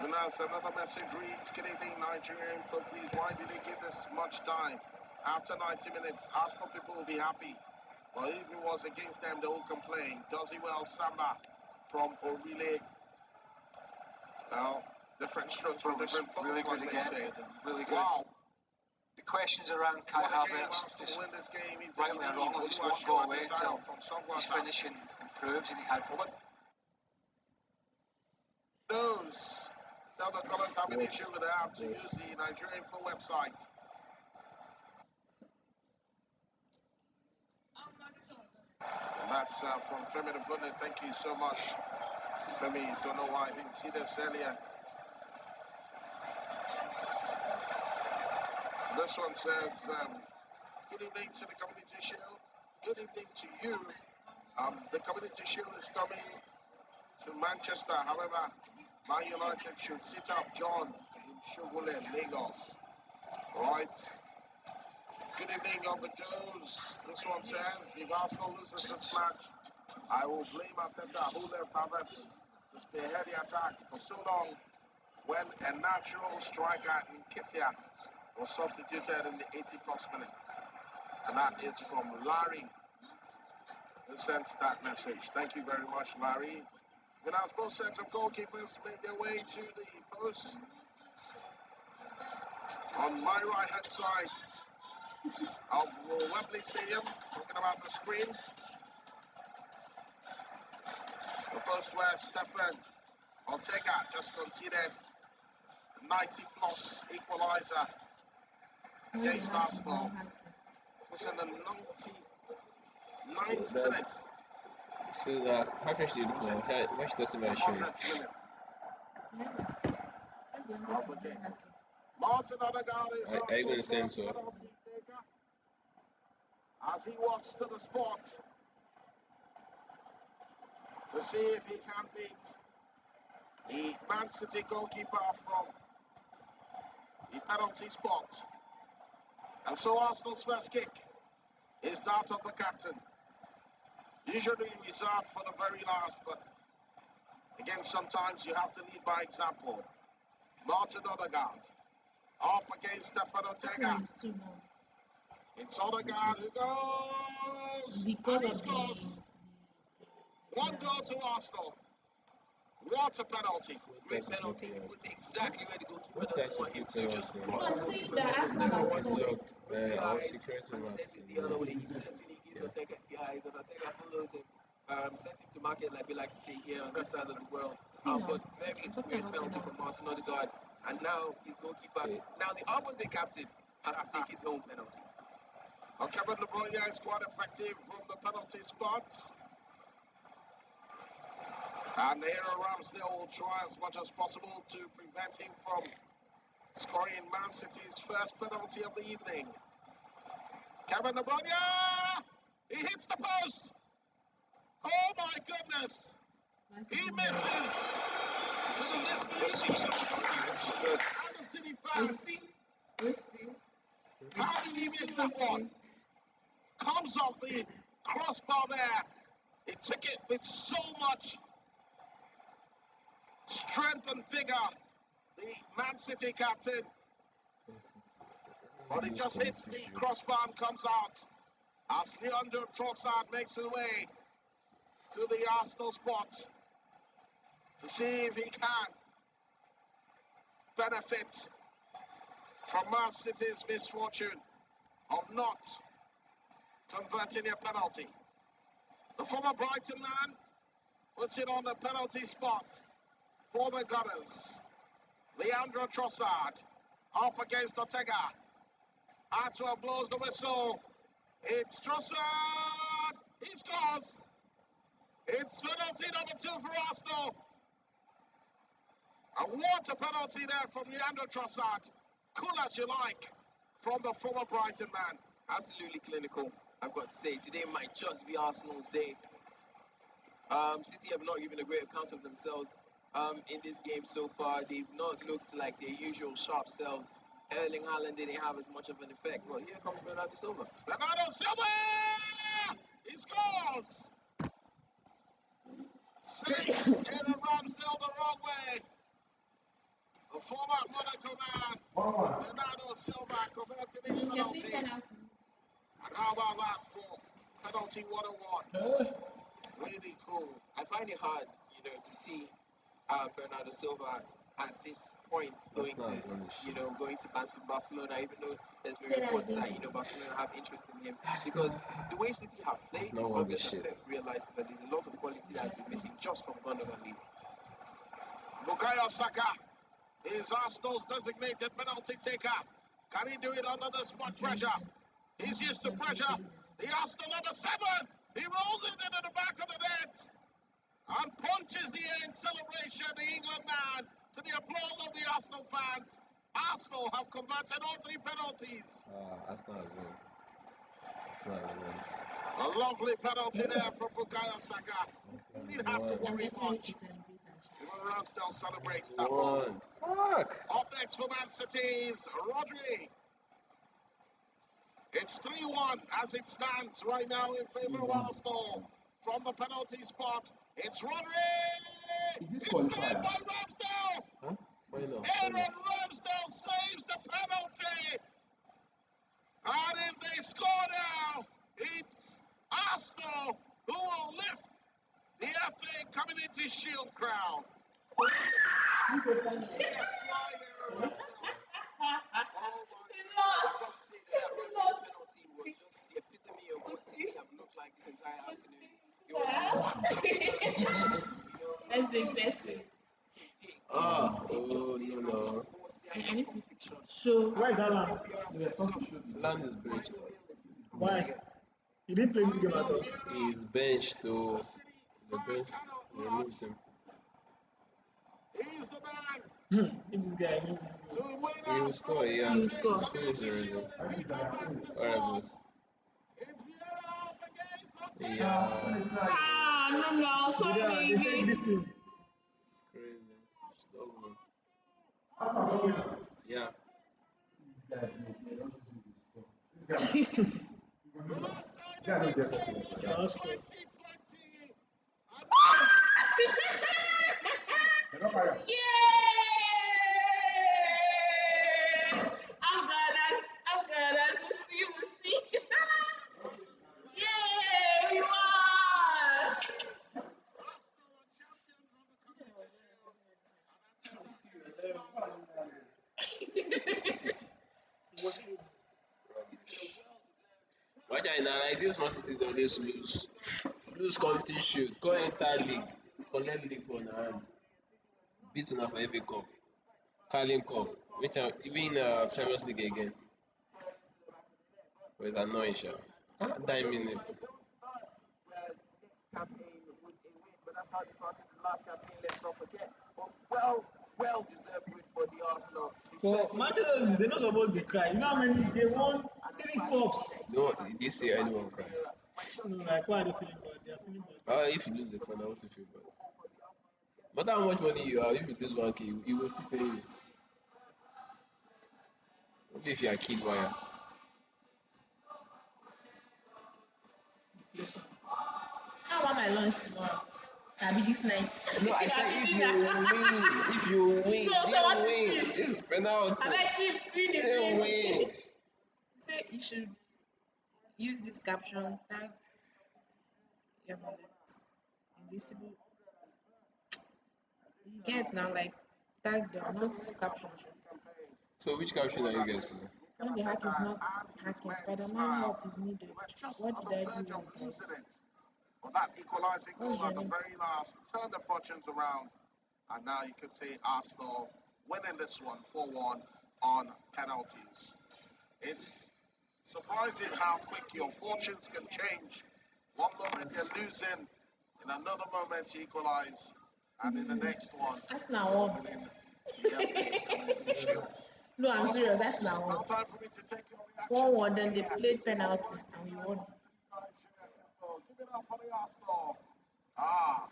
And as another message reads, good evening, Nigerian folk, please, why did they give this much time? After 90 minutes, Arsenal people will be happy. But if it was against them, they will complain. Does he well, Samba from Orile? Well, different strokes for different folks, really good like again. they say. Really good. Wow. The questions around Kai What a game Havertz, Arsenal just win this game. rightly or wrongly, just won't go away until his finishing improves, and he had Those. Now the colours have an issue with the app to use the Nigerian full website. And that's from Femi the Bunny. Thank you so much. Femi, don't know why I didn't see this earlier. This one says, good evening to the Community Shield. Good evening to you. The Community Shield is coming to Manchester. However, Man United should sit up John in Shogole, Lagos. Right. Good evening on the goes. This one says, if Arsenal loses this match, I will blame Arteta, who left Havertz to spearhead the attack for so long when a natural striker in Nketiah was substituted in the 81st minute. And that is from Larry, who sent that message. Thank you very much, Larry. Then as both sets of goalkeepers made their way to the post. On my right-hand side of Wembley Stadium, talking about the screen. The post where Stefan Ortega just conceded 90-plus equalizer against Arsenal. It was in the 99th minute. So how much did you do for match doesn't matter. 100th minute of the game. Martin Odegaard is Are you going to send Arsenal's so? penalty taker as he walks to the spot to see if he can beat the Man City goalkeeper from the penalty spot. And so Arsenal's first kick is that of the captain. Usually reserved for the very last, but again, sometimes you have to lead by example. Martin Odegaard up against Stefan Ortega. It's Odegaard who goes and he scores. One goal to Arsenal. What a penalty. Great penalty. It's exactly where the goalkeeper What doesn't size want him of to. penalty? Just So cross I'm the saying goalkeeper's that head. Arsenal Never has one scored. look with the Our eyes security and marks sent it in the other way. He certainly gives Ortega the eyes, and Ortega follows him. Sent him to market, like we like to say here on this side of the world. See now, But very I'm talking experienced about penalty from penalty. Martin Odegaard. And now his goalkeeper, now the opposite captain, has to take his own penalty. Kevin De Bruyne is quite effective from the penalty spots. And here Ramsdale will try as much as possible to prevent him from scoring Man City's first penalty of the evening. Kevin De Bruyne! He hits the post! Oh my goodness! He misses! To the disbelief of the and the City fans. Wasting. How did he miss that one? Comes off the crossbar there. He took it with so much strength and vigor. The Man City captain. But it just hits the crossbar and comes out. As Leandro Trossard makes his way to the Arsenal spot to see if he can benefit from Man City's misfortune of not converting a penalty. The former Brighton man puts it on the penalty spot for the Gunners. Leandro Trossard up against Ortega. Artua blows the whistle. It's Trossard. He scores. It's penalty number 2 for Arsenal. And what a penalty there from Leandro Trossard. Cool as you like from the former Brighton man. Absolutely clinical, I've got to say. Today might just be Arsenal's day. City have not given a great account of themselves in this game so far. They've not looked like their usual sharp selves. Erling Haaland didn't have as much of an effect. But here comes Bernardo Silva. Bernardo Silva! He scores! Six Aaron Ramsdale the wrong way. The former Monaco man, Bernardo Silva, converting his penalty. And how about that for penalty 101? Really cool. I find it hard, to see Bernardo Silva at this point going to Barcelona, even though there's been reports that Barcelona have interest in him, because the way City have played, it's obvious that Pep realizes that there's a lot of quality that has been missing just from Gundogan leaving. Bukayo Saka is Arsenal's designated penalty taker. Can he do it under the spot pressure? He's used to pressure. The Arsenal number 7. He rolls it into the back of the net and punches the air in celebration. The England man, to the applause of the Arsenal fans. Arsenal have converted all 3 penalties. Arsenal as well. Arsenal as well. A lovely penalty there from Bukayo Saka. He didn't have to worry much. Ramsdale celebrates that one. Fuck! Up next for Man City's Rodri. It's 3-1 as it stands right now in favor of Arsenal. From the penalty spot, it's Rodri! Is this It's qualifier? saved by Ramsdale! Huh? Aaron Ramsdale saves the penalty! And if they score now, it's Arsenal who will lift the FA coming into Shield crown. That's excessive. No. I need to show. Where is Alan? Land is benched. Why? He didn't play this game at all. He's benched to the bench removed him. He's the man If this guy needs his to goal. win He will Arsenal. score, yeah. He will score. He's finished already. Alright, boss. It's Vieira up against Yeah. No, So sorry, they take this baby. team. Crazy. Slow. Yeah. Just Yay! I'm gonna see. Yay! We won! Watch out now, like this Man City they always lose. Lose competition. Go enter league. Collect league for the hand. Beat una for FA Cup. Carling Cup. Which are even Champions League again. But it's annoying, sha. 9 minutes. Campaign with a win, but that's how they started the last campaign, let's not forget. But well deserved win for the Arsenal. But Manchester, they're not supposed to cry. You know how many they won 3 cups. No, this year anyone cry. No, like why are they feeling bad? They are feeling bad. If you lose the fund, I want to feel bad. But how much money you have, if you lose 1K, he will still pay you. Only if you are kid wire. Listen. How about my lunch tomorrow? I'll be this night. No, I said if you win, So they what win. is this? This is penalty. I'm actually between this They win. So you should use this caption, tag your wallet, invisible. You get now, like Tag them, not caption. So which caption are you guys using? When the hack is not hacking, Spider-Man help is needed. What did I do wrong, guys? Well, that equalising What's goal your at the name? very last turned the fortunes around, and now you could say Arsenal winning this one 4-1 on penalties. It's surprising how quick your fortunes can change. One moment you're losing, in another moment you equalise, and in the next one That's not you're one. winning the FA Community Shield. No, I'm serious. That's not Now one. time for me to take your reaction. 1-1, then they played penalty and we won. Give it up for the Arsenal. Ah.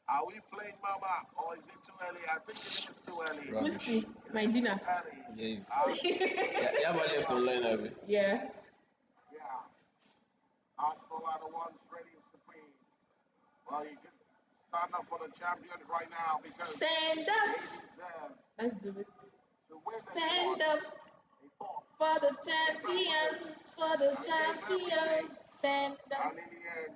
Are we playing Mama or is it too early? I think it is too early. Rubbish. Whiskey, my dinner. Early. Yeah, you have a left online, Abby. Yeah. Yeah. Arsenal are the ones ready and supreme. Well, you can stand up for the champions right now because Stand they up. deserve Let's do it. to win this Stand one. up They fought, for the champions, for the champions. Stand up. and in the end,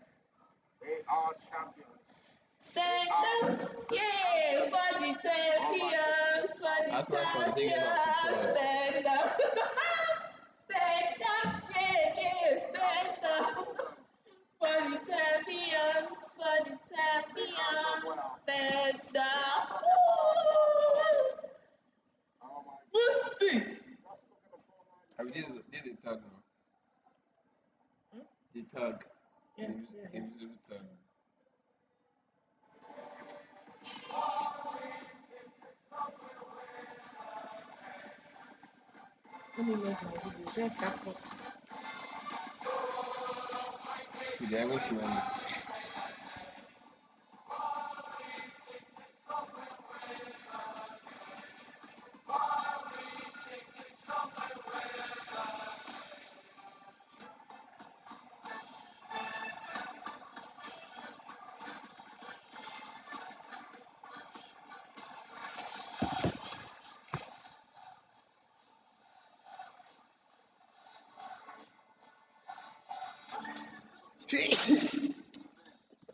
they are champions. Stand up. Yay, for the champions, for the Arsenal fans, you guys are champions. too proud. Stand up. Stand up. Yeah, yeah, stand up. For the champions, for the champions. Stand up. Boosty. I mean, this is a tag now. The tag. Yeah, Invisible tag. Let me make my videos. Where's CapCut? See, they haven't smiling.